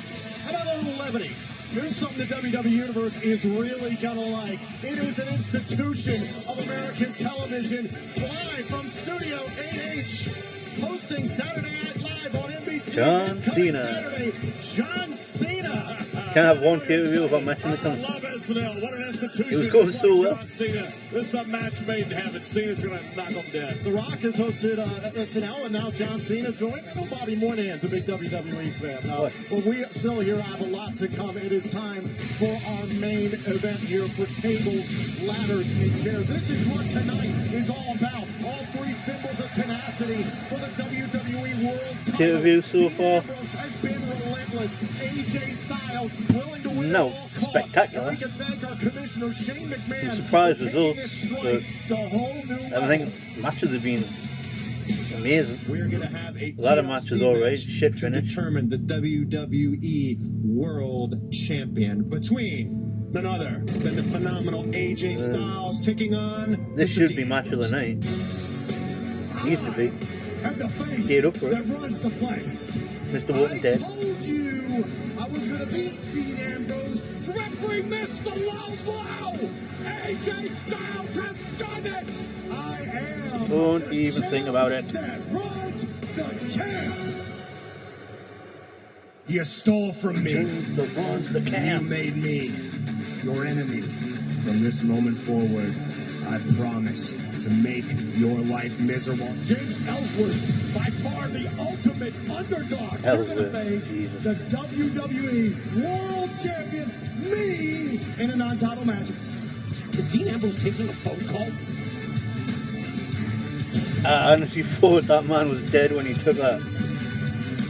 about a little levity? Here's something the WWE Universe is really gonna like. It is an institution of American television, live from Studio 8H, hosting Saturday Night Live on NBC.
John Cena.
John Cena.
Can't have one pay-per-view without mentioning the company. It was going so well.
This is a match made in heaven. Cena's gonna knock him dead. The Rock has hosted SNL, and now John Cena joined. I know Bobby Moynihan's a big WWE fan. But we still here have a lot to come. It is time for our main event here for tables, ladders, and chairs. This is what tonight is all about. All 3 symbols of tenacity for the WWE World title.
Pay-per-view so far.
Has been relentless. AJ Styles willing to win.
No, spectacular. Some surprise results, but I think matches have been amazing.
We're gonna have a
lot of matches already. Shit finish.
Determine the WWE World Champion between none other than the phenomenal AJ Styles taking on.
This should be match of the night. Needs to be. Stayed up for it. Mr. Walking Dead.
I was gonna beat Ambrose.
Referee missed the low blow. AJ Styles has done it.
I am.
Don't even think about it.
That runs the camp.
You stole from me.
The runs the camp.
You made me your enemy. From this moment forward, I promise to make your life miserable.
James Ellsworth, by far the ultimate underdog.
Ellsworth, Jesus.
The WWE World Champion, me, in a non-title match.
Is Dean Ambrose taking a phone call?
I honestly thought that man was dead when he took that.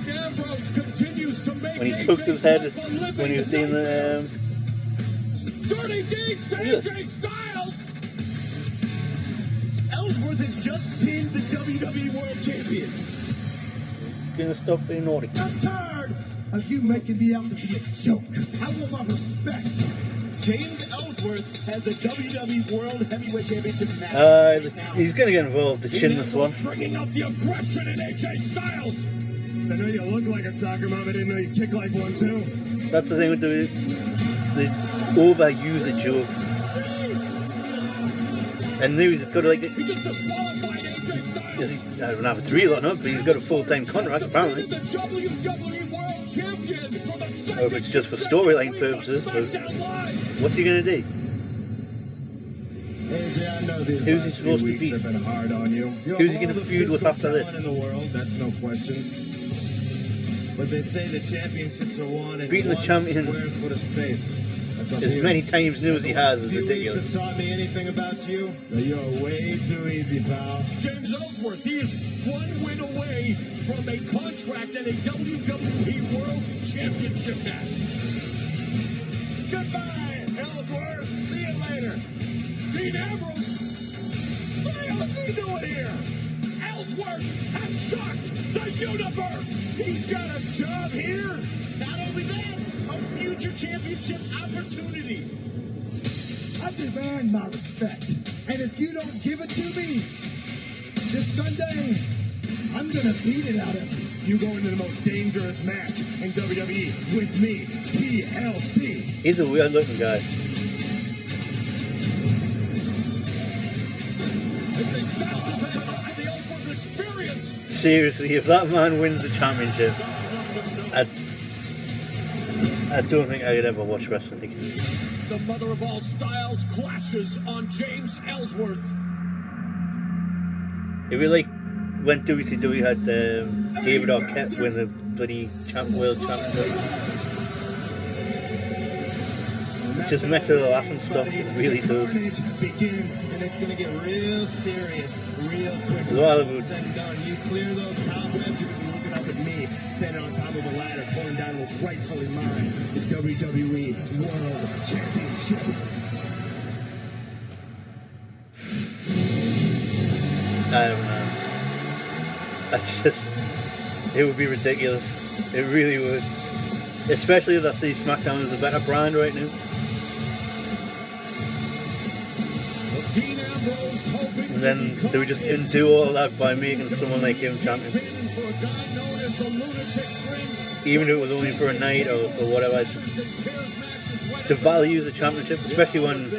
Ambrose continues to make
When he took his head, when he was doing the...
Dirty deeds to AJ Styles.
Ellsworth has just pinned the WWE World Champion.
Gonna stop being naughty.
I'm tired of you making me out to be a joke. I want my respect. James Ellsworth has a WWE World Heavyweight Championship match.
He's gonna get involved, the chinless one.
Bringing out the aggression in AJ Styles.
I know you look like a soccer mom, I didn't know you kick like one too.
That's the thing with the overuse a joke. And now he's got like... I don't have a real or not, but he's got a full-time contract apparently. Or if it's just for storyline purposes, but what's he gonna do?
AJ, I know these
Who's he supposed to be?
have been hard on you.
Who's he gonna feud with after this?
In the world, that's no question. But they say the championships are won in
Beating the champion
square foot of space.
as many times new as he has is ridiculous.
If you taught me anything about you, you're way too easy, pal.
James Ellsworth, he is 1 win away from a contract and a WWE World Championship match.
Goodbye, Ellsworth. See you later.
Dean Ambrose.
What the hell is he doing here?
Ellsworth has shocked the universe.
He's got a job here. Not only that, a future championship opportunity.
I demand my respect. And if you don't give it to me, this Sunday, I'm gonna beat it out of you.
You go into the most dangerous match in WWE with me, TLC.
He's a weird looking guy. Seriously, if that man wins the championship, I don't think I could ever watch wrestling again.
the mother of all styles clashes on James Ellsworth.
It'd be like when WCW had David Arquette win the bloody world championship. It just makes it a laugh and stuff. It really does.
Begins, and it's going to get real serious, real quick.
As well,
Said and done. You clear those compliments, you can be looking up at me, standing on top of the ladder, pulling down what's rightfully mine, the WWE World Championship.
I don't know. That's just, it would be ridiculous. It really would. Especially if I see SmackDown as a better brand right now. And then they would just undo all that by making someone like him champion. Even if it was only for a night or for whatever, just devalues the championship, especially when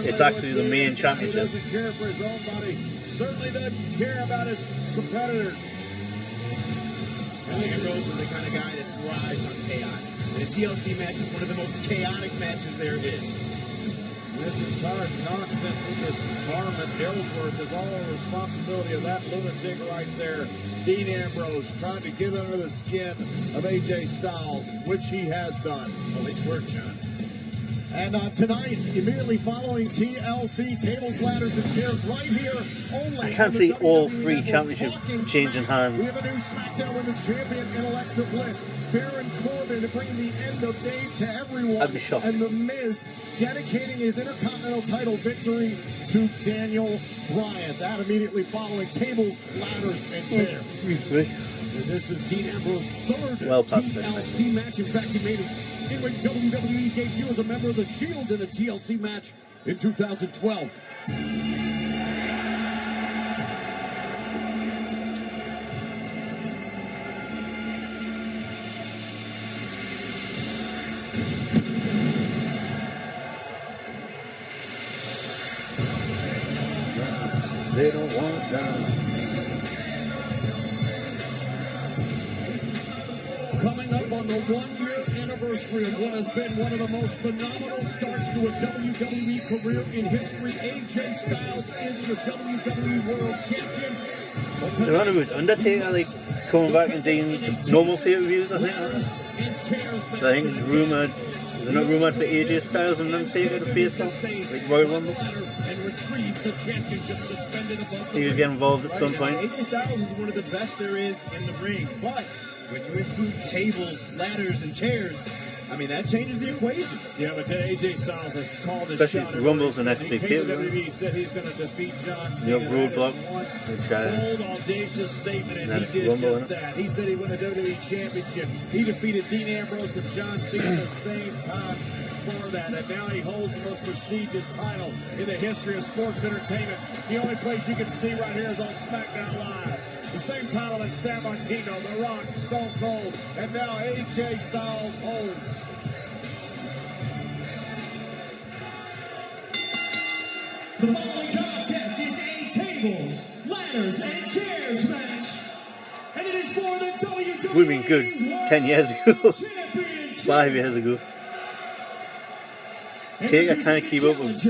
it's actually the main championship.
He doesn't care for his own body. Certainly doesn't care about his competitors.
Ambrose is the kind of guy that thrives on chaos. And a TLC match is one of the most chaotic matches there is.
This entire nonsense with this Carmen Ellsworth is all the responsibility of that lunatic right there. Dean Ambrose trying to get under the skin of AJ Styles, which he has done.
Oh, it's work, John.
And tonight, immediately following TLC, tables, ladders, and chairs right here only.
I can't see all three championships changing hands.
We have a new SmackDown Women's Champion in Alexa Bliss. Baron Corbin bringing the end of days to everyone.
I'd be shocked.
And The Miz dedicating his Intercontinental title victory to Daniel Bryan. That immediately following tables, ladders, and chairs.
This is Dean Ambrose's third
TLC
match. In fact, he made his in-ring WWE debut as a member of the Shield in a TLC match in 2012.
They don't want down.
Coming up on the one-year anniversary of what has been one of the most phenomenal starts to a WWE career in history, AJ Styles is the WWE World Champion.
The runner was Undertaker, like coming back and doing just normal pay-per-views, I think. I think rumored, is it not rumored for AJ Styles and Undertaker to face off, like Royal Rumble? He would get involved at some point.
AJ Styles is one of the best there is in the ring, but when you include tables, ladders, and chairs, I mean, that changes the equation.
Yeah, but AJ Styles has called his
Especially
shot.
Rumble's the next big hit.
WWE said he's going to defeat John
You
Cena.
have Roadblock, which
Bold, audacious statement, and
that's
he did
Rumble,
just that. He said he won the WWE Championship. He defeated Dean Ambrose and John Cena at the same time for that, and now he holds the most prestigious title in the history of sports entertainment. The only place you can see right here is on SmackDown Live. The same title that San Martino, The Rock, Stone Cold, and now AJ Styles holds.
The following contest is a tables, ladders, and chairs match. And it is for the WWE
would have been good 10 years ago, 5 years ago. Taker kind of keep up with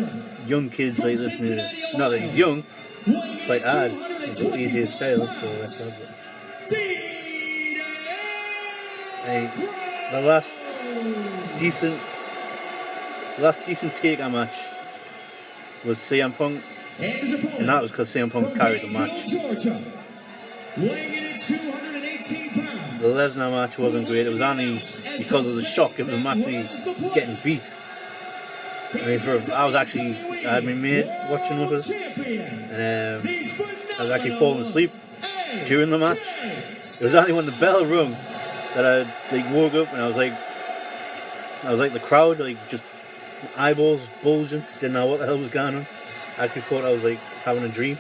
young kids like this now. Not that he's young, quite hard. He's got AJ Styles for the rest of it. The last decent Taker match was CM Punk, and that was because CM Punk carried the match. The Lesnar match wasn't great. It was only because of the shock of him actually getting beat. I mean, I had my mate watching with us, and I was actually falling asleep during the match. It was only when the bell rung that I woke up, and I was like the crowd, just eyeballs bulging, didn't know what the hell was going on. I actually thought I was having a dream.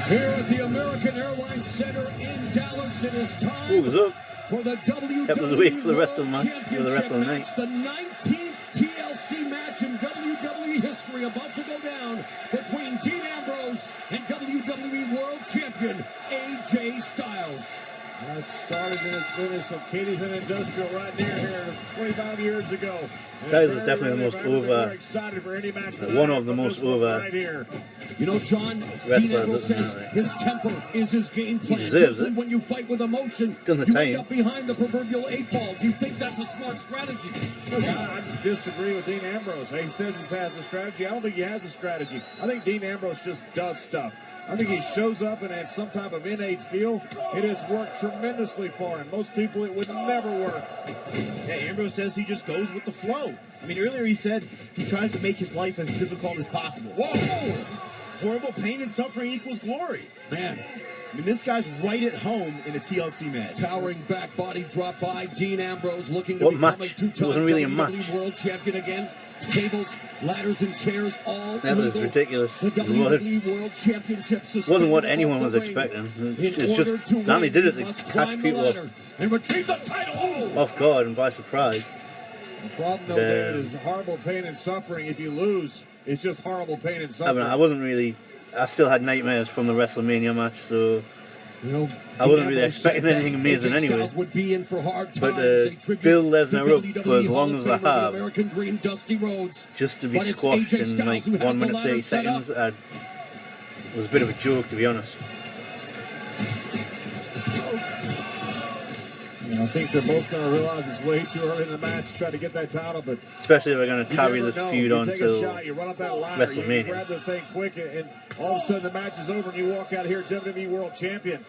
Here at the American Airlines Center in Dallas, it is time
What was up?
for the WWE
Kept us awake for the rest of the match, for the rest of the night.
The 19th TLC match in WWE history about to go down between Dean Ambrose and WWE World Champion AJ Styles.
Started in his goodness, so Katie's an industrial right near here 25 years ago.
Styles is definitely the most over, one of the most over
right here.
You know, John,
wrestlers
says his temper is his game plan.
He deserves it.
When you fight with emotion,
done the
you
time.
end up behind the proverbial 8 ball. Do you think that's a smart strategy?
I disagree with Dean Ambrose. He says he has a strategy. I don't think he has a strategy. I think Dean Ambrose just does stuff. I think he shows up and has some type of innate feel. It has worked tremendously for him. Most people, it would never work.
Yeah, Ambrose says he just goes with the flow. I mean, earlier he said he tries to make his life as difficult as possible. Whoa! Horrible pain and suffering equals glory.
Man.
I mean, this guy's right at home in a TLC match.
Towering back body drop by Dean Ambrose looking to
What
become
match?
a two-time
It wasn't really a
WWE
match.
World Champion again. Tables, ladders, and chairs all
That was
legal.
ridiculous.
The WWE World Championship
Wasn't what anyone was expecting. It's just Danny did it to catch people
and retrieve the title.
off guard and by surprise.
The problem, though, David, is horrible pain and suffering. If you lose, it's just horrible pain and
I
suffering.
mean, I wasn't really. I still had nightmares from the WrestleMania match, so
you know,
I wasn't really expecting anything amazing anyway.
Would be in for hard times.
But Bill Lesnar up for as long as I have,
American Dream, Dusty Rhodes.
just to be
But it's
squashed
AJ
in
Styles
like
who has
1
the
minute
ladder
30
set up.
seconds, it was a bit of a joke, to be honest.
I think they're both going to realize it's way too early in the match to try to get that title, but
Especially if we're going to carry this feud on
You take a
till
shot, you run up that ladder, you
WrestleMania.
grab the thing quick, and all of a sudden the match is over, and you walk out here WWE World Champion.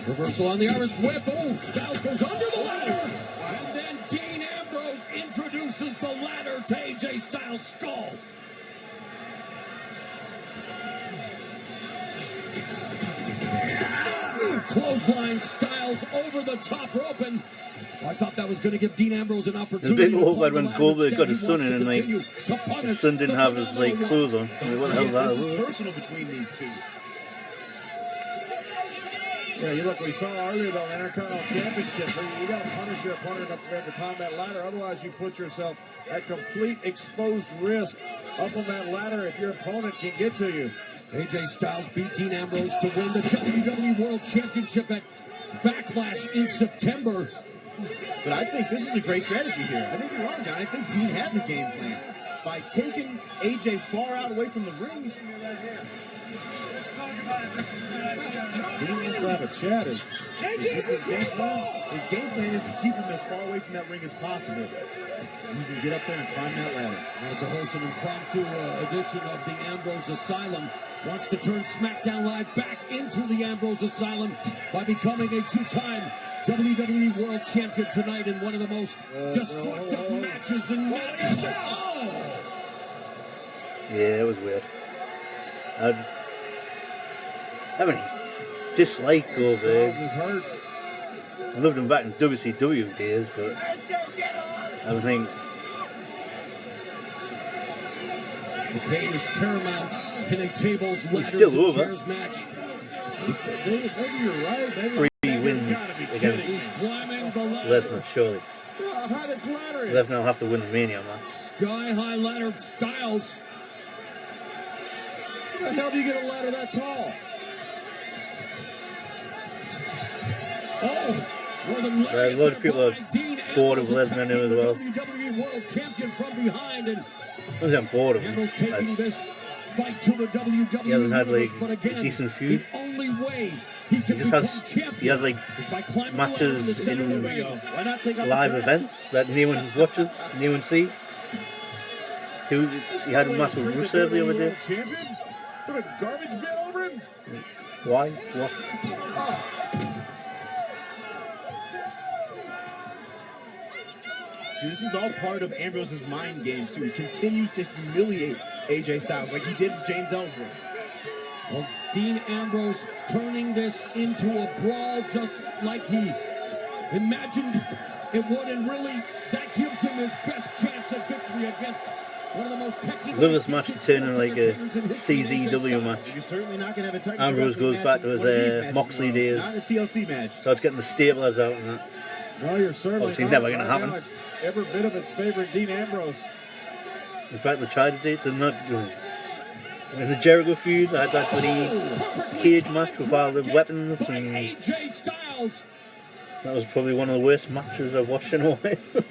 Reversal on the Irish Whip. Oh, Styles goes under the ladder. And then Dean Ambrose introduces the ladder to AJ Styles' skull. Clothesline Styles over the top rope, and I thought that was going to give Dean Ambrose an
It was a
opportunity.
bit awkward when Goldberg got his son in and like his son didn't have his like clothes on. I mean, what the hell's
This
that?
is personal between these two.
Yeah, you look, we saw earlier, though, Intercontinental Championship, you got to punish your opponent up there at the time of that ladder, otherwise you put yourself at complete exposed risk up on that ladder if your opponent can get to you.
AJ Styles beat Dean Ambrose to win the WWE World Championship at Backlash in September.
But I think this is a great strategy here. I think you're wrong, John. I think Dean has a game plan. By taking AJ far out away from the ring.
He wants to have a chat. Is this his game plan?
His game plan is to keep him as far away from that ring as possible. So he can get up there and climb that ladder.
And to host an impromptu edition of the Ambrose Asylum, wants to turn SmackDown Live back into the Ambrose Asylum by becoming a two-time WWE World Champion tonight in one of the most destructive matches in matches.
Yeah, it was weird. I haven't disliked Goldberg. I loved him back in WCW days, but I would think
the pain is paramount in a tables, ladders,
still
and
over.
chairs match.
Maybe you're right. Maybe
3 wins against Lesnar, surely.
how high this ladder is.
Lesnar will have to win the Mania match.
Sky high ladder Styles.
How the hell do you get a ladder that tall?
Oh, more than
A lot of people are bored of Lesnar now as well.
WWE World Champion from behind, and
I wasn't bored of him.
Ambrose taking this fight to the WWE
He hasn't had like
Universe, but
a
again,
decent feud.
the only way he can
He just has
become champion
he has like
is by climbing the ladder in the
matches
center of the
in
ring.
Why not take out
live
the
events that no one watches, no one sees. He had a match with Rusev the other day.
Champion? Put a garbage bin over him?
Why? What?
See, this is all part of Ambrose's mind games, too. He continues to humiliate AJ Styles like he did with James Ellsworth.
Well, Dean Ambrose turning this into a brawl just like he imagined it would, and really that gives him his best chance at victory against one of the most technical.
Love this match to turn into like a CZW match.
You're certainly not going to have a technical
Ambrose goes
wrestling
back to
match
his
in one of these matches,
Moxley
though.
days.
Not a TLC match.
Starts getting the staplers out and that.
No, you're certainly
Obviously
not.
never going to
Right
happen.
now, it's every bit of its favorite Dean Ambrose.
In fact, they tried to do it. They're not. In the Jericho feud, I had that bloody cage match with all the weapons and
Styles.
That was probably one of the worst matches I've watched in a while.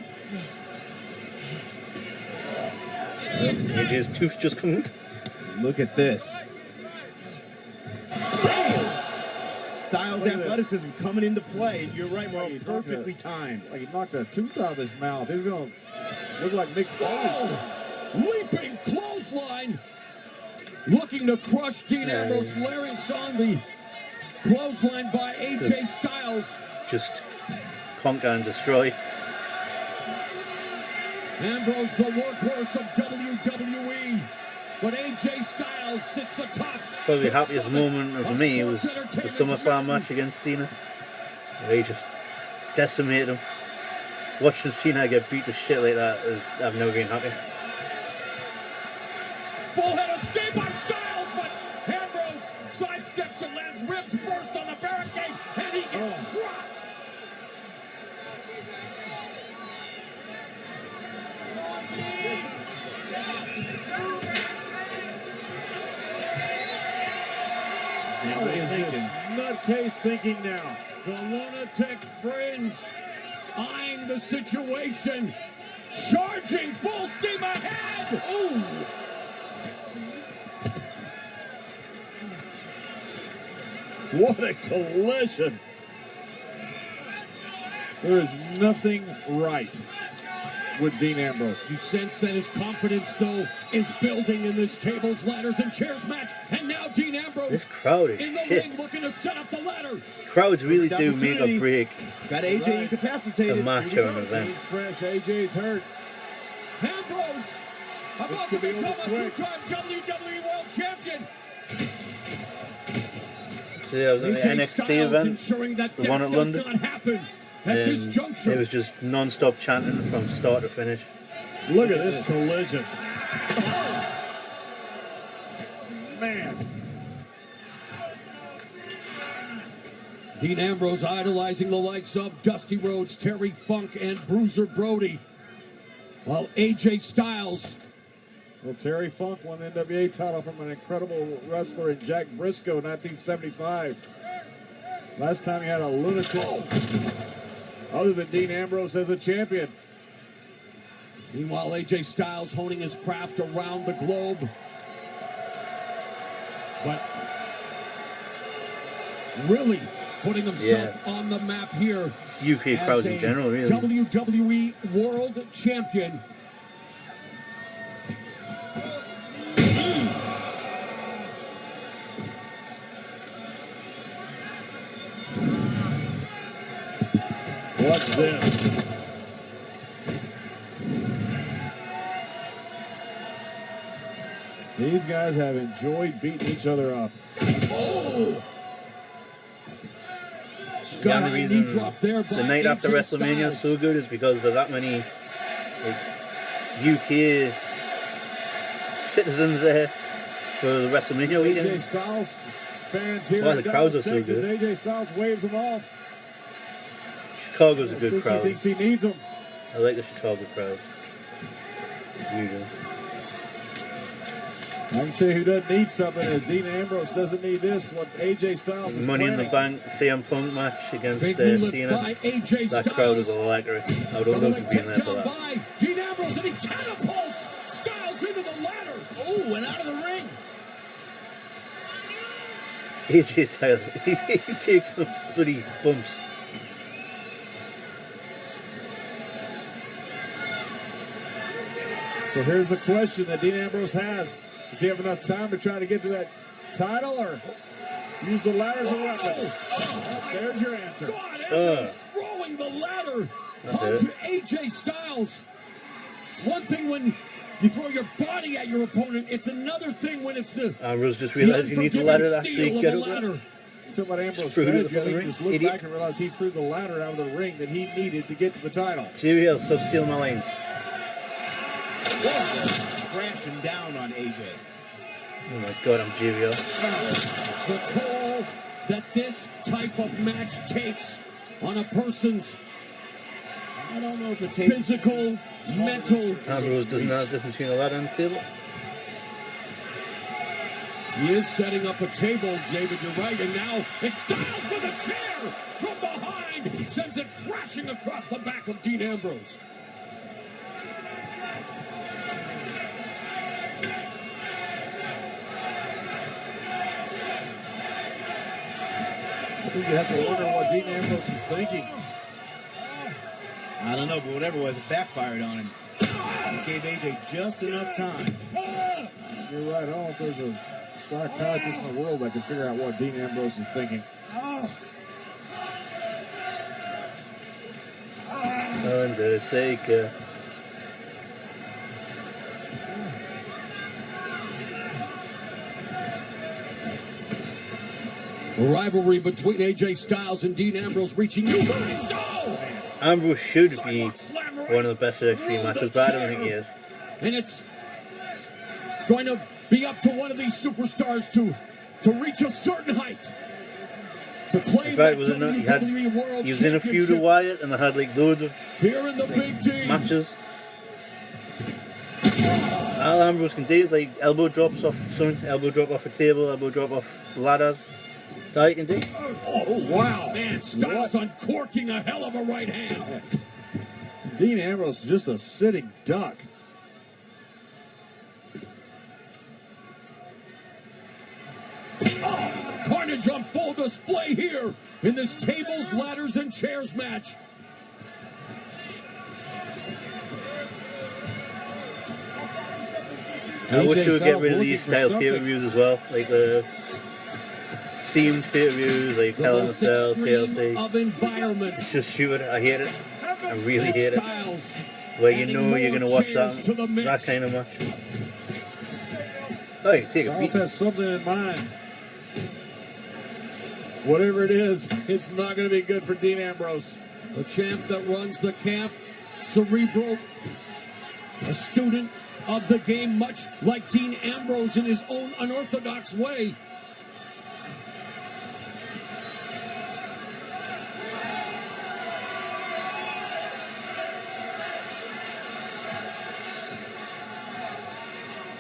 AJ's tooth just come out.
Look at this. Styles' athleticism coming into play. You're right, Mo. Perfectly timed.
Like he knocked a tooth out of his mouth. He's going to look like Mick Foley.
Leaping clothesline. Looking to crush Dean Ambrose larynx on the clothesline by AJ Styles.
Just conquer and destroy.
Ambrose, the workhorse of WWE. But AJ Styles sits atop.
Probably the happiest moment for me was the SummerSlam match against Cena. They just decimated him. Watching Cena get beat to shit like that I've never been happy.
Full head of steam by Styles, but Ambrose sidesteps and lands ribs first on the barricade, and he gets crushed.
Nutcase thinking now.
The lunatic fringe eyeing the situation, charging full steam ahead.
Ooh.
What a collision. There is nothing right with Dean Ambrose.
You sense that his confidence, though, is building in this tables, ladders, and chairs match. And now Dean Ambrose
This crowd is
in the
shit.
ring looking to set up the ladder.
Crowds really do make or break
Got AJ incapacitated.
a match or an event.
He's fresh. AJ's hurt.
Ambrose about to become a two-time WWE World Champion.
See, I was at the NXT event, the one at London, and it was just non-stop chanting from start to finish.
Look at this collision. Man.
Dean Ambrose idolizing the likes of Dusty Rhodes, Terry Funk, and Bruiser Brody. While AJ Styles.
Well, Terry Funk won the NWA title from an incredible wrestler in Jack Briscoe in 1975. Last time he had a lunatic other than Dean Ambrose as a champion.
Meanwhile, AJ Styles honing his craft around the globe. But really putting himself on the map here.
It's UK crowds in general, really.
WWE World Champion.
What's this? These guys have enjoyed beating each other up.
Oh!
The only reason the night after WrestleMania is so good is because there's that many UK citizens there for the WrestleMania weekend.
AJ Styles fans
That's
here.
why the crowds are so good.
AJ Styles waves them off.
Chicago's a good crowd.
He thinks he needs them.
I like the Chicago crowds. Usually.
I can tell you who doesn't need something is Dean Ambrose doesn't need this. What AJ Styles is
Money in the
planning.
Bank CM Punk match against
Big
Cena.
by AJ
That
Styles.
crowd was electric. I would have loved to be in there for that.
By Dean Ambrose, and he catapults Styles into the ladder.
Oh, and out of the ring.
AJ Tyler, he takes some bloody bumps.
So here's the question that Dean Ambrose has. Does he have enough time to try to get to that title or use the ladder as a weapon? There's your answer.
God, Ambrose throwing the ladder onto AJ Styles. It's one thing when you throw your body at your opponent. It's another thing when it's the
Ambrose just realized he needs a ladder to actually get up there.
Talk about Ambrose
Threw it at the
strategy. I
fucking
think
ring.
just look
Idiot.
back and realize he threw the ladder out of the ring that he needed to get to the title.
JBL, stop stealing my lines.
Crashing down on AJ.
Oh my god, I'm JBL.
The toll that this type of match takes on a person's
I don't know if it takes
physical, mental.
Ambrose doesn't know the difference between a ladder and a table.
He is setting up a table, David, you're right, and now it's Styles with a chair from behind. crashing across the back of Dean Ambrose.
I think you have to wonder what Dean Ambrose was thinking.
I don't know, but whatever it was, it backfired on him. It gave AJ just enough time.
You're right. I don't know if there's a psychiatrist in the world that can figure out what Dean Ambrose is thinking.
Undertaker.
A rivalry between AJ Styles and Dean Ambrose reaching new heights. Oh!
Ambrose should be one of the best NXT matches, but I don't think he is.
And it's going to be up to one of these superstars to reach a certain height. To claim
In fact,
that WWE World
he was in a feud with Wyatt, and they had like loads of
here in the Big D
matches. All Ambrose can do is like elbow drops off something, elbow drop off a table, elbow drop off ladders. That's all he can do.
Oh, wow. Man, Styles uncorking a hell of a right hand.
Dean Ambrose is just a sitting duck.
Oh, carnage on full display here in this tables, ladders, and chairs match.
I wish we would get rid of these style pay-per-views as well, like the themed pay-per-views, like Hell in a Cell, TLC. It's just stupid. I hate it. I really hate it. Where you know you're going to watch that kind of match. Oh, you can take a beat.
Styles has something in mind. Whatever it is, it's not going to be good for Dean Ambrose.
The champ that runs the camp, cerebral, a student of the game, much like Dean Ambrose in his own unorthodox way.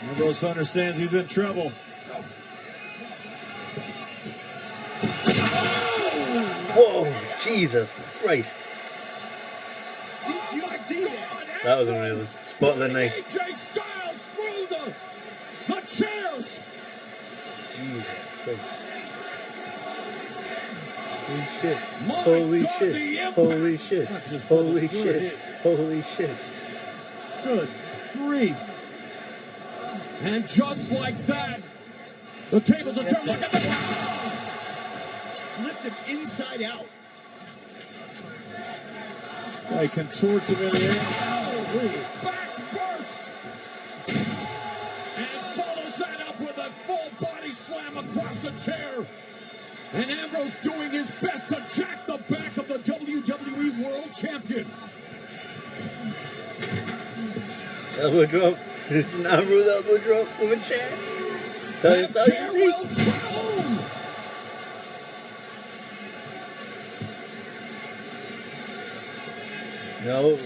Ambrose understands he's in trouble.
Whoa, Jesus Christ.
Did you see that?
That was amazing. Spot of the night.
AJ Styles through the chairs.
Jesus Christ. Holy shit.
My
Holy
God,
shit.
the impact.
Holy shit. Holy shit. Holy shit.
Good grief.
And just like that, the tables are turned. Look at the
Flipped him inside out.
He contorts him in the air.
back first. And follows that up with a full body slam across the chair. And Ambrose doing his best to jack the back of the WWE World Champion.
Elbow drop. It's an Ambrose elbow drop with a chair. Tell you. No.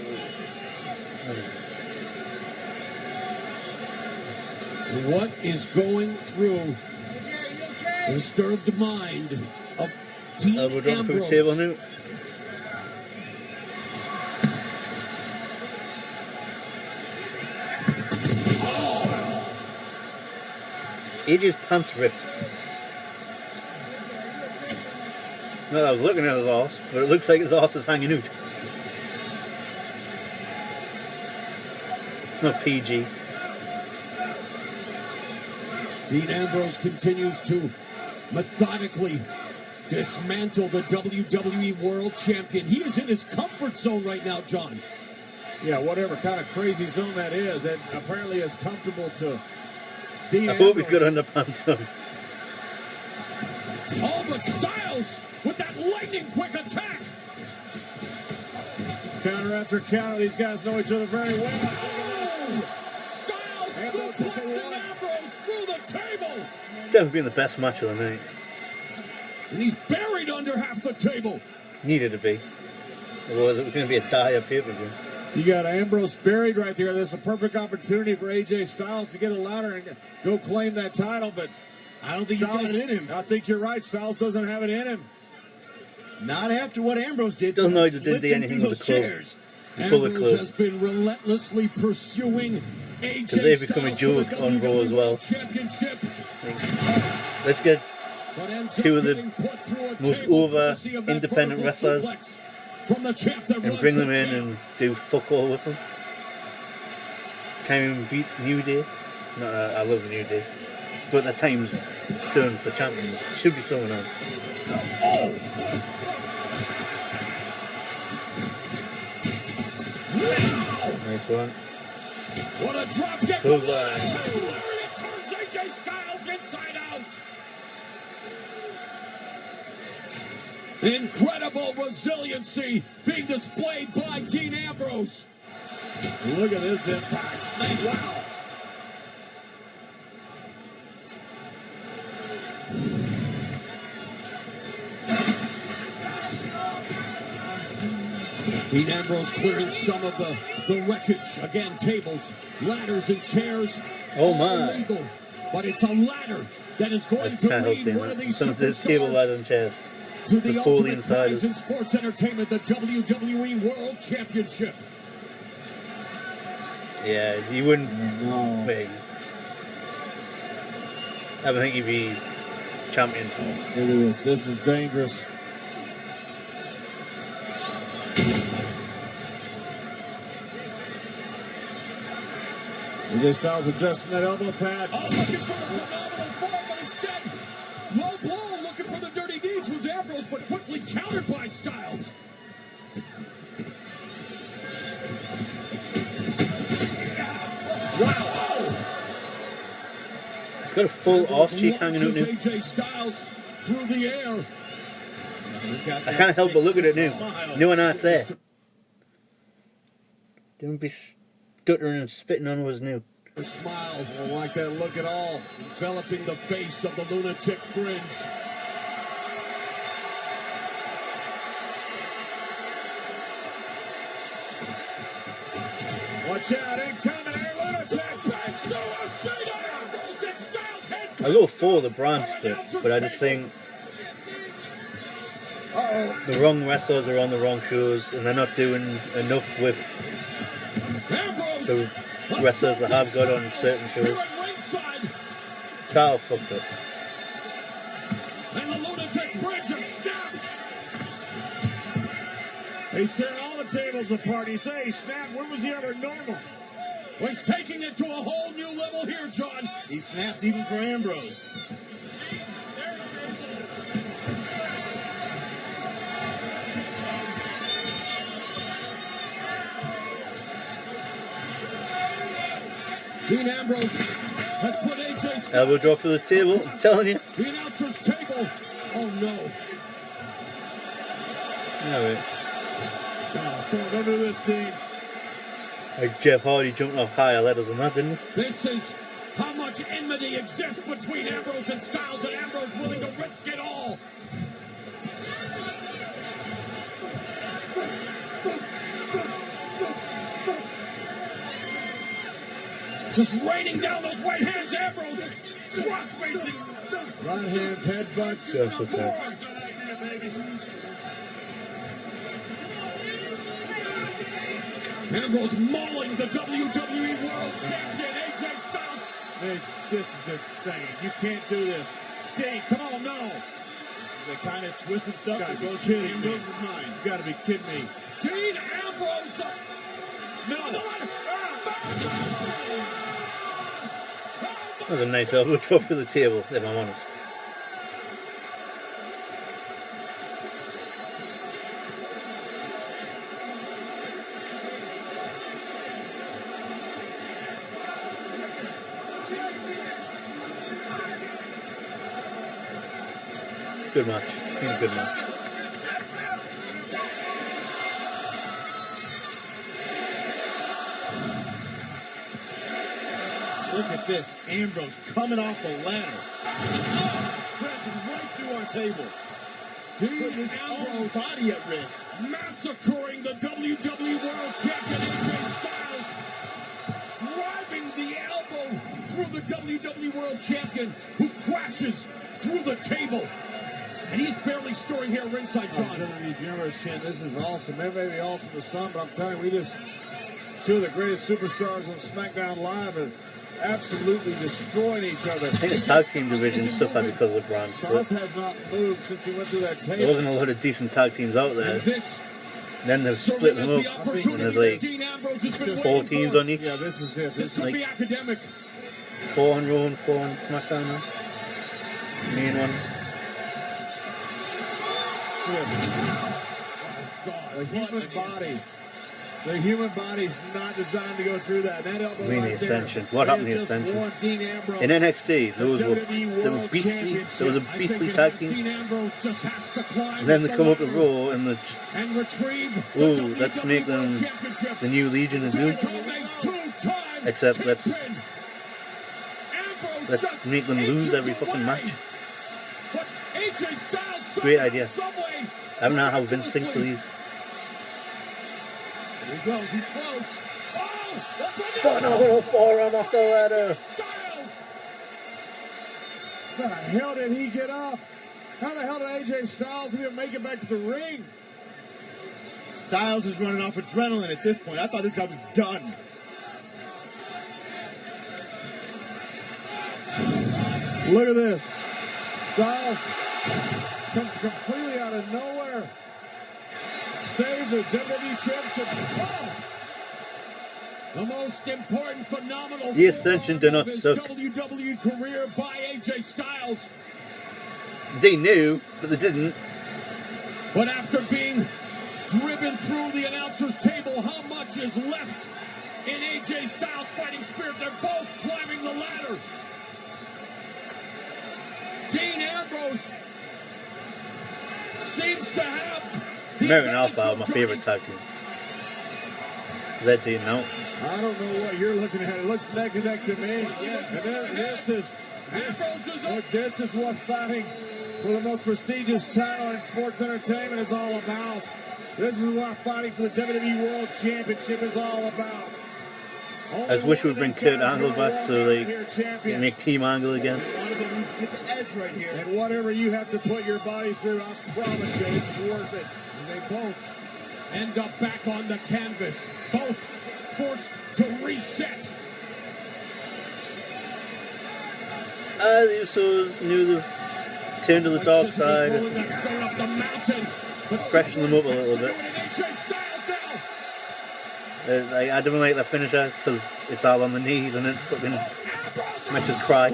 What is going through the disturbed mind of Dean
Elbow drop from the
Ambrose?
table now. AJ's pants ripped. No, I was looking at his arse, but it looks like his arse is hanging out. It's not PG.
Dean Ambrose continues to methodically dismantle the WWE World Champion. He is in his comfort zone right now, John.
Yeah, whatever kind of crazy zone that is, it apparently is comfortable to Dean
I
Ambrose.
hope he's got underpants on.
Oh, but Styles with that lightning quick attack.
Counter after counter, these guys know each other very well.
Styles suplexing Ambrose through the table.
It's definitely been the best match of the night.
And he's buried under half the table.
Needed to be. Otherwise it was going to be a dire pay-per-view.
You got Ambrose buried right there. This is a perfect opportunity for AJ Styles to get a ladder and go claim that title, but
I don't think he's got it in him.
I think you're right. Styles doesn't have it in him.
Not after what Ambrose did.
Still annoyed they didn't do anything with the club. The Bullet
Ambrose
Club.
has been relentlessly pursuing AJ
Because they've become a
Styles
joke
for the
on Raw as well.
Championship.
Let's get
But ends
two
up
of the
getting put through a
most
table
over
courtesy of that
independent
vertical
wrestlers
suplex from the champ that
and
runs
bring
the
them in
camp.
and do fuck all with them. Can't even beat New Day. No, I love New Day. But at times, done for champions. Should be someone else. Nice one.
What a drop kick.
Clothesline.
Lariat turns AJ Styles inside out. Incredible resiliency being displayed by Dean Ambrose.
Look at this impact. Wow.
Dean Ambrose clearing some of the wreckage. Again, tables, ladders, and chairs.
Oh
all
my.
legal. But it's a ladder that is going
I
to
can't help
lead
doing
one of
that.
these
Some of this table
superstars
ladder and chairs.
to
It's the
the
Foley
ultimate
insiders.
prize in sports entertainment, the WWE World Championship.
Yeah, you wouldn't. Wait. I don't think he'd be champion.
Look at this. This is dangerous. AJ Styles adjusting that elbow pad.
Oh, looking for the phenomenal form, but instead, low blow looking for the dirty deeds was Ambrose, but quickly countered by Styles. Wow!
He's got a full arse cheek hanging out now.
AJ Styles through the air.
I can't help but look at it now. No one else there. Don't be stuttering and spitting on what's new.
Smile.
I don't like that look at all.
Enveloping the face of the lunatic fringe.
Watch out, incoming air lunatic.
I go for the brand split, but I just think the wrong wrestlers are on the wrong shows, and they're not doing enough with the wrestlers that have got on certain shows. Title fucked up.
And the lunatic fringe has snapped.
He's tearing all the tables apart. He say he snapped. When was he ever normal?
Well, he's taking it to a whole new level here, John.
He snapped even for Ambrose.
Dean Ambrose has put AJ Styles.
Elbow drop for the table, I'm telling you.
The announcer's table. Oh no.
Yeah, wait.
Oh, don't do this, Dean.
Like Jeff Hardy jumping off higher ladders than that, didn't he?
This is how much enmity exists between Ambrose and Styles, and Ambrose willing to risk it all. Just raining down those right hands, Ambrose. Cross-facing.
Right hands, headbutts.
Just so tough.
Ambrose mauling the WWE World Champion, AJ Styles.
This is insane. You can't do this. Dean, come on, no.
This is the kind of twisted stuff that goes through Ambrose's mind.
You gotta be kidding me.
Dean Ambrose.
No.
That was a nice elbow drop for the table, if I'm honest. Good match. It's been a good match.
Look at this. Ambrose coming off the ladder. Crashing right through our table. Putting his own body at risk.
Massacring the WWE World Champion AJ Styles. Driving the elbow through the WWE World Champion, who crashes through the table. And he's barely stirring here ringside, John.
This is awesome. That may be awesome to some, but I'm telling you, two of the greatest superstars on SmackDown Live are absolutely destroying each other.
I think the tag team division suffered because of the brand split.
Styles has not moved since he went through that tape.
There wasn't a lot of decent tag teams out there. Then they've split them up, and there's like 4 teams on each.
Yeah, this is it.
This could be academic.
4 on Raw and 4 on SmackDown now. Main ones.
The human body's not designed to go through that. That elbow
I mean, the Ascension. What happened to the Ascension? In NXT, there was a beastly tag team. And then they come up to Raw and they just, ooh, let's make them the new Legion of Doom. Except let's make them lose every fucking match. Great idea. I don't know how Vince thinks of these.
Here he goes, he's close.
Phenomenal forearm off the ladder.
How the hell did he get up? How the hell did AJ Styles even make it back to the ring?
Styles is running off adrenaline at this point. I thought this guy was done.
Look at this. Styles comes completely out of nowhere. Save the WWE Championship. Oh!
The most important phenomenal
The Ascension did not suck.
WWE career by AJ Styles.
They knew, but they didn't.
But after being driven through the announcer's table, how much is left in AJ Styles' fighting spirit? They're both climbing the ladder. Dean Ambrose seems to have
American Alpha are my favorite tag team. That team, no.
I don't know what you're looking at. It looks neck and neck to me.
Yes.
And then this is what fighting for the most prestigious title in sports entertainment is all about. This is what fighting for the WWE World Championship is all about.
I just wish we'd bring Kurt Angle back so they can make Team Angle again.
Get the edge right here.
And whatever you have to put your body through, I promise you, it's worth it.
And they both end up back on the canvas. Both forced to reset.
The Usos knew they've turned to the dark side. Freshen them up a little bit. I don't like that finisher because it's all on the knees and it fucking makes us cry.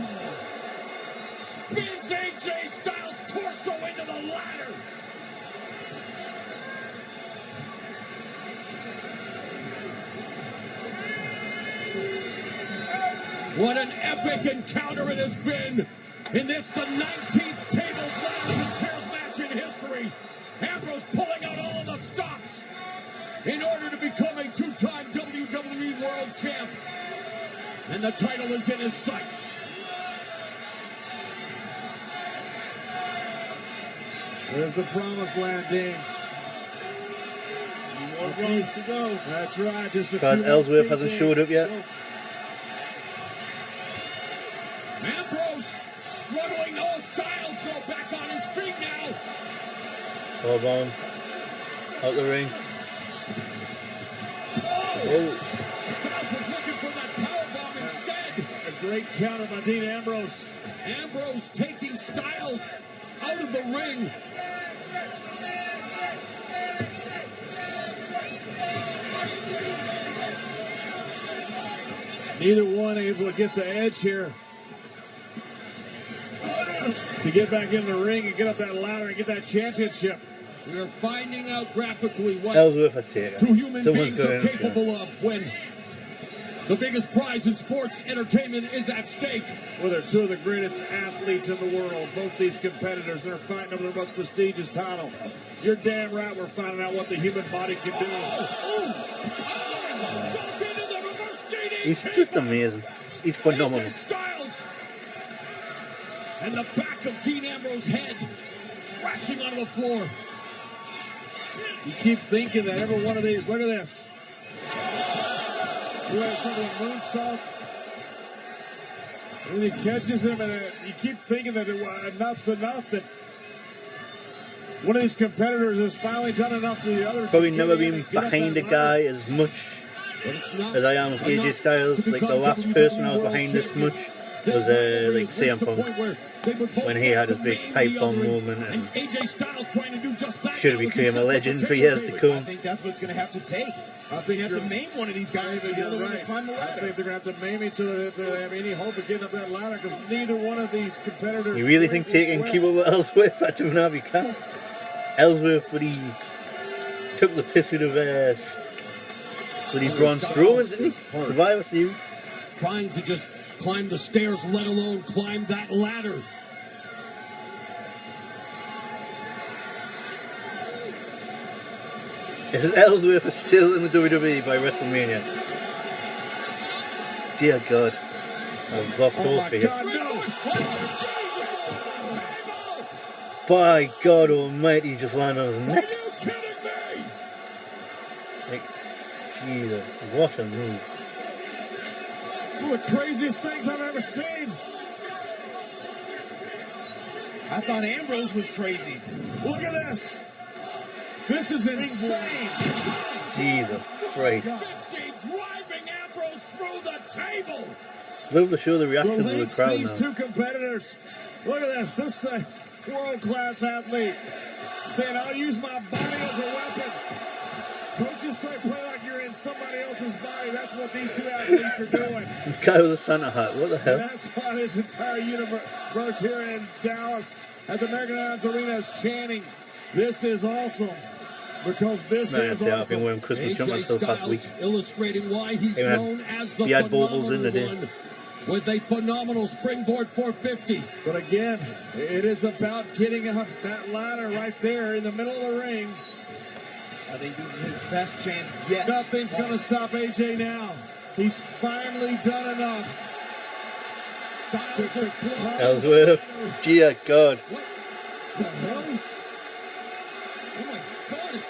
Spins AJ Styles' torso into the ladder. What an epic encounter it has been in this, the 19th tables, ladders, and chairs match in history. Ambrose pulling out all the stops in order to become a 2-time WWE World Champ. And the title is in his sights.
There's the promised land, Dean.
More rounds to go.
That's right. Just
Because Ellsworth hasn't showed up yet.
Ambrose struggling. Oh, Styles though back on his feet now.
Corbin out the ring.
Oh. Styles was looking for that powerbomb instead.
A great counter by Dean Ambrose.
Ambrose taking Styles out of the ring.
Neither one able to get the edge here. To get back in the ring and get up that ladder and get that championship.
We are finding out graphically what
Ellsworth a taker.
two human
Someone's
beings
got
are
to
capable of when the biggest prize in sports entertainment is at stake.
Well, they're two of the greatest athletes in the world. Both these competitors are fighting over their most prestigious title. You're damn right we're finding out what the human body can do.
He's just amazing. He's phenomenal.
Styles and the back of Dean Ambrose's head crashing onto the floor.
You keep thinking that every one of these, look at this. Who has a moonsault? And he catches him, and you keep thinking that enough's enough. That one of these competitors has finally done enough to the others.
Probably never been behind a guy as much as I am with AJ Styles. Like the last person I was behind this much was like CM Punk when he had his big pipe bomb moment and should have become a legend for years to
I
come.
think that's what it's going to have to take. I think you have to maim one of these guys for the other one to climb the ladder.
I think they're going to have to maim each other if they have any hope of getting up that ladder, because neither one of these competitors...
You really think taking keep up with Ellsworth at 2.5 you can? Ellsworth, but he took the piss out of bloody Braun Strowman, didn't he? Survivor Series.
Trying to just climb the stairs, let alone climb that ladder.
If Ellsworth is still in the WWE by WrestleMania, dear God, I've lost all faith. By God Almighty, he just landed on his neck. Like, Jesus, what a move.
It's one of the craziest things I've ever seen.
I thought Ambrose was crazy.
Look at this. This is insane.
Jesus Christ.
Driving Ambrose through the table.
Love to show the reactions of the crowd
These
now.
two competitors. Look at this. This is a world-class athlete saying, I'll use my body as a weapon. Don't just say play like you're in somebody else's body. That's what these two athletes are doing.
This guy with a Santa hat, what the hell?
And that's why this entire universe here in Dallas at the American Airlines Arena is chanting, this is awesome. Because this
Man,
is
I've
awesome.
been wearing Christmas jumpers for the past week.
Illustrating why he's
He
known as the
had baubles in the day.
one with a phenomenal springboard 450.
But again, it is about getting up that ladder right there in the middle of the ring.
I think this is his best chance yet.
Nothing's going to stop AJ now. He's finally done enough.
Ellsworth, dear God.
What the hell? Oh my God.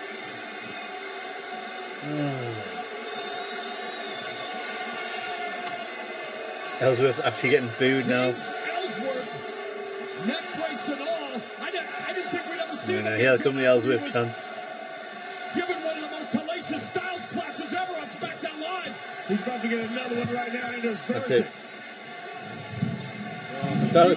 Ellsworth's actually getting booed now.
Ellsworth, neck brace and all. I didn't think we'd ever see him.
Here come the Ellsworth chance.
Given one of the most hellacious Styles clashes ever on SmackDown Live.
He's about to get another one right now, and he deserves
That's it.
it.
Not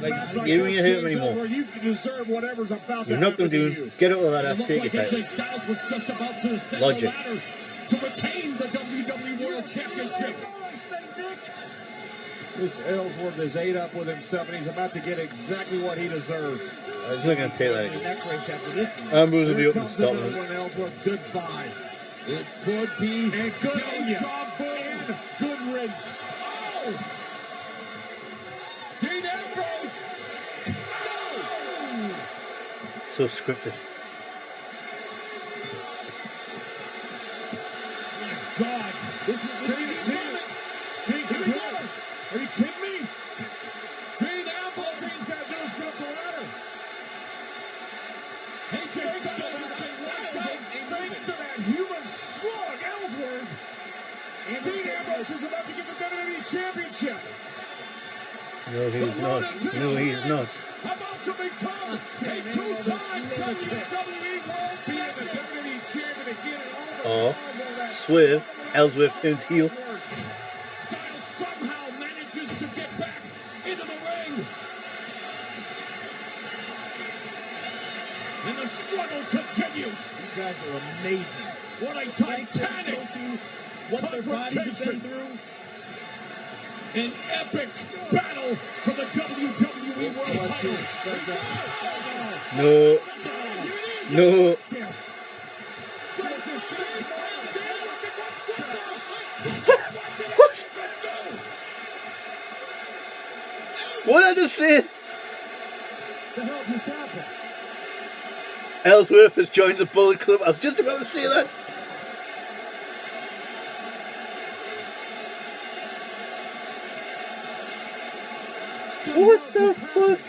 like you ain't hurt him anymore.
You deserve whatever's about to
You've knocked him
happen to
down.
you.
Get out of that.
It looked
Take
like
your title.
AJ Styles was just about to ascend
Logic.
the ladder to retain the WWE World Championship.
This Ellsworth is ate up with himself, and he's about to get exactly what he deserves.
It's not going to take like.
Neck race after this one.
Ambrose will be
Here
up and
comes
stop
another
him.
one, Ellsworth. Goodbye.
It could be
And good on you.
job for
And good riddance.
Oh! Dean Ambrose! No!
So scripted.
God!
This is Dean can do it. Are you kidding me?
Dean Ambrose!
All Dean's got to do is get up the ladder.
AJ Styles has been whacked out.
Thanks to that human slug, Ellsworth. And Dean Ambrose is about to get the WWE Championship.
No, he's not. No, he's not.
About to become a two-time WWE World
Being the
Champion.
WWE Champion again and all the
Oh, swerve. Ellsworth turns heel.
Styles somehow manages to get back into the ring. And the struggle continues.
These guys are amazing.
What a titanic
What their bodies have been
confrontation.
through.
An epic battle for the WWE World title.
No. No.
Yes.
What? What did I just say?
The hell just happened?
Ellsworth has joined the Bullet Club. I was just about to say that. What the fuck?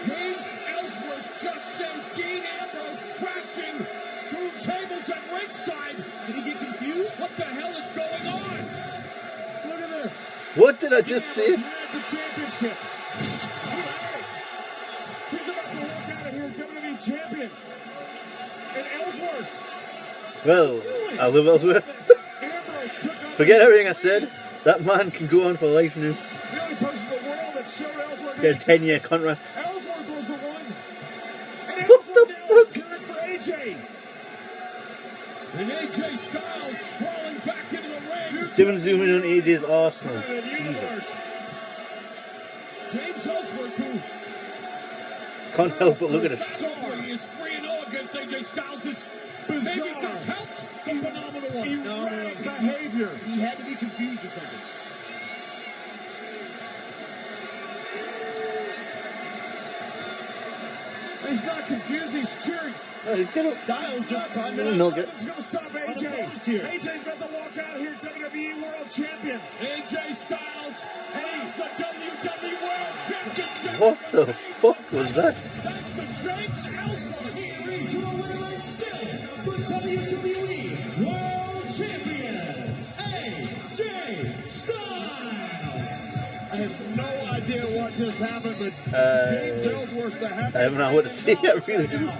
James Ellsworth just sent Dean Ambrose crashing through tables at ringside.
Did he get confused?
What the hell is going on?
Look at this.
What did I just say?
The championship.
Well, I love Ellsworth. Forget everything I said. That man can go on for life now.
The only person in the world that showed Ellsworth.
Get a 10-year contract.
Ellsworth was the one. And
What the fuck?
cheering for AJ.
And AJ Styles crawling back into the ring.
Doing zooming on AJ's Arsenal. Jesus.
James Ellsworth, who
Can't help but look at it.
he is 3-0 against AJ Styles. Maybe just helped the phenomenal one.
Erratic behavior.
He had to be confused or something.
He's not confused, he's cheering.
Styles just climbed it
Milk
up.
it.
Nothing's going to stop AJ. AJ's about to walk out here, WWE World Champion.
AJ Styles has a WWE World Championship.
What the fuck was that?
That's the James Ellsworth.
Here is your winner and still the WWE World Champion, AJ Styles.
I have no idea what just happened, but James Ellsworth's the
I haven't know what to say. I really do.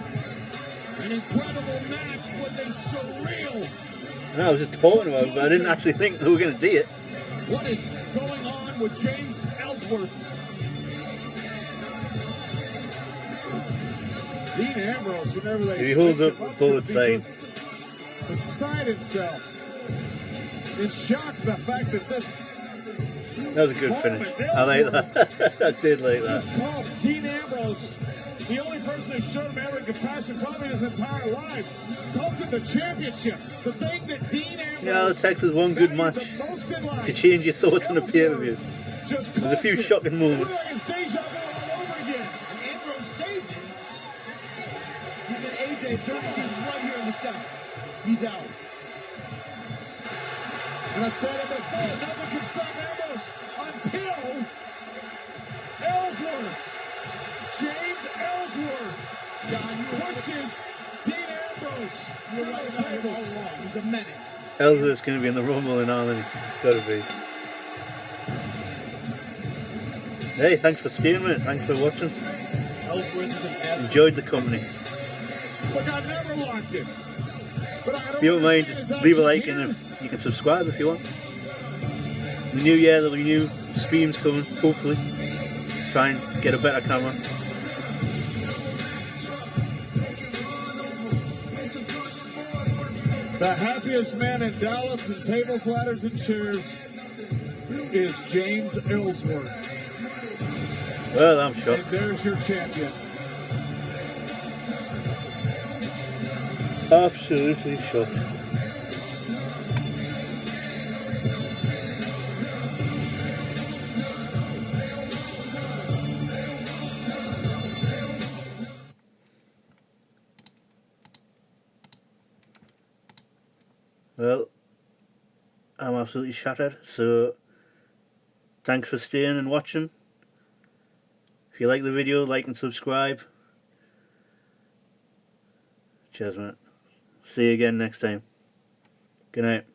An incredible match with a surreal.
I was just talking about it, but I didn't actually think they were going to do it.
What is going on with James Ellsworth?
Dean Ambrose, whenever they...
He holds up a bullet sign.
Beside himself. In shock at the fact that this...
That was a good finish. I like that. I did like that.
Just cost Dean Ambrose, the only person that showed him ever compassion probably his entire life, cost him the championship. The thing that Dean Ambrose...
Yeah, it takes us one good match to change your thoughts on a pay-per-view. There's a few shocking moments.
It's deja vu all over again.
And Ambrose saved it. Giving AJ 30 right here in the steps. He's out.
And I said it before, nothing can stop Ambrose until Ellsworth, James Ellsworth, pushes Dean Ambrose.
You're right about him all along. He's a menace.
Ellsworth's going to be in the Rumble in Ireland. It's got to be. Hey, thanks for staying, mate. Thanks for watching.
Ellsworth is an absolute...
Enjoyed the company.
Look, I never liked him. But I don't
If you don't mind, just leave a like and if you can subscribe if you want. The new year, there'll be new streams coming, hopefully. Try and get a better camera.
The happiest man in Dallas in tables, ladders, and chairs is James Ellsworth.
Well, I'm shocked.
And there's your champion.
Absolutely shocked. Well, I'm absolutely shattered, so thanks for staying and watching. If you like the video, like and subscribe. Cheers, mate. See you again next time. Good night.